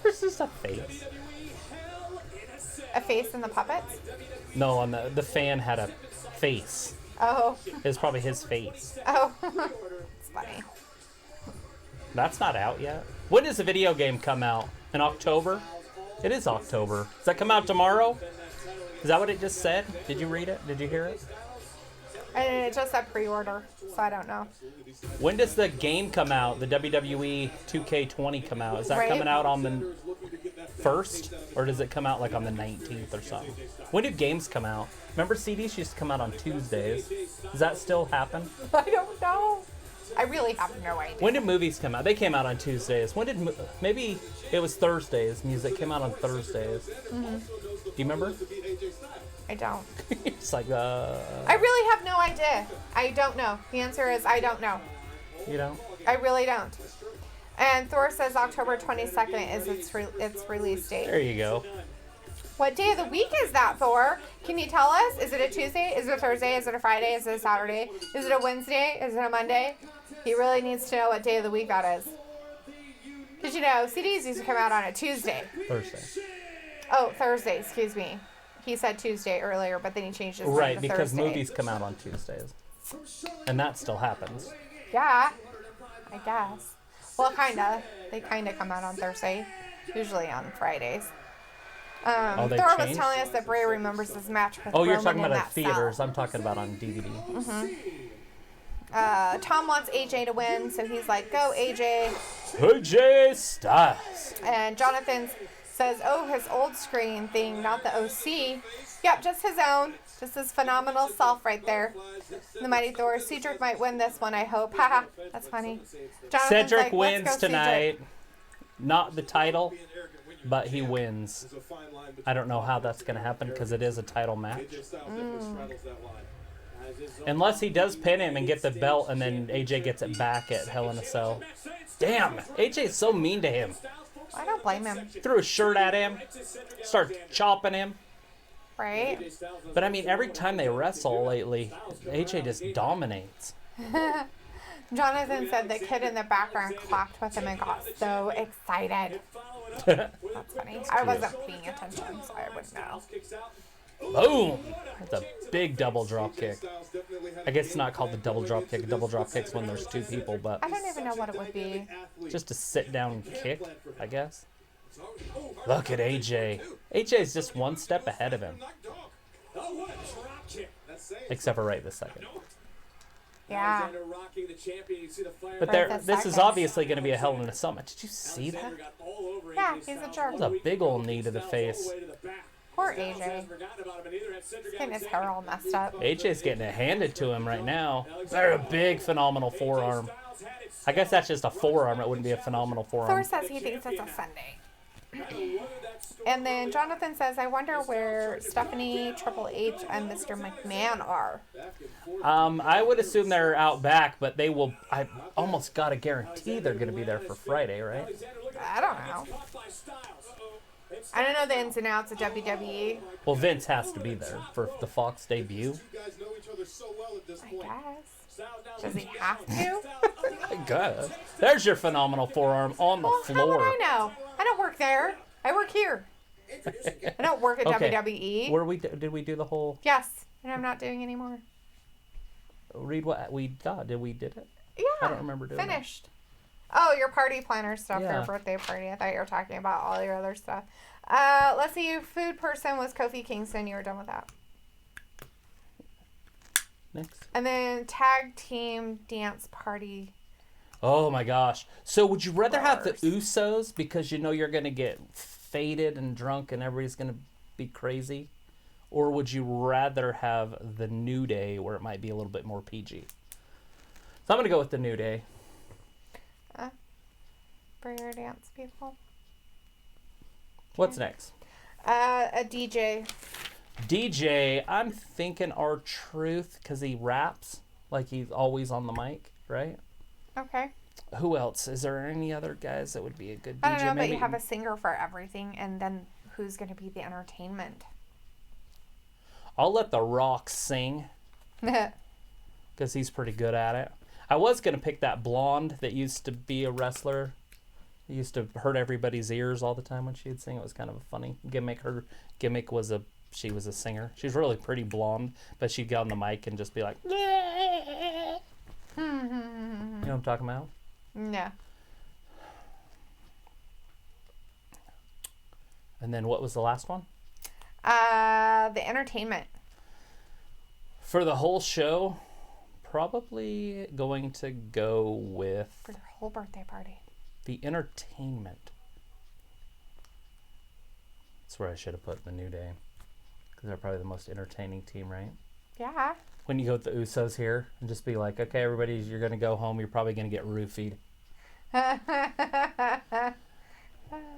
There's just a face. A face in the puppets? No, on the fan had a face. Oh. It was probably his face. Oh. It's funny. That's not out yet. When does the video game come out? In October? It is October. Does that come out tomorrow? Is that what it just said? Did you read it? Did you hear it? And it just said pre-order, so I don't know. When does the game come out? The WWE 2K20 come out? Is that Right. coming out on the 1st? Or does it come out like on the 19th or something? When do games come out? Remember CDs used to come out on Tuesdays. Does that still happen? I don't know. I really have no idea. When did movies come out? They came out on Tuesdays. When did maybe it was Thursdays? Music came out on Thursdays. Mm-hmm. Do you remember? I don't. It's like I really have no idea. I don't know. The answer is I don't know. You know. I really don't. And Thor says October 22nd is its release date. There you go. What day of the week is that, Thor? Can you tell us? Is it a Tuesday? Is it a Thursday? Is it a Friday? Is it a Saturday? Is it a Wednesday? Is it a Monday? He really needs to know what day of the week that is. Because, you know, CDs used to come out on a Tuesday. Thursday. Oh, Thursday, excuse me. He said Tuesday earlier, but then he changed his Right, name to because Thursday. movies come out on Tuesdays. And that still happens. Yeah, I guess. Well, kind of. They kind of come out on Thursday. Usually on Fridays. Oh, they Thor was changed? telling us that Bray remembers his match with Oh, you're Roman talking in about that at theaters. I'm talking about on DVD. Tom wants AJ to win, so he's like, go AJ. AJ Styles. And Jonathan says, oh, his old screen thing, not the OC. Yep, just his own. Just his phenomenal self right there. The Mighty Thor. Cedric might win this one, I hope. Haha, that's funny. Jonathan's Cedric like, "Let's wins go, tonight. Not the title, but he wins. I don't know how that's going to happen because it is a title match. Unless he does pin him and get the belt and then AJ gets it back at Hell in a Cell. Damn, AJ's so mean to him. I don't blame him. Threw a shirt at him, started chopping him. Right? But I mean, every time they wrestle lately, AJ just dominates. Jonathan said the kid in the background clapped with him and got so excited. That's funny. I wasn't paying attention, so I wouldn't know. Boom! That's a big double drop kick. I guess it's not called the double drop kick. A double drop kick's when there's two people, but I don't even know what it would be. just a sit-down kick, I guess. Look at AJ. AJ's just one step ahead of him. Except for right this second. Yeah. But there, this is obviously going to be a Hell in a Cell match. Did you see that? Yeah, he's a jerk. That was a big old knee to the face. Poor AJ. He's getting his hair all messed up. AJ's getting it handed to him right now. They're a big, phenomenal forearm. I guess that's just a forearm. It wouldn't be a phenomenal Thor forearm. says he thinks it's a Sunday. And then Jonathan says, I wonder where Stephanie, Triple H, and Mr. McMahon are. I would assume they're out back, but they will. I almost got to guarantee they're going to be there for Friday, right? I don't know. I don't know the ins and outs of WWE. Well, Vince has to be there for the Fox debut. I guess. Does he have to? I guess. There's your phenomenal forearm on the floor. How would I know? I don't work there. I work here. I don't work at WWE. Did we do the whole? Yes, and I'm not doing anymore. Read what we got. Did it? Yeah. I don't remember doing Finished. Oh, your party planner stuff for Yeah. your birthday party. I thought you were talking about all your other stuff. Let's see. Your food person was Kofi Kingston. You were done with that. Next. And then tag team dance party. Oh my gosh. So would you rather have the Usos because you know you're going to get faded and drunk and everybody's going to be crazy? Or would you rather have the New Day where it might be a little bit more PG? So I'm going to go with the New Day. For your dance people. What's next? A DJ. DJ, I'm thinking R-Truth because he raps like he's always on the mic, right? Okay. Who else? Is there any other guys that would be a good DJ? I don't know, Maybe but you have a singer for everything, and then who's going to be the entertainment? I'll let The Rock sing because he's pretty good at it. I was going to pick that blonde that used to be a wrestler. He used to hurt everybody's ears all the time when she'd sing. It was kind of a funny gimmick. Her gimmick was she was a singer. She's really pretty blonde, but she'd get on the mic and just be like, you know what I'm talking about? No. And then what was the last one? The entertainment. For the whole show, probably going to go with For their whole birthday party. the entertainment. That's where I should have put the New Day. Because they're probably the most entertaining team, right? Yeah. When you go with the Usos here and just be like, okay, everybody, you're going to go home. You're probably going to get roofied.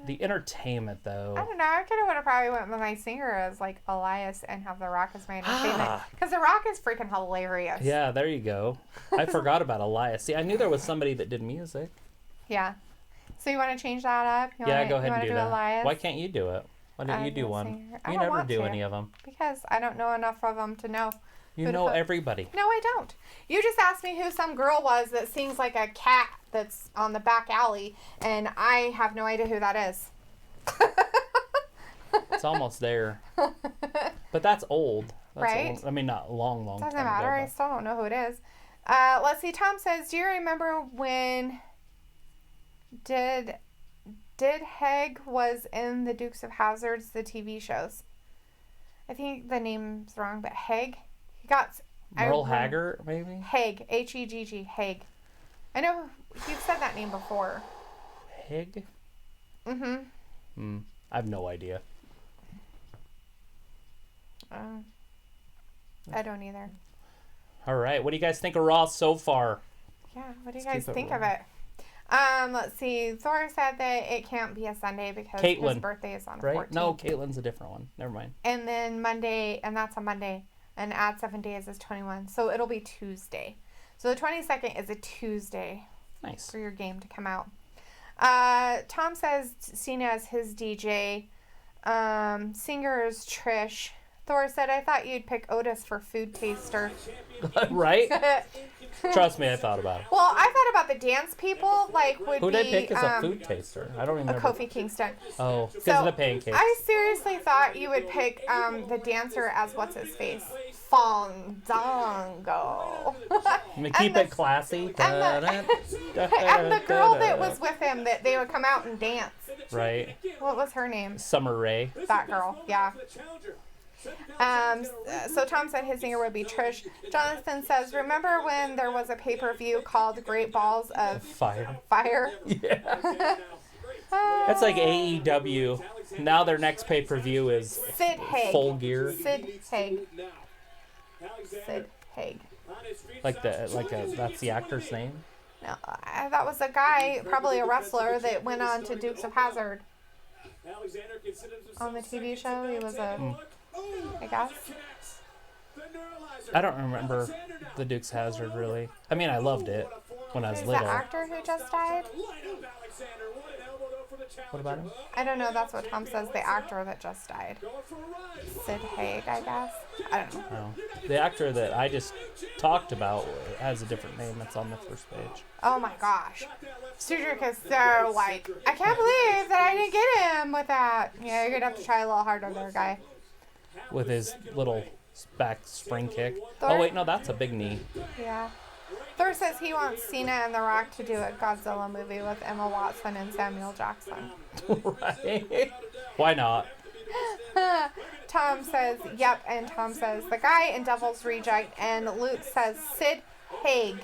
The entertainment, though. I don't know. I kind of would have probably went with my singer as like Elias and have The Rock as my entertainment. Because The Rock is freaking hilarious. Yeah, there you go. I forgot about Elias. See, I knew there was somebody that did music. Yeah. So you want to change that up? Go ahead and do that. Elias? Why can't you do it? Why don't you do one? You never do any of them. Because I don't know enough of them to know. You know everybody. No, I don't. You just asked me who some girl was that sings like a cat that's on the back alley, and I have no idea who that is. It's almost there. But that's old. That's Right? Old. I mean, not long Doesn't time matter. ago, I still don't know who it is. Let's see. Tom says, do you remember when did Haig was in the Dukes of Hazzard's, the TV shows? I think the name's wrong, but Haig. He got... Merle Haggard, maybe? Haig. H-E-G-G. Haig. I know you've said that name before. Haig? Mm-hmm. I have no idea. I don't either. All right. What do you guys think of Raw so far? Yeah, what do you guys think of it? Let's see. Thor said that it can't be a Sunday because his birthday is on the 14th. No, Caitlin's a different one. Never mind. And then Monday, and that's a Monday, and add 7 days is 21. So it'll be Tuesday. So the 22nd is a Tuesday. Nice. For your game to come out. Tom says Cena is his DJ. Singer is Trish. Thor said, I thought you'd pick Otis for food taster. Right? Trust me, I thought about it. Well, I thought about the dance people, Who'd I pick as a food taster? I don't even remember. Kofi Kingston. Oh, because of the pancakes. I seriously thought you would pick the dancer as what's-his-face? Fandango. Keep it classy. And the girl that was with him, that they would come out and dance. Right. What was her name? Summer Rae. That girl, yeah. So Tom said his singer would be Trish. Jonathan says, remember when there was a pay-per-view called Great Balls of Fire? Yeah. That's like AEW. Now their next pay-per-view is Sid Haig. Full Gear. Sid Haig. Sid Haig. That's the actor's name? No, that was a guy, probably a wrestler, that went on to Dukes of Hazzard. On the TV show, he was I guess. I don't remember the Dukes of Hazzard, really. I mean, I loved it when I was little. The actor who just died? What about him? I don't know. That's what Tom says. The actor that just died. Sid Haig, I guess. I don't know. Oh. The actor that I just talked about has a different name that's on the first page. Oh my gosh. Cedric is so I can't believe that I didn't get him with that. Yeah, you're going to have to try a little harder there, guy. With his little back spring kick. Thor? Oh, wait, no, that's a big knee. Yeah. Thor says he wants Cena and The Rock to do a Godzilla movie with Emma Watson and Samuel Jackson. Right? Why not? Tom says, yep, and Tom says, the guy in Devil's Reject, and Luke says, Sid Haig.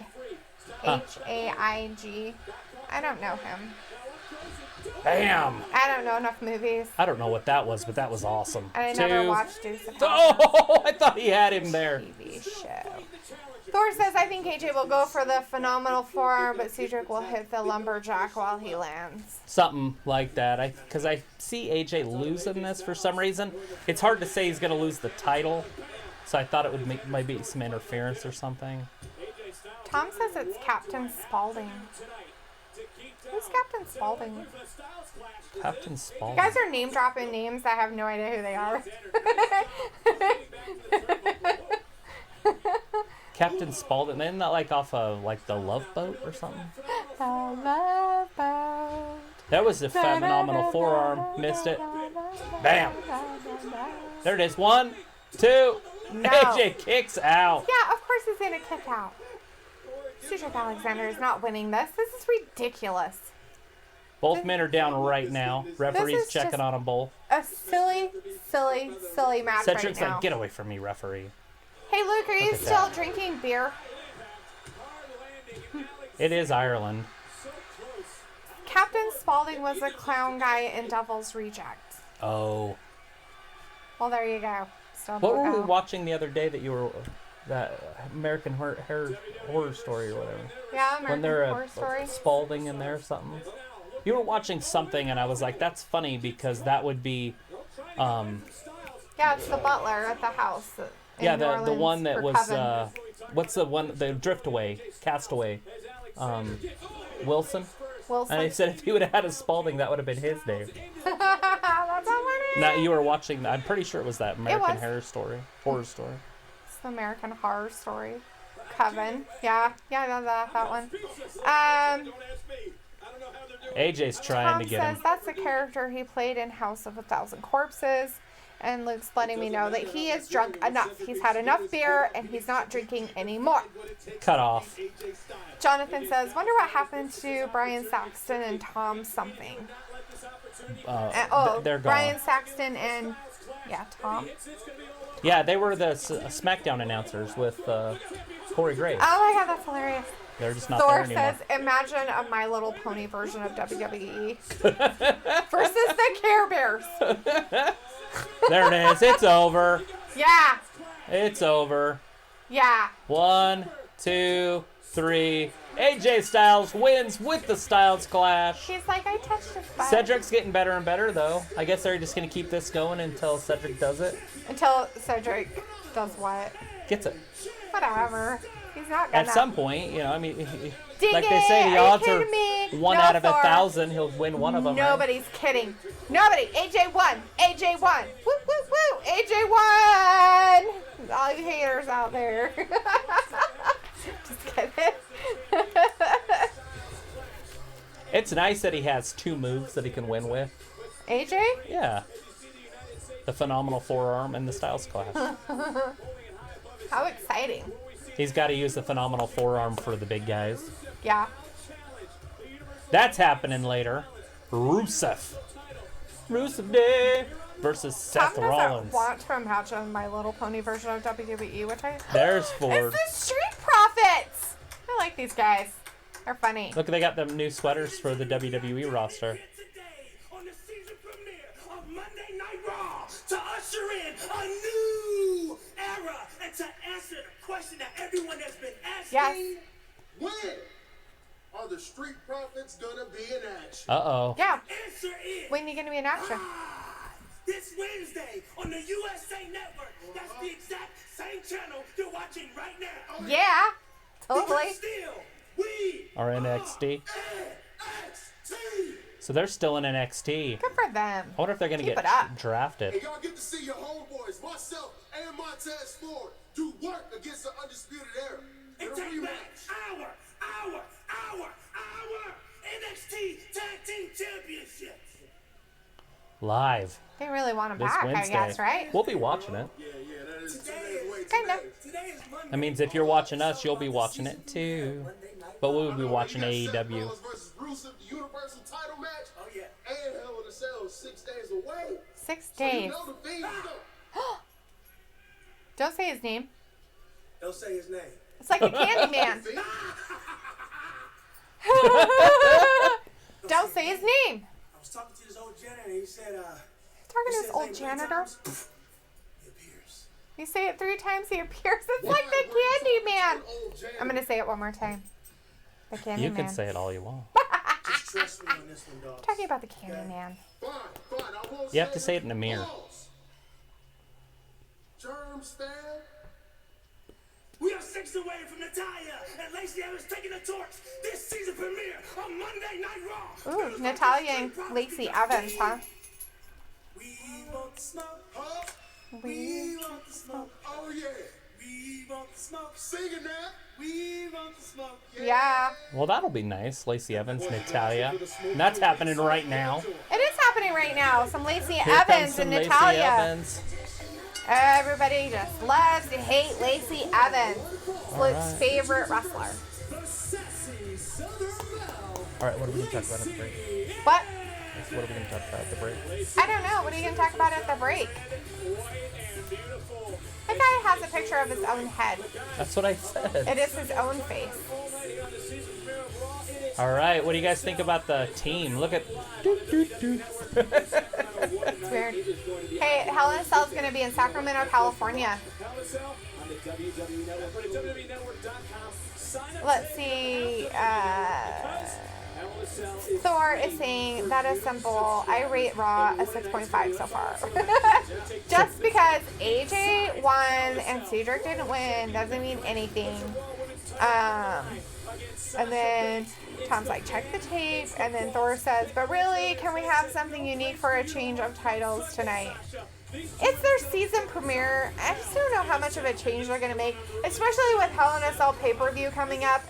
Haig. I don't know him. Bam! I don't know enough movies. I don't know what that was, but that was awesome. And I never watched Dukes of Hazzard. Oh, I thought he had him there. TV show. Thor says, I think AJ will go for the phenomenal forearm, but Cedric will hit the lumberjack while he lands. Something like that. Because I see AJ losing this for some reason. It's hard to say he's going to lose the title, so I thought it would might be some interference or something. Tom says it's Captain Spaulding. Who's Captain Spaulding? Captain Spaulding. You guys are name dropping names. I have no idea who they are. Captain Spaulding. Isn't that like off of the Love Boat or something? The Love Boat. That was a phenomenal forearm. Missed it. Bam. There it is. 1, 2. No. AJ kicks out. Yeah, of course he's going to kick out. Cedric Alexander is not winning this. This is ridiculous. Both men are down right now. Referee's checking on them both. A silly, silly, silly match Cedric's right now. like, get away from me, referee. Hey, Luke, are you still drinking beer? It is Ireland. Captain Spaulding was a clown guy in Devil's Reject. Oh. Well, there you go. Still what were we watching the other day that you were... That American Horror Story or whatever. Yeah, American when they're Horror Story. Spaulding in there or something. You were watching something and I was like, that's funny because that would be... yeah, it's the butler at the house. Yeah, the one that was... what's the one? The Castaway. Wilson? Wilson. And they said if he would have had a Spaulding, that would have been his name. That's not funny. Now, you were watching... I'm pretty sure it was that American Horror Story. The American Horror Story. Coven. Yeah, that one. AJ's trying to get him. Tom says that's the character he played in House of a Thousand Corpses. And Luke's letting me know that he is drunk enough. He's had enough beer and he's not drinking anymore. Cut off. Jonathan says, wonder what happened to Brian Saxton and Tom something. They're gone. Brian Saxton and... Yeah, Tom. Yeah, they were the SmackDown announcers with Corey Graves. Oh my god, that's hilarious. They're just not Thor there anymore. says, imagine a My Little Pony version of WWE versus the Care Bears. There it is. It's over. Yeah. It's over. Yeah. 1, 2, 3. AJ Styles wins with the Styles Clash. He's like, I touched his butt. Cedric's getting better and better, though. I guess they're just going to keep this going until Cedric does it. Until Cedric does what? Gets it. Whatever. He's not gonna. At some point, you know, I mean, Ding like they say, it. the Are you odds are kidding me? 1 No, out of Thor. 1,000. He'll win one of them. Right? Nobody's kidding. Nobody. AJ won. AJ won. Woo, woo, woo. AJ won. All you haters out there. Just kidding. It's nice that he has 2 moves that he can win with. AJ? Yeah. The phenomenal forearm and the Styles Clash. How exciting. He's got to use the phenomenal forearm for the big guys. Yeah. That's happening later. Rusev Day versus Seth Tom Rollins. doesn't want to imagine My Little Pony version of WWE, which I... There's Ford. It's the Street Profits! I like these guys. They're funny. Look, they got them new sweaters for the WWE roster. Today on the season premiere of Monday Night Raw to usher in a new era and to answer the question that everyone has been asking. Yes. When are the Street Profits gonna be in action? Uh-oh. Yeah. Answer is When are you going to be in action? this Wednesday on the USA Network. That's the exact same channel you're watching right now. Yeah. Because Totally. still, we Or NXT. NXT. So they're still in NXT. Good for them. I wonder if they're going to Keep get it up. drafted. And y'all get to see your homeboys, myself and Montez Ford, do work against the Undisputed Era. And In a take back rematch. our NXT Tag Team Championships. Live They really want him this back, Wednesday. I guess, right? We'll be watching it. Yeah, that is 2 days away Kinda. today. Today is Monday. That means if you're watching us, you'll be watching it too. But we'll be watching You got Seth AEW. Rollins versus Rusev, the Universal title match. Oh yeah. And Hell in a Cell is 6 days away. 6 So you days. know the Fiend's coming. Don't say his name. Don't say his name. It's like the Candyman. Fiend? Don't say his name. I was talking to this old janitor and he said, Talking to his old janitor. He appears. You say it 3 times, he appears. It's like the Candyman. Old janitor. I'm going to say it one more time. The Candyman. You can say it all you want. Just trust me on this one, dog. Talking about the Candyman. Fine, I won't You have to say it in a it. mirror. Pause. Germs fan. We are 6 away from Natalya and Lacey Evans taking the torch. This season premiere on Monday Night Raw. Ooh, Natalya and Lacey Evans, huh? We want the smoke. Huh? We... want the smoke. Oh yeah. We want the smoke. Sing it now. We want the smoke. Yeah. Well, that'll be nice. Lacey Evans, Natalya. And that's happening right now. It is happening right now. Some Lacey Here comes Evans some and Lacey Natalya. Evans. Everybody just loves to hate Lacey Evans. It's Luke's right. favorite wrestler. The sassy Southern Belle. All right, what are we going to talk about at the break? What? What are we going to talk about at the break? I don't know. What are you going to talk about at the break? That guy has a picture of his own head. That's what I said. It is his own face. All right, what do you guys think about the team? Look at... It's weird. Hey, Hell in a Cell is going to be in Sacramento, California. Let's see. Thor is saying that is simple. I rate Raw a 6.5 so far. Just because AJ won and Cedric didn't win doesn't mean anything. And then Tom's like, check the tape. And then Thor says, but really, can we have something unique for a change of titles tonight? It's their season premiere. I just don't know how much of a change they're going to make, especially with Hell in a Cell pay-per-view coming up.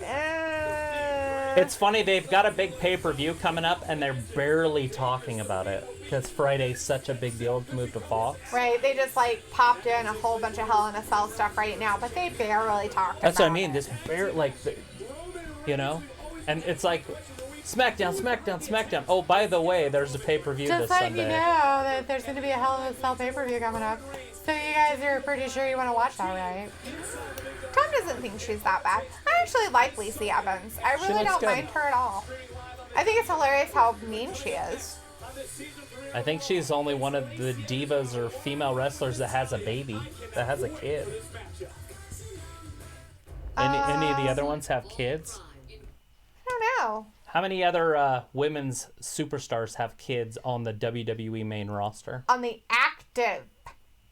It's funny, they've got a big pay-per-view coming up, and they're barely talking about it. Because Friday's such a big deal to move to Fox. Right, they just like popped in a whole bunch of Hell in a Cell stuff right now, but they barely talked about it. That's what I mean, this you know? And it's like, SmackDown, SmackDown, SmackDown. Oh, by the way, there's a pay-per-view Just this letting Sunday. you know that there's going to be a Hell in a Cell pay-per-view coming up. So you guys are pretty sure you want to watch that, right? Tom doesn't think she's that bad. I actually like Lacey Evans. I really looks don't good. mind her at all. I think it's hilarious how mean she is. I think she's only one of the divas or female wrestlers that has a baby, that has a kid. Any of the other ones have kids? I don't know. How many other women's superstars have kids on the WWE main roster? On the active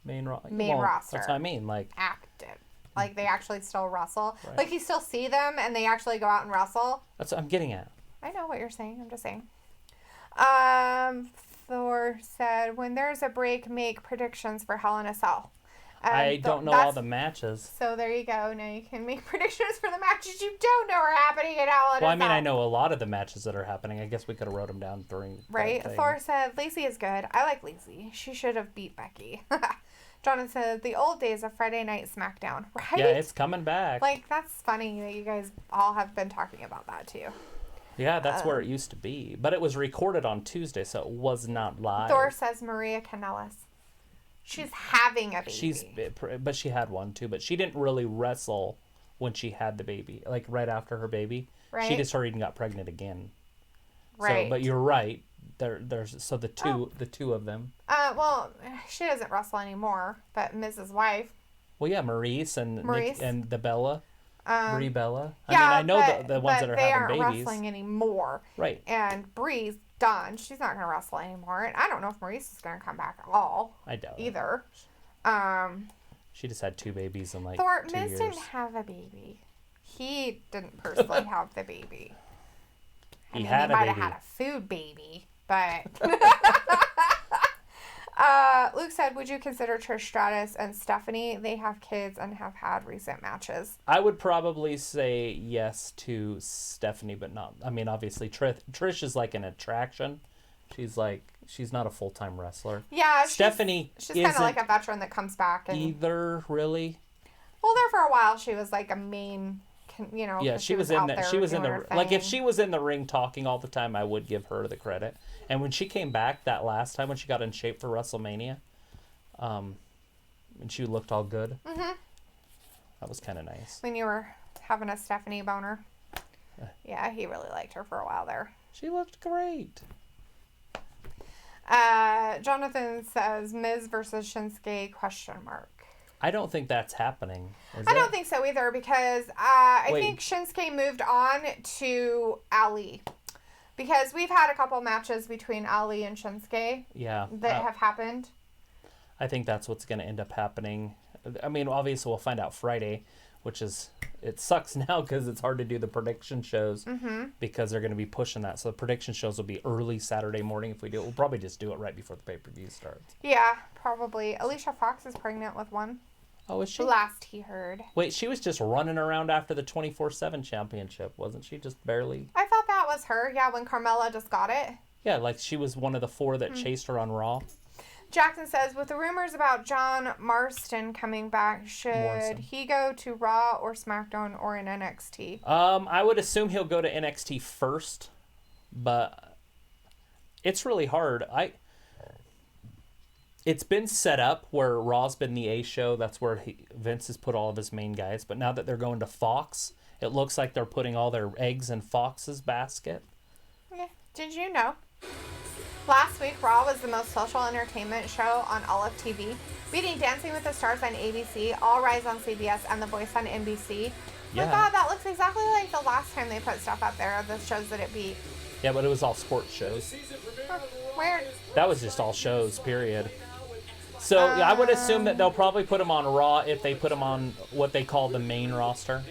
main roster. Roster. That's what I mean. Like active. Like they actually still wrestle. Right. Like you still see them and they actually go out and wrestle. That's what I'm getting at. I know what you're saying. I'm just saying. Thor said, when there's a break, make predictions for Hell in a Cell. I don't know all the matches. So there you go. Now you can make predictions for the matches you don't know are happening in Hell in a Cell. Well, I mean, I know a lot of the matches that are happening. I guess we could have wrote them down during. Right. Thor said, Lacey is good. I like Lacey. She should have beat Becky. Jonathan said, the old days of Friday Night SmackDown. Right? Yeah, it's coming back. Like, that's funny that you guys all have been talking about that, too. Yeah, that's where it used to be. But it was recorded on Tuesday, so it was not live. Thor says Maria Kanellis. She's having a baby. But she had one, too. But she didn't really wrestle when she had the baby. Like, right after her baby. Right. She just already got pregnant again. Right. So, but you're right. There's the two of them. Well, she doesn't wrestle anymore, but Mrs. Wife. Well, yeah, Maurice and the Bella. Brie Bella. I yeah, mean, I know the ones that are having babies. They aren't wrestling anymore. Right. And Brie's done. She's not going to wrestle anymore. And I don't know if Maurice is going to come back at all. I doubt either. She just had 2 babies in like Thor, 2 years. Miz didn't have a baby. He didn't personally have the baby. He might have had a food baby, but Luke said, would you consider Trish Stratus and Stephanie? They have kids and have had recent matches. I would probably say yes to Stephanie, but not. I mean, obviously, Trish is like an attraction. She's not a full-time wrestler. Yeah, Stephanie she's kind of like a veteran that comes back. And, either, really. Well, there for a while, she was like a main, Yeah, she was in there. She was in the like if she was in the ring talking all the time, I would give her the credit. And when she came back that last time when she got in shape for WrestleMania, and she looked all good. Mm-hmm. That was kind of nice. When you were having a Stephanie boner. Yeah, he really liked her for a while there. She looked great. Jonathan says Miz versus Shinsuke ? I don't think that's happening. I don't think so either because I think Shinsuke moved on to Ali. Because we've had a couple matches between Ali and Shinsuke that have happened. I think that's what's going to end up happening. I mean, obviously we'll find out Friday, which is, it sucks now because it's hard to do the prediction shows because they're going to be pushing that. So the prediction shows will be early Saturday morning if we do it. We'll probably just do it right before the pay-per-view starts. Yeah, probably. Alicia Fox is pregnant with one. Oh, is she? Last he heard. Wait, she was just running around after the 24/7 championship, wasn't she? Just barely. I thought that was her. Yeah, when Carmella just got it. Yeah, like she was one of the 4 that chased her on Raw. Jackson says, with the rumors about John Marston coming back, should he go to Raw or SmackDown or in NXT? I would assume he'll go to NXT first, but it's really hard. It's been set up where Raw's been the A show. That's where Vince has put all of his main guys. But now that they're going to Fox, it looks like they're putting all their eggs in Fox's basket. Yeah. Did you know? Last week, Raw was the most social entertainment show on all of TV, beating Dancing with the Stars on ABC, All Rise on CBS, and The Voice on NBC. Yeah. My God, that looks exactly like the last time they put stuff up there, the shows that it beat. Yeah, but it was all sports shows. Weird. That was just all shows, period. So I would assume that they'll probably put them on Raw if they put them on what they call the main roster.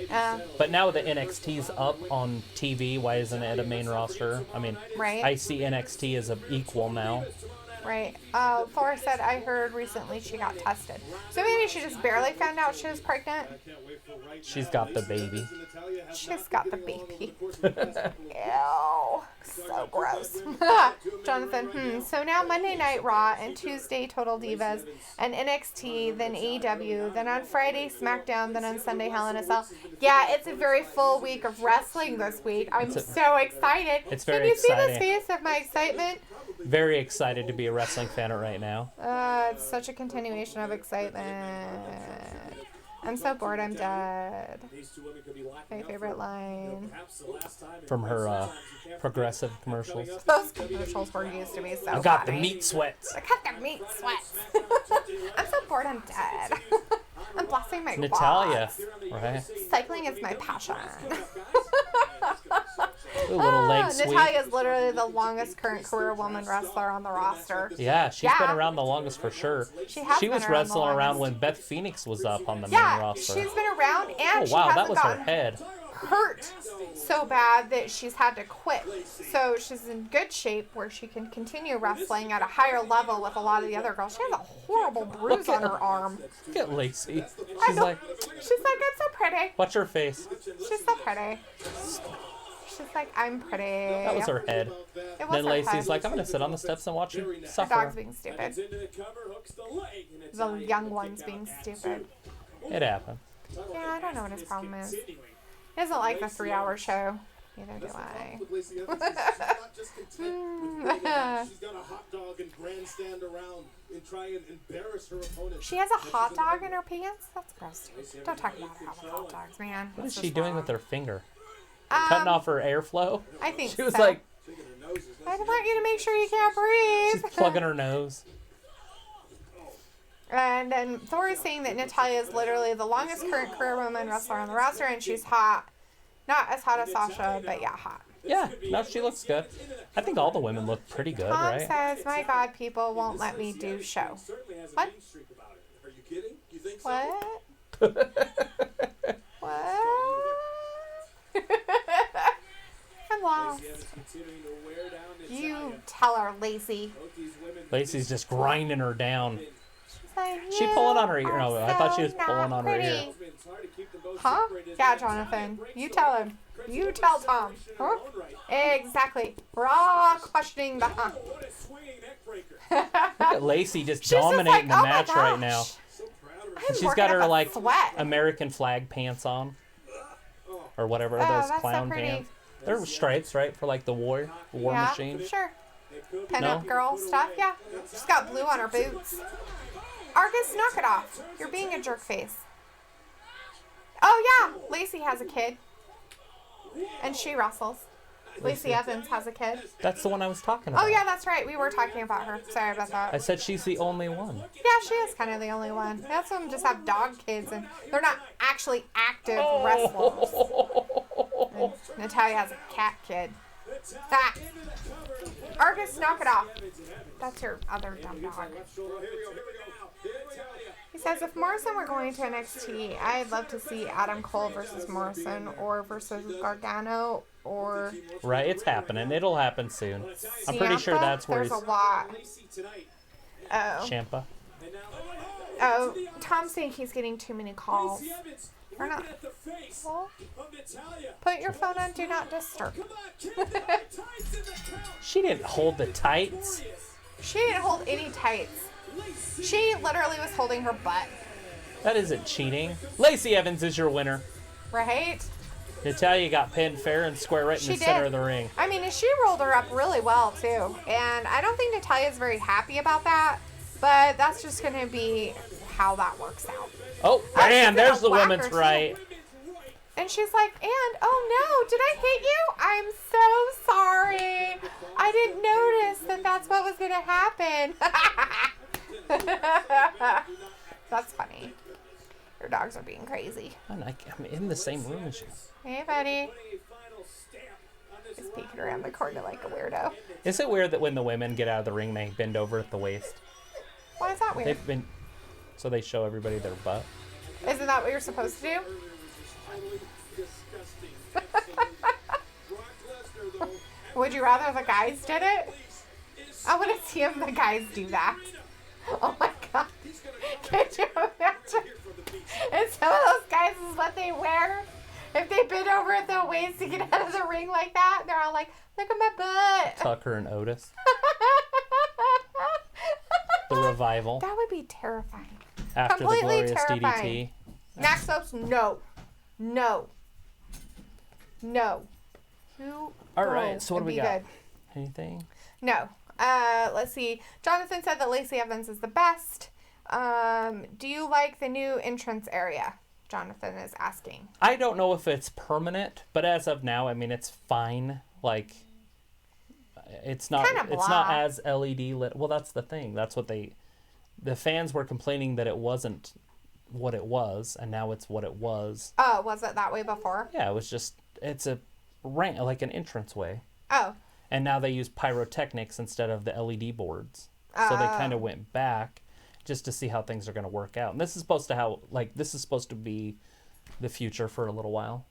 But now that NXT's up on TV, why isn't it a main roster? I mean, I see NXT as an equal now. Right. Thor said, I heard recently she got tested. So maybe she just barely found out she was pregnant. She's got the baby. She's got the baby. Ew. So gross. Jonathan, so now Monday Night Raw and Tuesday Total Divas and NXT, then AEW, then on Friday SmackDown, then on Sunday Hell in a Cell. Yeah, it's a very full week of wrestling this week. I'm so excited. It's very exciting. Can you see the face of my excitement? Very excited to be a wrestling fan right now. It's such a continuation of excitement. I'm so bored, I'm dead. These two women could be locking My up favorite for, line. perhaps the last time in From quite her some time. You can't progressive forget commercials. Those commercials were used to be so I got the funny. meat sweats. I got the meat sweats. I'm so bored, I'm dead. I'm blessing my Natalya, quads. right? Cycling is my passion. Ooh, little leg sweep. Natalya is literally the longest current career woman wrestler on the roster. Yeah, she's been around the longest for sure. She has She was been around the wrestling around longest. when Beth Phoenix was up on the main Yeah, roster. she's been around, and Oh she wow, that hasn't was her gotten head. hurt so bad that she's had to quit. So she's in good shape where she can continue wrestling at a higher level with a lot of the other girls. She has a horrible bruise on her arm. Look at Lacey. I She's know. like, She's like, it's so pretty. watch her face. She's so pretty. She's like, I'm pretty. That was her head. It was Then her Lacey's head. like, I'm gonna sit on the steps and watch you Her suffer. dog's being stupid. Into the cover, hooks the leg, and The Natalya young with a one's kick being out at stupid. It happened. Yeah, I don't know what his problem is. continuing. He doesn't like the 3-hour show. Neither do I. With Lacey Evans is she's not just content with winning a match. She's got a hot dog and grandstand around and try and embarrass her opponent. She has a hot dog in her pants? That's gross. Don't talk about her having hot dogs, man. What is That's she just doing wrong. with her finger? Cutting off her airflow? I think She was so. like, I want you to make sure you can't breathe. she's plugging her nose. And then Thor is saying that Natalya is literally the longest current career woman wrestler on the roster, and she's hot. Not as hot as Sasha, but yeah, hot. Yeah, no, she looks good. I think all the women look pretty good, Tom right? says, my God, people won't let me do show. Certainly has a What? mean streak about it. Are you kidding? You think so? What? What? I'm lost. Continuing to wear down You Natalya. tell her, Lacey. Both these women Lacey's just grinding her down. She's like, She "You pulling on her ear. are No, I thought she was so pulling not on her ear. pretty." It's hard to keep them both Huh? separated. Yeah, Natalya Jonathan. breaks You the tell leg. him. Creates You a tell separation Tom. in Huh? her own right. Exactly. We're all questioning the huh. Oh, what a swinging neck breaker. Look at Lacey just She's just dominating like, the "Oh my match right gosh." now. So proud of her. I'm She's working got up her a like sweat. American flag pants on, or whatever Oh, those that's so clown pretty. pants. They're stripes, right, for like the war Yeah, machine. sure. It could be Pin-up girl stuff, yeah. She's got blue on her boots. Argus, knock it off. You're being a jerk face. Oh, yeah. Lacey has a kid. And she wrestles. Lacey Evans has a kid. That's the one I was talking about. Oh, yeah, that's right. We were talking about her. Sorry about that. I said she's the only one. Yeah, she is kind of the only one. Most of them just have dog kids, and they're not actually active wrestlers. And Natalya has a cat kid. Ah. Argus, knock it off. That's your other dumb dog. He says, if Morrison were going to NXT, I'd love to see Adam Cole versus Morrison, or versus Gargano, or Right, it's happening. It'll happen soon. I'm pretty sure Ciampa. that's where There's he's. a lot. Oh. Champa. Oh, Tom's saying he's getting too many calls. We're not. Well, put your phone on Do Not Disturb. She didn't hold the tights. She didn't hold any tights. She literally was holding her butt. That isn't cheating. Lacey Evans is your winner. Right? Natalya got pinned fair and square right in She the center did. of the ring. I mean, she rolled her up really well, too. And I don't think Natalya's very happy about that. But that's just going to be how that works out. Oh, she's man, gonna there's the whack women's her, too. right. And she's like, and, oh no, did I hit you? I'm so sorry. I didn't notice that that's what was going to happen. That's funny. Your dogs are being crazy. I'm in the same room as you. Hey, buddy. He's peeking around the corner like a weirdo. Is it weird that when the women get out of the ring, they bend over at the waist? Why is that weird? They've been, so they show everybody their butt. Isn't that what you're supposed to do? Would you rather the guys did it? I want to see if the guys do that. Oh my god. Can you imagine? And some of those guys is what they wear. If they bend over at the waist to get out of the ring like that, they're all like, look at my butt. Tucker and Otis. The revival. That would be terrifying. After Completely the glorious terrifying. DDT. Naxos, no. No. No. Who? All right, so what do we It'd got? be good. Anything? No. Let's see. Jonathan said that Lacey Evans is the best. Do you like the new entrance area? Jonathan is asking. I don't know if it's permanent, but as of now, I mean, it's fine. Like, it's not as LED lit. Well, that's the thing. That's what the fans were complaining that it wasn't what it was, and now it's what it was. Oh, was it that way before? Yeah, it's a ramp, like an entranceway. Oh. And now they use pyrotechnics instead of the LED boards. So they kind of went back just to see how things are going to work out. And this is supposed to be the future for a little while.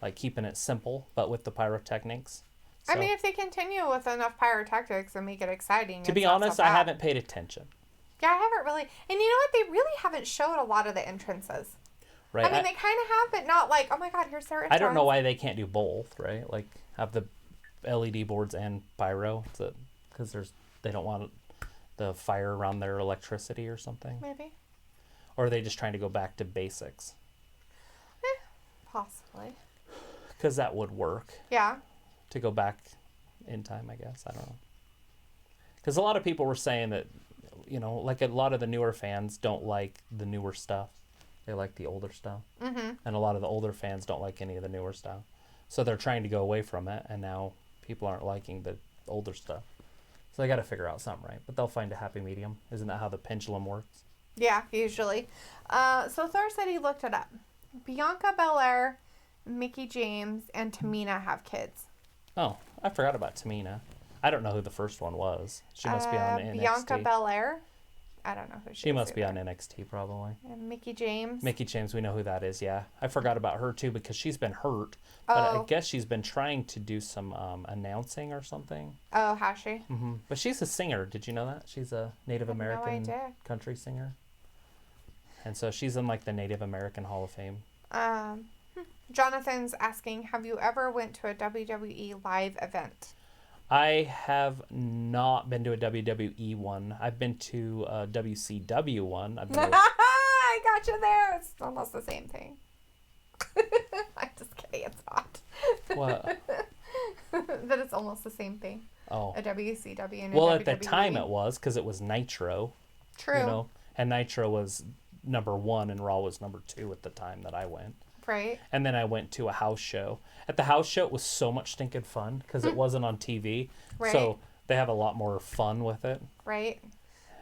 Like keeping it simple, but with the pyrotechnics. So, I mean, if they continue with enough pyrotechnics and make it exciting. To be honest, I haven't paid attention. Yeah, I haven't really. And you know what? They really haven't showed a lot of the entrances. Right. I mean, they kind of have, but not like, oh my God, here's their entrance. I don't know why they can't do both, right? Like have the LED boards and pyro, because they don't want the fire around their electricity or something. Maybe. Or are they just trying to go back to basics? Possibly. Because that would work. Yeah. To go back in time, I guess. I don't know. Because a lot of people were saying that, like a lot of the newer fans don't like the newer stuff. They like the older stuff. Mm-hmm. And a lot of the older fans don't like any of the newer stuff. So they're trying to go away from it, and now people aren't liking the older stuff. So they got to figure out something, right? But they'll find a happy medium. Isn't that how the pendulum works? Yeah, usually. So Thor said he looked it up. Bianca Belair, Mickie James, and Tamina have kids. Oh, I forgot about Tamina. I don't know who the first one was. She must be on NXT. Bianca Belair. I don't know who she is. She must be on NXT, probably. And Mickie James. Mickie James, we know who that is, yeah. I forgot about her, too, because she's been hurt. But I guess she's been trying to do some announcing or something. Oh, has she? Mm-hmm. But she's a singer. Did you know that? She's a Native American country singer. And so she's in, like, the Native American Hall of Fame. Jonathan's asking, have you ever went to a WWE live event? I have not been to a WWE one. I've been to a WCW one. I got you there. It's almost the same thing. I'm just kidding. It's not. What? But it's almost the same thing. Oh. A WCW and a Well, WWE. at the time it was, because it was Nitro. True. And Nitro was #1 and Raw was #2 at the time that I went. Right. And then I went to a house show. At the house show, it was so much stinking fun because it wasn't on TV. Right. So they have a lot more fun with it. Right.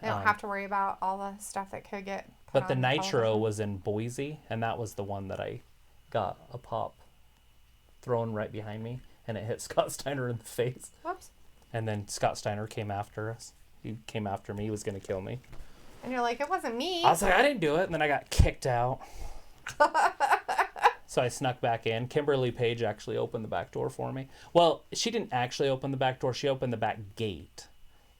They don't have to worry about all the stuff that could get put But the on Nitro television. was in Boise, and that was the one that I got a pop thrown right behind me, and it hit Scott Steiner in the face. Whoops. And then Scott Steiner came after us. He came after me. He was going to kill me. And you're like, it wasn't me. I was like, I didn't do it. And then I got kicked out. So I snuck back in. Kimberly Page actually opened the back door for me. Well, she didn't actually open the back door. She opened the back gate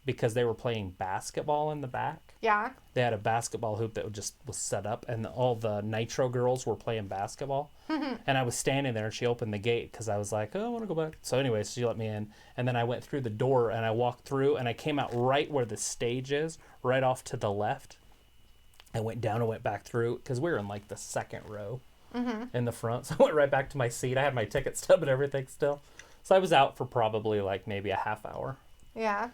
because they were playing basketball in the back. Yeah. They had a basketball hoop that just was set up, and all the Nitro girls were playing basketball. And I was standing there, and she opened the gate because I was like, oh, I want to go back. So anyways, she let me in. And then I went through the door, and I walked through, and I came out right where the stage is, right off to the left. I went down and went back through because we were in like the second row in the front. So I went right back to my seat. I had my ticket stub and everything still. So I was out for probably like maybe a half hour. Yeah.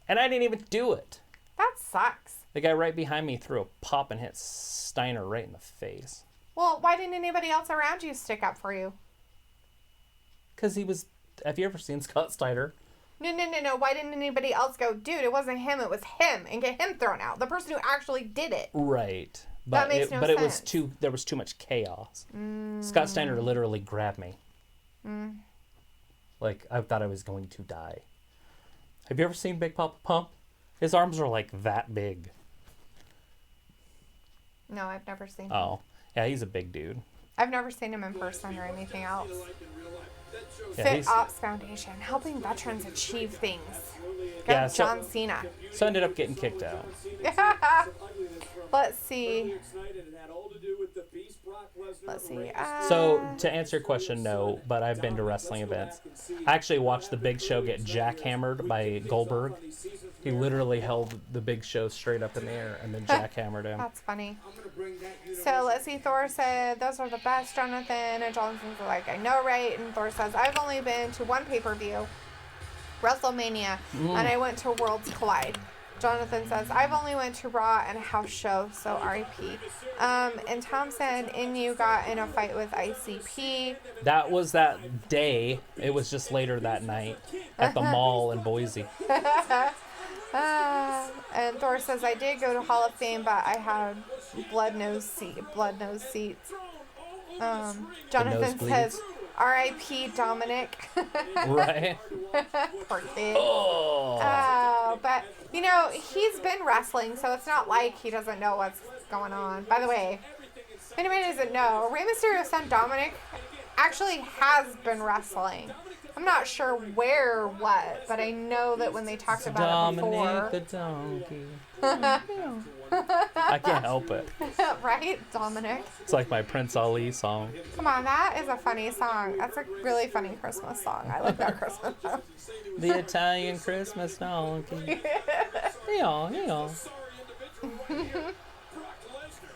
And I didn't even do it. That sucks. The guy right behind me threw a pop and hit Steiner right in the face. Well, why didn't anybody else around you stick up for you? Because he was... Have you ever seen Scott Steiner? No. Why didn't anybody else go, dude, it wasn't him, it was him, and get him thrown out? The person who actually did it. Right. That makes no sense. It was there was too much chaos. Scott Steiner literally grabbed me. Like, I thought I was going to die. Have you ever seen Big Papa Pump? His arms are like that big. No, I've never seen him. Oh. Yeah, he's a big dude. I've never seen him in person or anything else. Yeah, Fit Ops Foundation, helping veterans achieve things. Go Yeah, so- John Cena. So I ended up getting kicked out. Let's see. Let's see. So, to answer your question, no, but I've been to wrestling events. I actually watched the Big Show get jackhammered by Goldberg. He literally held the Big Show straight up in the air and then jackhammered him. That's funny. So, let's see. Thor said, those are the best, Jonathan. And Jonathan's like, I know, right? And Thor says, I've only been to one pay-per-view, WrestleMania, and I went to Worlds Collide. Jonathan says, I've only went to Raw and a house show, so R.I.P. And Tom said, Inu got in a fight with ICP. That was that day. It was just later that night at the mall in Boise. And Thor says, I did go to Hall of Fame, but I had blood nose seats. Jonathan says, R.I.P. Dominic. Right. Poor kid. Oh. But, you know, he's been wrestling, so it's not like he doesn't know what's going on. By the way, if anybody doesn't know, Rey Mysterio's son Dominic actually has been wrestling. I'm not sure what, but I know that when they talked about it before. Dominic the donkey. I can't help it. Right, Dominic? It's like my Prince Ali song. Come on, that is a funny song. That's a really funny Christmas song. I like that Christmas song. The Italian Christmas donkey. Yeah.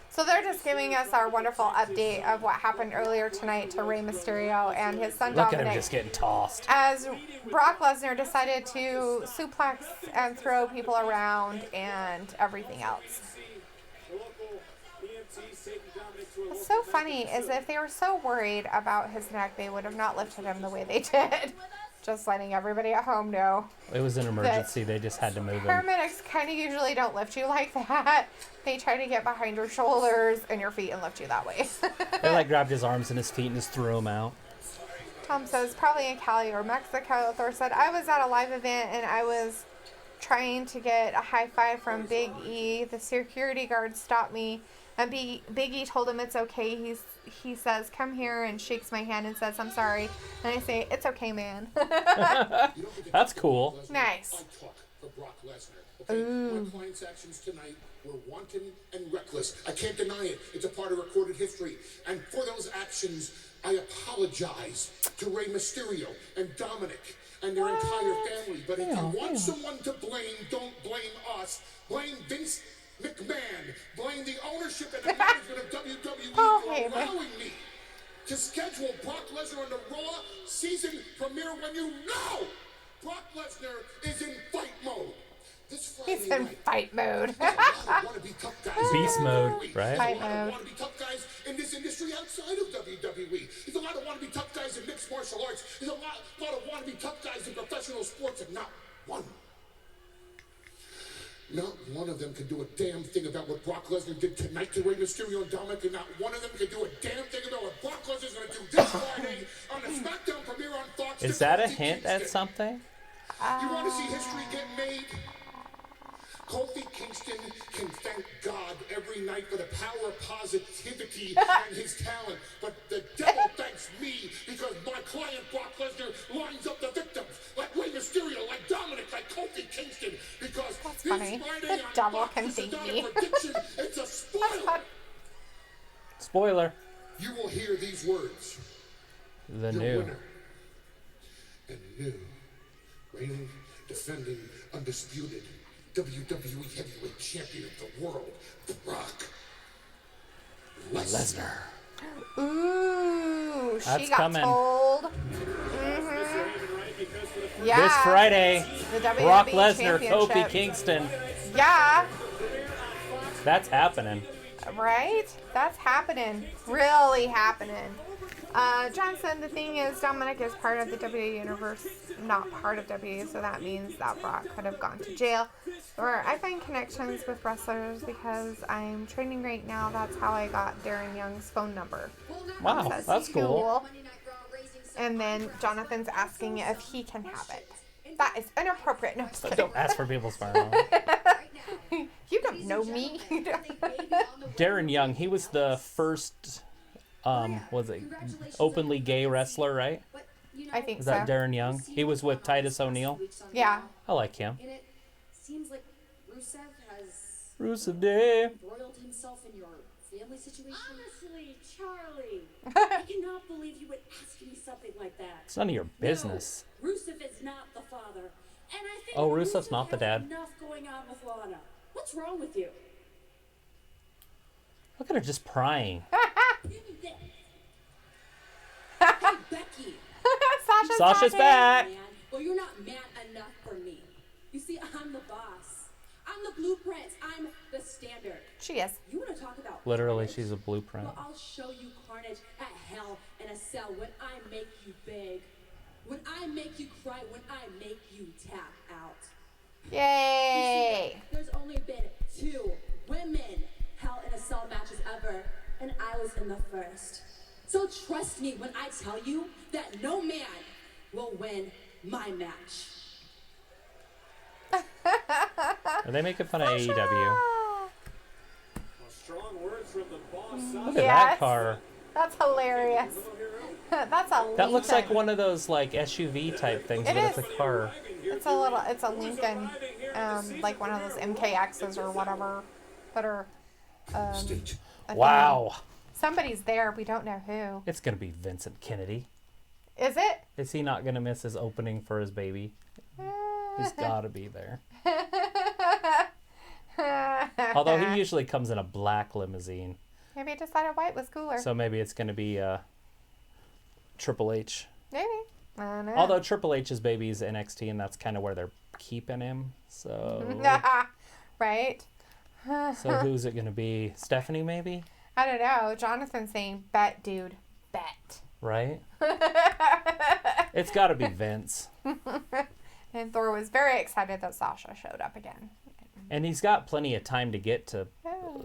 So they're just giving us our wonderful update of what happened earlier tonight to Rey Mysterio and his son Look Dominic. at him just getting tossed. As Brock Lesnar decided to suplex and throw people around and everything else. What's so funny is if they were so worried about his neck, they would have not lifted him the way they did. Just letting everybody at home know. It was an emergency. They just had to move him. Paramedics kind of usually don't lift you like that. They try to get behind your shoulders and your feet and lift you that way. They like grabbed his arms and his feet and just threw him out. Tom says, probably in Cali or Mexico. Thor said, I was at a live event and I was trying to get a high five from Big E. The security guard stopped me. And Big E told him it's okay. He says, come here, and shakes my hand and says, I'm sorry. And I say, it's okay, man. That's cool. Nice. I talk for Brock Lesnar. Okay? My client's actions tonight were wanton and reckless. I can't deny it. It's a part of recorded history. And for those actions, I apologize to Rey Mysterio and Dominic and their entire family. But if you want someone to blame, don't blame us. Blame Vince McMahon. Blame the ownership and the management of WWE for allowing me to schedule Brock Lesnar on the Raw season premiere when you know Brock Lesnar is in fight mode. He's in fight mode. Beast mode, right? Fight mode. Want to be tough guys in this industry outside of WWE. There's a lot of want to be tough guys in mixed martial arts. There's a lot of want to be tough guys in professional sports, and not one of them can do a damn thing about what Brock Lesnar did tonight to Rey Mysterio and Dominic, and not one of them can do a damn thing about what Brock Lesnar's going to do this Friday on the SmackDown premiere on Fox. Is that a hint at something? You want to see history get made? Kofi Kingston can thank God every night for the power of positivity and his talent, but the devil thanks me because my client Brock Lesnar lines up the victims like Rey Mysterio, like Dominic, like Kofi Kingston, because That's this funny. Friday The on devil Fox, can this is thank not me. a prediction, it's a spoiler. Spoiler. You will hear these words. The Your new. winner and new reigning, defending, undisputed WWE Heavyweight Champion of the world, Brock Lesnar. Ooh, she That's got coming. told. Yeah. This Friday, The WWE Brock Lesnar, Championship. Kofi Kingston. Yeah. That's happening. Right? That's happening. Really happening. Johnson, the thing is, Dominic is part of the WWE universe, not part of WWE, so that means that Brock could have gone to jail. Or I find connections with wrestlers because I'm training right now. That's how I got Darren Young's phone number. Wow, Says that's cool. And then Jonathan's asking if he can have it. That is inappropriate. No, I'm just But kidding. don't ask for people's phone. You don't know me. Darren Young, he was the first, was it openly gay wrestler, right? I think Is so. that Darren Young? He was with Titus O'Neil. Yeah. I like him. And it seems like Rusev has Rusev Day. embroiled himself in your family situation. Honestly, Charlie, I cannot believe you would ask me something like that. It's none of your business. No, Rusev is not the father. And I think Oh, Rusev's not the has dad. enough going on with Lana. What's wrong with you? Look at her just prying. Hey, Becky. Sasha's Sasha's back. Man, well, you're not man enough for me. You see, I'm the boss. I'm I'm the blueprint. I'm the standard. She is. You want to talk about Literally, carnage? she's a blueprint. Well, I'll show you carnage at Hell in a Cell when I make you beg. When I make you cry. When I make you tap out. Yay! There's only been 2 women Hell in a Cell matches ever, and I was in the first. So trust me when I tell you that no man will win my match. Are they making fun of AEW? Well, strong words from the boss. Look at that car. That's hilarious. That's a That looks like Lincoln. one of those like SUV type things, It but it's is. a car. It's a Lincoln, like one of those MKXs or whatever that are. I think Wow. Somebody's there. We don't know who. It's gonna be Vincent Kennedy. Is it? Is he not gonna miss his opening for his baby? He's gotta be there. Although he usually comes in a black limousine, Maybe he decided white was cooler. so maybe it's gonna be Triple H. Maybe. I don't know. Although Triple H's baby is NXT, and that's kind of where they're keeping him. So, Right? so who's it gonna be? Stephanie, maybe? I don't know. Jonathan's saying, bet, dude. Bet. Right? It's got to be Vince. And Thor was very excited that Sasha showed up again. And he's got plenty of time to get to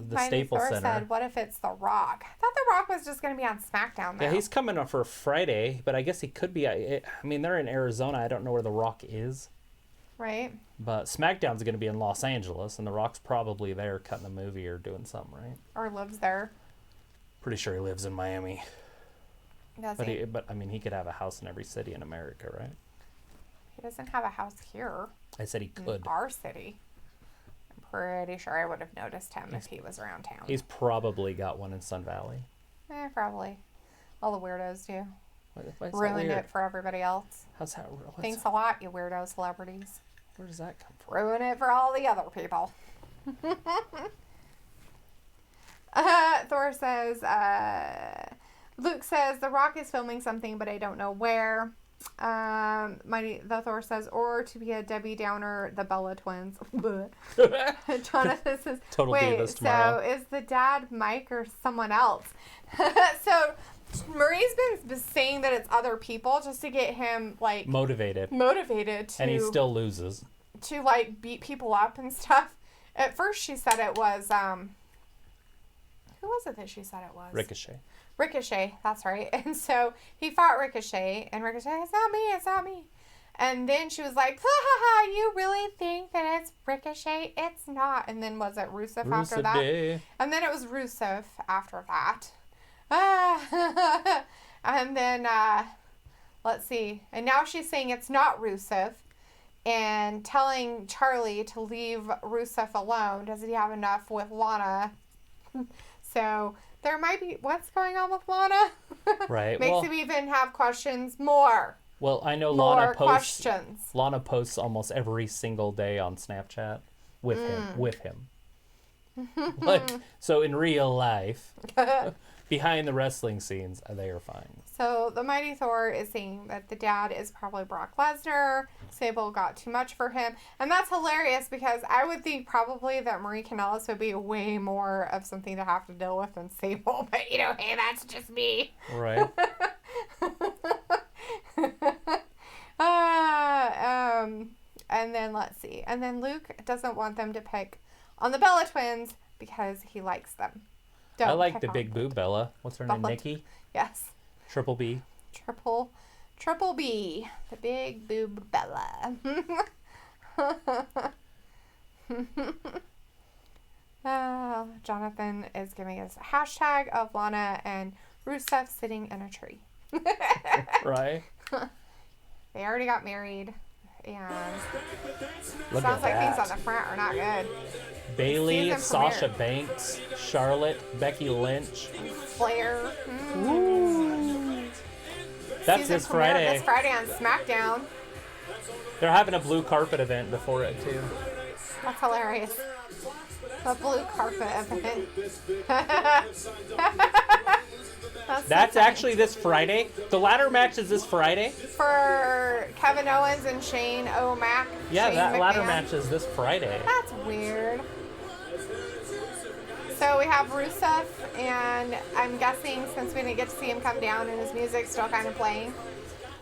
the Staples Thor Center. said, what if it's The Rock? I thought The Rock was just going to be on SmackDown, though. Yeah, he's coming up for Friday, but I guess he could be. I mean, they're in Arizona. I don't know where The Rock is. Right? But SmackDown's going to be in Los Angeles, and The Rock's probably there cutting a movie or doing something, right? Or lives there. Pretty sure he lives in Miami. Does But, he? I mean, he could have a house in every city in America, right? He doesn't have a house here. I said he could. In our city. I'm pretty sure I would have noticed him if he was around town. He's probably got one in Sun Valley. Probably. All the weirdos do. Why is that Ruin weird? it for everybody else. How's that? Thanks a lot, you weirdo celebrities. Where does that come from? Ruin it for all the other people. Thor says, Luke says, The Rock is filming something, but I don't know where. The Thor says, or to be a Debbie Downer, the Bella twins. Jonathan says, Total wait, Divas so tomorrow. is the dad Mike or someone else? So Marie's been saying that it's other people just to get him, like, Motivated. to... And he still loses. To, like, beat people up and stuff. At first she said it was, who was it that she said it was? Ricochet, that's right. And so he fought Ricochet, and Ricochet, it's not me. And then she was like, ha ha ha, you really think that it's Ricochet? It's not. And then was it Rusev after that? Day. And then it was Rusev after that. And then, let's see. And now she's saying it's not Rusev and telling Charlie to leave Rusev alone. Does he have enough with Lana? So there might be, what's going on with Lana? Right. Makes him even have questions more. Well, I know More questions. Lana posts almost every single day on Snapchat with him. Like, so in real life, behind the wrestling scenes, they are fine. So the Mighty Thor is saying that the dad is probably Brock Lesnar. Sable got too much for him. And that's hilarious because I would think probably that Marie Kanellis would be way more of something to have to deal with than Sable. But, you know, hey, that's just me. Right. And then let's see. And then Luke doesn't want them to pick on the Bella twins because he likes them. I like the big boob Bella. What's her name? Bella. Nikki? Yes. Triple B. Triple B. The big boob Bella. Jonathan is giving us a hashtag of Lana and Rusev sitting in a tree. Right. They already got married. And Look sounds at like that. things on the front are not good. Bailey, Season Sasha premiere. Banks, Charlotte, Becky Lynch. Flair. That's Season this premiere Friday. This Friday on SmackDown. They're having a blue carpet event before it too. That's hilarious. The blue carpet event. That's actually this Friday. The ladder match is this Friday. For Kevin Owens and Shane O'Mac. Yeah, Shane that McMahon. ladder match is this Friday. That's weird. So we have Rusev, and I'm guessing since we didn't get to see him come down and his music's still kind of playing,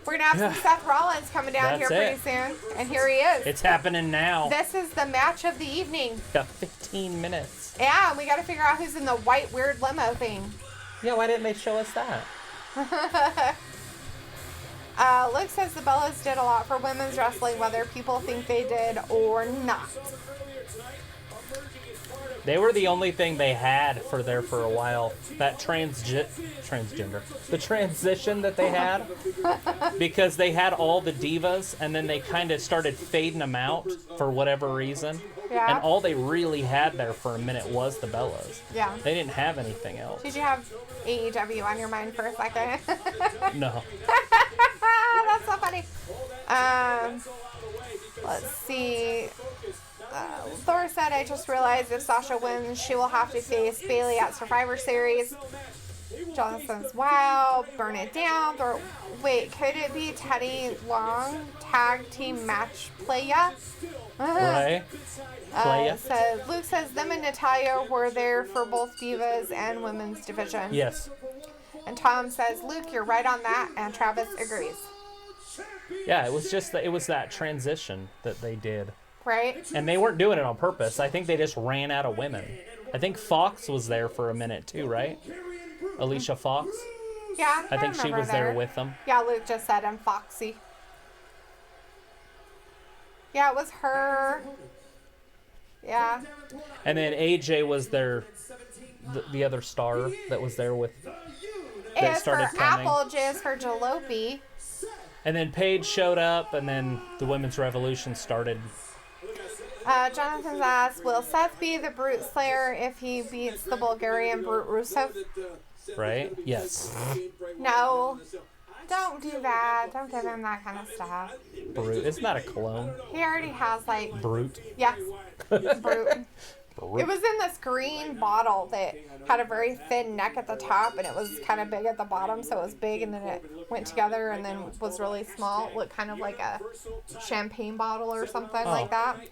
we're going to have some Seth Rollins coming down here pretty soon. And here he is. It's happening now. This is the match of the evening. Got 15 minutes. Yeah, we got to figure out who's in the white weird limo thing. Yeah, why didn't they show us that? Luke says the Bellas did a lot for women's wrestling, whether people think they did or not. They were the only thing they had for a while. That transgender. The transition that they had. Because they had all the divas, and then they kind of started fading them out for whatever reason. Yeah. And all they really had there for a minute was the Bellas. Yeah. They didn't have anything else. Did you have AEW on your mind for a second? No. That's so funny. Let's see. Thor said, I just realized if Sasha wins, she will have to face Bayley at Survivor Series. Jonathan's, wow, burn it down. Thor, wait, could it be Teddy Long tag team match playa? Right. Luke says them and Natalya were there for both divas and women's division. Yes. And Tom says, Luke, you're right on that, and Travis agrees. Yeah, it was just it was that transition that they did. Right. And they weren't doing it on purpose. I think they just ran out of women. I think Fox was there for a minute too, right? Alicia Fox? Yeah, I think she was there with them. Yeah, Luke just said, I'm Foxy. Yeah, it was her. Yeah. And then AJ was there, the other star that was there with. It's for Apple, J is for Jalopy. And then Paige showed up, and then the Women's Revolution started. Jonathan's asked, will Seth be the Brute Slayer if he beats the Bulgarian Brute Rusev? Right? Yes. No. Don't do that. Don't give him that kind of stuff. Brute. Isn't that a cologne? He already has, like... Brute. Yes. Brute. It was in this green bottle that had a very thin neck at the top, and it was kind of big at the bottom, so it was big, and then it went together and then was really small. It looked kind of like a champagne bottle or something like that.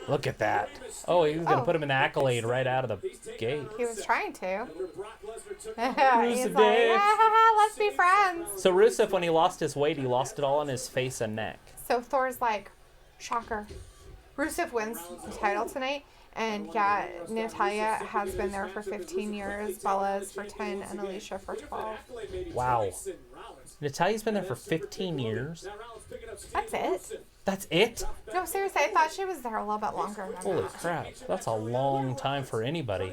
Look at that. Oh, he was going to put him in the Accolade right out of the gate. He was trying to. He's like, let's be friends. So Rusev, when he lost his weight, he lost it all on his face and neck. So Thor's like, shocker. Rusev wins the title tonight, and yeah, Natalya has been there for 15 years, Bella's for 10, and Alicia for 12. Wow. Natalya's been there for 15 years? That's it. That's it? No, seriously, I thought she was there a little bit longer than Holy that. crap. That's a long time for anybody.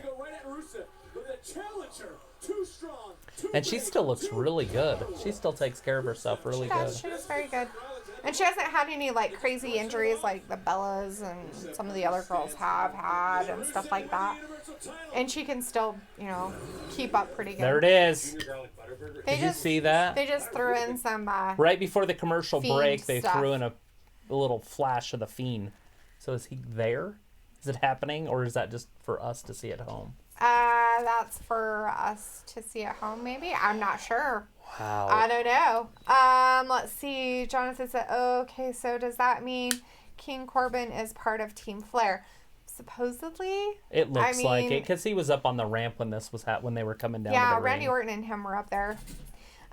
And she still looks really good. She still takes care of herself really good. She does very good. And she hasn't had any, like, crazy injuries like the Bellas and some of the other girls have had and stuff like that. And she can still, you know, keep up pretty good. There it is. Did you see that? They just threw in some... right before the commercial break, they stuff. threw in a little flash of the Fiend. So is he there? Is it happening? Or is that just for us to see at home? That's for us to see at home, maybe? I'm not sure. Wow. I don't know. Let's see. Jonathan said, okay, so does that mean King Corbin is part of Team Flair? Supposedly. It looks like it, because he was up on the ramp when this was when they were coming down to the ring. Randy Orton and him were up there.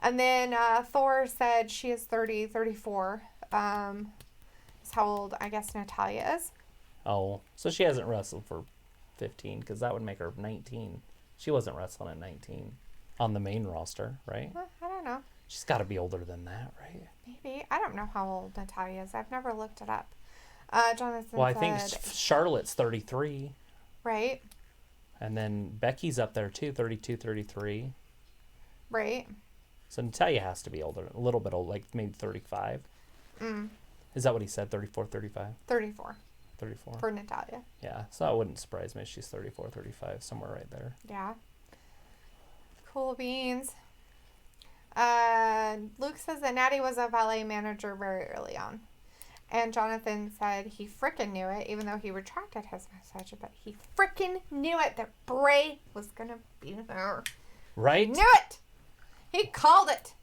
And then Thor said she is 34. Is how old, I guess, Natalya is. Oh, so she hasn't wrestled for 15, because that would make her 19. She wasn't wrestling at 19 on the main roster, right? I don't know. She's got to be older than that, right? Maybe. I don't know how old Natalya is. I've never looked it up. Jonathan Well, I said, think Charlotte's 33. Right. And then Becky's up there too, 32, 33. Right. So Natalya has to be older, a little bit old, like maybe 35. Is that what he said, 34, 35? 34. 34. For Natalya. Yeah, so it wouldn't surprise me if she's 34, 35, somewhere right there. Yeah. Cool beans. Luke says that Natty was a valet manager very early on. And Jonathan said he frickin' knew it, even though he retracted his message, but he frickin' knew it that Bray was going to be there. Right? Knew it. He called it.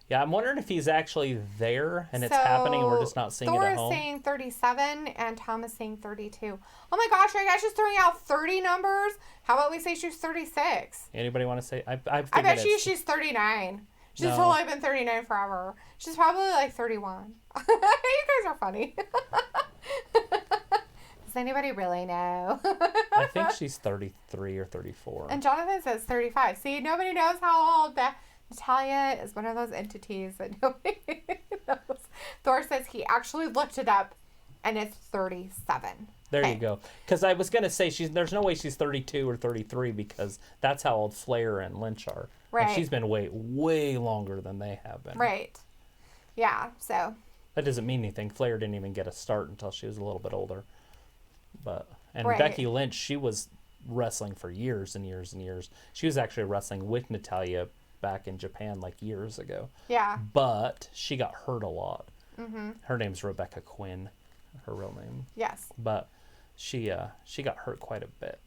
Yeah, I'm wondering if he's actually there and it's happening and we're just not seeing Thor it at is home. saying 37 and Tom is saying 32. Oh my gosh, are you guys just throwing out 30 numbers? How about we say she's 36? Anybody want to say? I bet she's 39. She's totally been 39 forever. She's probably like 31. You guys are funny. Does anybody really know? I think she's 33 or 34. And Jonathan says 35. See, nobody knows how old that. Natalya is one of those entities that nobody knows. Thor says he actually looked it up, and it's 37. There you go. Because I was going to say, there's no way she's 32 or 33 because that's how old Flair and Lynch are. Right. And she's been way longer than they have been. Right. Yeah, so. That doesn't mean anything. Flair didn't even get a start until she was a little bit older. And right. Becky Lynch, she was wrestling for years and years and years. She was actually wrestling with Natalya back in Japan like years ago. Yeah. But she got hurt a lot. Mm-hmm. Her name's Rebecca Quinn, her real name. Yes. But she got hurt quite a bit.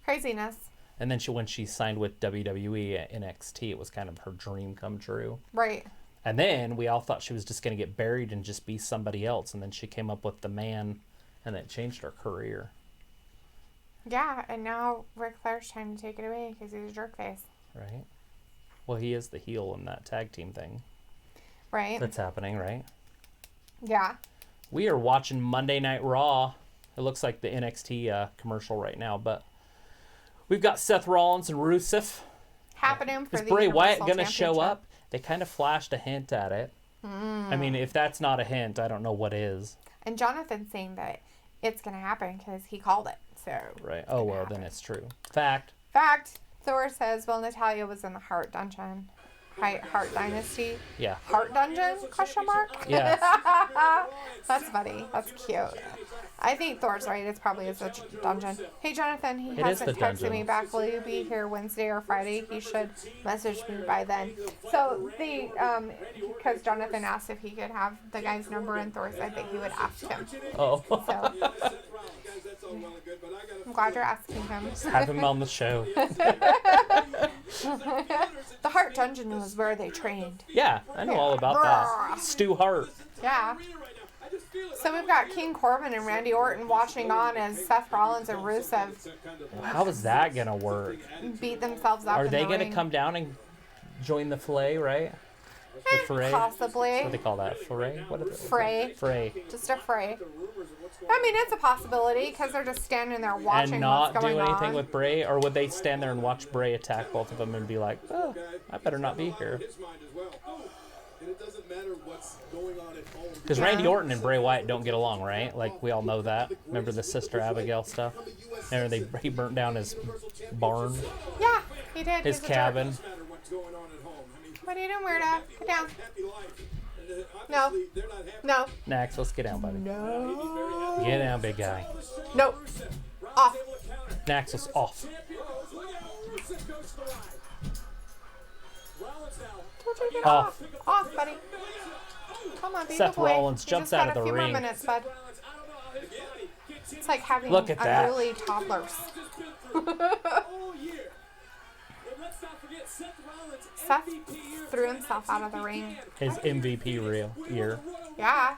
Craziness. And then when she signed with WWE NXT, it was kind of her dream come true. Right. And then we all thought she was just going to get buried and just be somebody else. And then she came up with the man, and it changed her career. Yeah, and now Ric Flair's trying to take it away because he's a jerk face. Right. Well, he is the heel in that tag team thing. Right. That's happening, right? Yeah. We are watching Monday Night Raw. It looks like the NXT commercial right now, but we've got Seth Rollins and Rusev. Happening for Is the Bray Universal Wyatt going to show Championship. up? They kind of flashed a hint at it. I mean, if that's not a hint, I don't know what is. And Jonathan's saying that it's going to happen because he called it. So. Right. Oh, well, then it's true. Fact. Thor says, well, Natalya was in the Heart Dungeon. Heart Dynasty? Yeah. Heart Dungeon? Question mark? Yes. That's funny. That's cute. I think Thor's right. It's probably a dungeon. Hey, Jonathan, he hasn't texted me back. Will you be here Wednesday or Friday? He should message me by then. So, because Jonathan asked if he could have the guy's number, and Thor said that he would ask him. Oh. So, I'm glad you're asking him. Have him on the show. The Heart Dungeon was where they trained. Yeah, I know all about that. Stu Hart. Yeah. So we've got King Corbin and Randy Orton watching on as Seth Rollins and Rusev How is that going to work? beat themselves up. Are in they the going to ring. come down and join the fray, right? The fray? Possibly. What do they call that? Fray? What is it? Fray. Fray. Just a fray. I mean, it's a possibility because they're just standing there watching And not what's do going anything on. with Bray? Or would they stand there and watch Bray attack both of them and be like, oh, I better not be here? Because Randy Orton and Bray Wyatt don't get along, right? Like, we all know that. Remember the Sister Abigail stuff? Remember he burnt down his barn? Yeah, he did. His He's a jerk. cabin? What are you doing, weirdo? Get down. No. No. Nax, let's get down, buddy. No. Get down, big guy. Nope. Off. Nax was off. Off. Off, buddy. Come on, be Seth the boy. Rollins You jumps just got out of a the few more ring. minutes, bud. It's like having Look at that. unruly toddlers. Seth threw himself out of the ring. His MVP year. Yeah.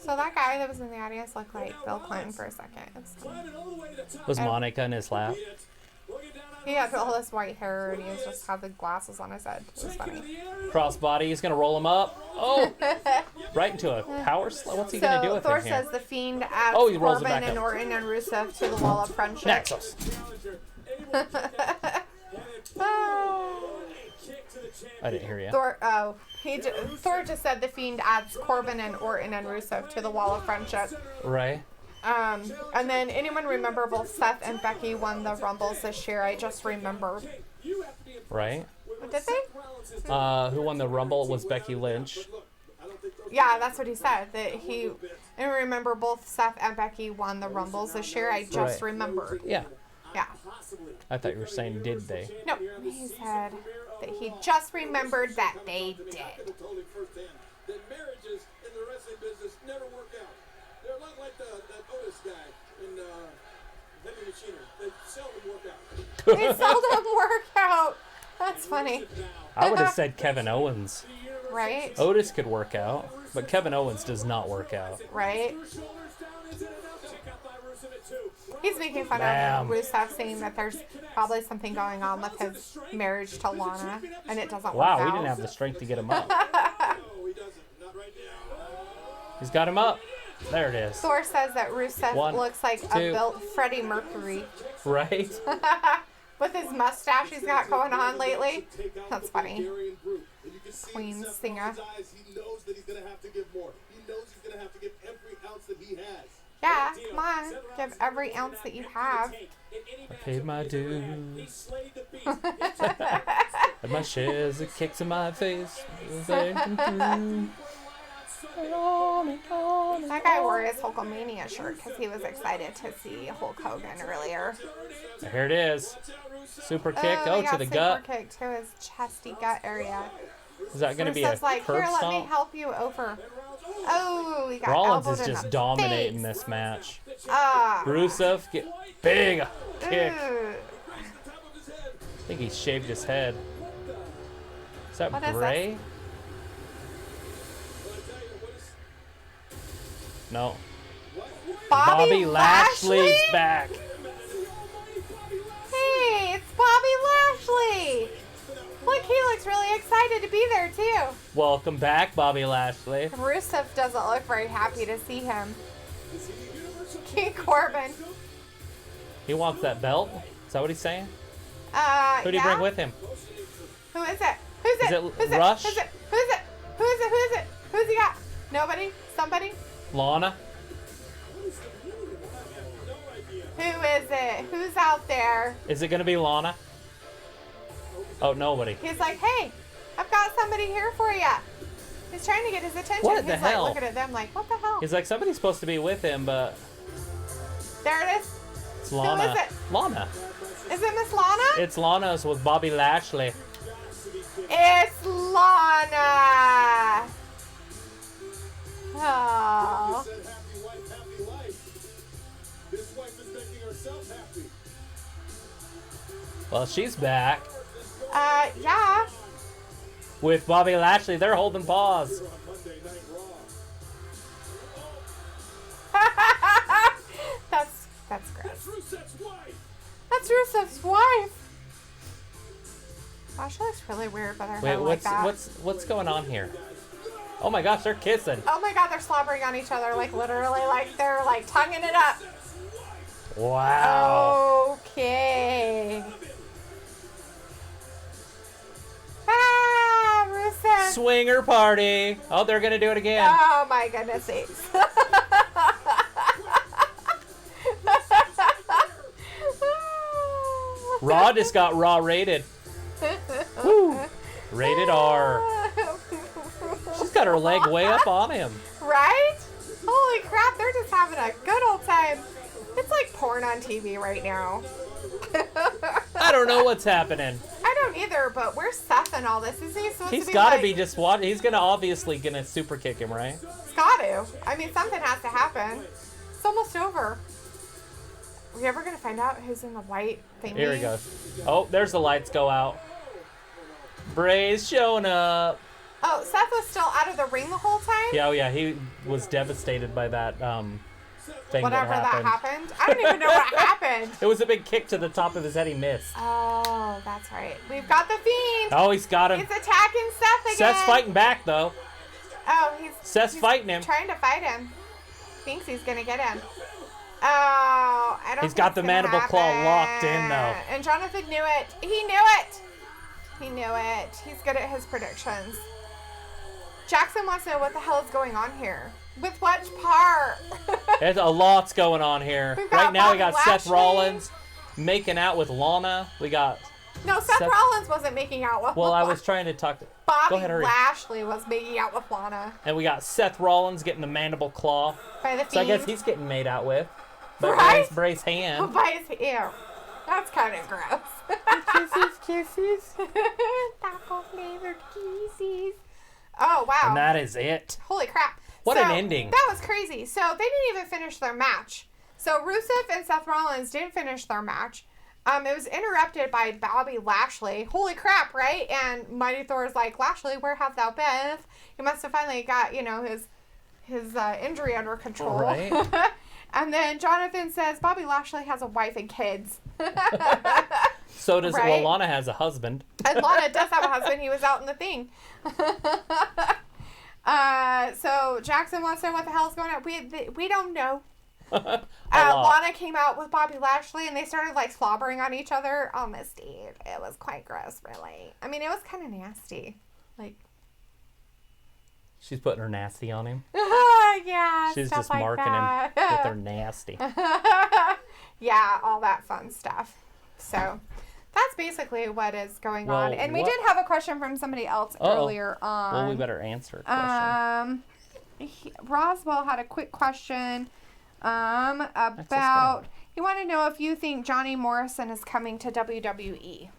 So that guy that was in the audience looked like Bill Clinton for a second. Was Monica in his lap? He had all this white hair and he was just had the glasses on his head. It was funny. Crossbody, he's going to roll him up. Oh! Right into a power slam. What's he going to do with Thor him here? says the Fiend adds Oh, he rolls it Corbin back and up. Orton and Rusev to the wall of friendship. Nexus. I didn't hear you. Thor just said the Fiend adds Corbin and Orton and Rusev to the wall of friendship. Right. And then anyone remember both Seth and Becky won the Rumbles this year? I just remembered. Right. Did they? Who won the Rumble? It was Becky Lynch. Yeah, that's what he said. I remember both Seth and Becky won the Rumbles this year. I just remembered. Yeah. Yeah. I thought you were saying, did they? No, he said that he just remembered that they did. That marriages in the wrestling business never work out. They're a lot like that Otis guy in Heavy Machinery. They seldom work out. They seldom work out. That's funny. I would have said Kevin Owens. Right? Otis could work out, but Kevin Owens does not work out. Right? He's making fun Bam. of Rusev, saying that there's probably something going on with his marriage to Lana, and it doesn't work Wow, out. we didn't have the strength to get him up. He's got him up. There it is. Thor says that Rusev One, looks like two. a built Freddie Mercury. Right? With his mustache he's got going on lately. That's funny. Queen singer. He knows that he's going to have to give more. He knows he's going to have to give every ounce that he has. Yeah, come on. Give every ounce that you have. I paid my dues. And my shares of kicks in my face. That guy wore his Hulkamania shirt because he was excited to see Hulk Hogan earlier. Here it is. Super kick. he Oh, got to the super gut. kick to his chesty gut area. Is that going to be a Rusev's like, curb here, let me stomp? help you over. Oh, he got Rollins elbowed is in just the dominating face. this match. Ah. Rusev, get big kick. Ugh. I think he shaved his head. Is that What is Bray? No. Bobby Lashley's back. Hey, it's Bobby Lashley. Look, he looks really excited to be there, too. Welcome back, Bobby Lashley. Rusev doesn't look very happy to see him. King Corbin. He wants that belt. Is that what he's saying? Who did he yeah? bring with him? Who is it? Who's Is it? it Who's Rush? it? Who's it? Who's it? Who is it? Who is it? Who's he got? Nobody? Somebody? Lana? Who is it? Who's out there? Is it going to be Lana? Oh, nobody. He's like, hey, I've got somebody here for you. He's trying to get his attention. What He's the like hell? looking at them like, what the hell? He's like, somebody's supposed to be with him, but There it is. it's Lana. Who is it? Lana. Is it Miss Lana? It's Lana's with Bobby Lashley. It's Lana. Oh. Said happy wife, happy life. This wife is making herself happy. Well, she's back Yeah. with Bobby Lashley. They're holding paws. On Monday Night Raw. That's gross. Rusev's wife. That's Rusev's wife. Wow, she looks really weird with her Wait, hair like that. what's going on here? Oh my gosh, they're kissing. Oh my god, they're slobbering on each other, like literally, like they're like tonguing it up. Wow. Okay. Ah, Rusev. Swinger party. Oh, they're gonna do it again. Oh my goodness sakes. Raw just got Raw rated. Woo. Rated R. She's got her leg way up on him. Right? Holy crap, they're just having a good old time. It's like porn on TV right now. I don't know what's happening. I don't either, but where's Seth and all this? Is he supposed He's to be gotta like, be just watching. He's obviously gonna super kick him, right? He's got to. I mean, something has to happen. It's almost over. Are we ever going to find out who's in the white thingy? Here he goes. Oh, there's the lights go out. Bray's showing up. Oh, Seth was still out of the ring the whole time? Yeah, oh yeah, he was devastated by that thing Whatever that happened. I don't even know what happened. It was a big kick to the top of his head. He missed. Oh, that's right. We've got the Fiend. Oh, he's got him. He's attacking Seth again. Seth's fighting back though. Oh, Seth's fighting him. Trying to fight him. Thinks he's going to get him. Oh, I don't He's think got it's the gonna mandible claw happen. locked in though. And Jonathan knew it. He knew it. He knew it. He's good at his predictions. Jackson wants to know what the hell is going on here. With what part? There's a lot's going on here. We've got Right now we Bobby got Seth Lashley. Rollins making out with Lana. We got. No, Seth Rollins wasn't making out with Well, I Lana. was trying to talk to. Bobby Go ahead, hurry. Lashley was making out with Lana. And we got Seth Rollins getting the mandible claw. By the So I guess Fiend. he's getting made out with. By Right? Bray's hand. By his ear. That's kind of gross. Kisses. Taco flavored kisses. Oh, wow. And that is it. Holy crap. What an ending. That was crazy. So they didn't even finish their match. So Rusev and Seth Rollins didn't finish their match. It was interrupted by Bobby Lashley. Holy crap, right? And Mighty Thor's like, Lashley, where have thou been? He must have finally got, his injury under control. Right. And then Jonathan says Bobby Lashley has a wife and kids. So does Right? Lana has a husband. And Lana does have a husband. He was out in the thing. So Jackson wants to know what the hell's going on. We don't know. Lana came out with Bobby Lashley and they started like slobbering on each other on this stage. It was quite gross, really. I mean, it was kind of nasty. Like, She's putting her nasty on him. yeah, She's stuff just like marking that. him with her nasty. Yeah, all that fun stuff. So that's basically what is going on. And we what- did have a question from somebody else earlier on. Well, we better answer a question. Roswell had a quick question about, he wanted to know if you think Johnny Morrison is coming to WWE.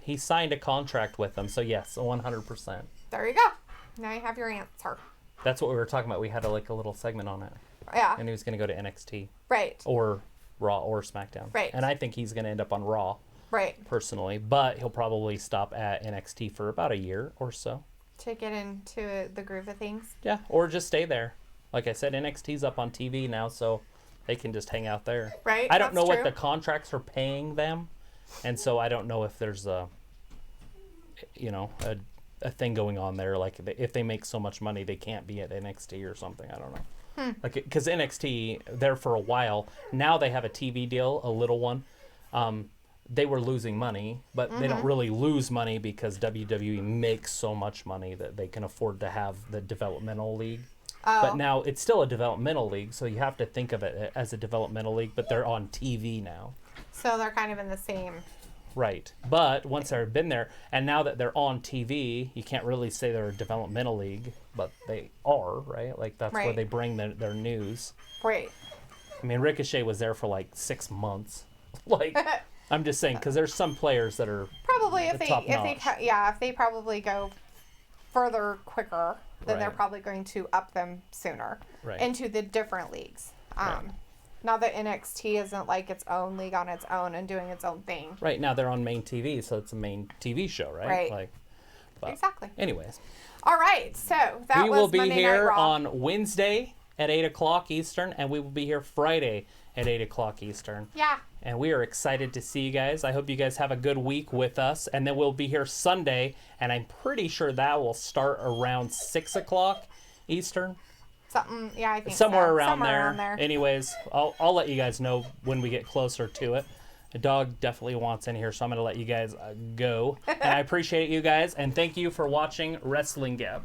He signed a contract with them, so yes, 100%. There you go. Now you have your answer. That's what we were talking about. We had a little segment on it. Yeah. And he was going to go to NXT. Right. Or Raw or SmackDown. Right. And I think he's going to end up on Raw. Right. Personally. But he'll probably stop at NXT for about a year or so. To get into the groove of things. Yeah. Or just stay there. Like I said, NXT's up on TV now, so they can just hang out there. Right. I don't know what true. the contracts are paying them. And so I don't know if there's a thing going on there. Like if they make so much money, they can't be at NXT or something. I don't know. Like, because NXT, there for a while, now they have a TV deal, a little one. They were losing money, but they don't really lose money because WWE makes so much money that they can afford to have the developmental league. But now it's still a developmental league, so you have to think of it as a developmental league, but they're on TV now. So they're kind of in the same. Right. But once they've been there, and now that they're on TV, you can't really say they're a developmental league, but they are, right? Like, that's where they bring their news. Right. I mean, Ricochet was there for like 6 months. Like, I'm just saying, because there's some players that are probably if top-notch. they probably go further quicker, then they're Right. probably going to up them sooner Right. into the different leagues. Right. Now that NXT isn't like its own league on its own and doing its own thing. Right, now they're on main TV, so it's a main TV show, right? Right. Like, but Exactly. Anyways. All right, so that we was will be Monday here Night Raw. on Wednesday at 8 o'clock Eastern, and we will be here Friday at 8 o'clock Eastern. Yeah. And we are excited to see you guys. I hope you guys have a good week with us. And then we'll be here Sunday, and I'm pretty sure that will start around 6 o'clock Eastern. Something, yeah, I think Somewhere so. around Somewhere there. around there. Anyways, I'll let you guys know when we get closer to it. The dog definitely wants in here, so I'm going to let you guys go. And I appreciate you guys, and thank you for watching Wrestling Gab.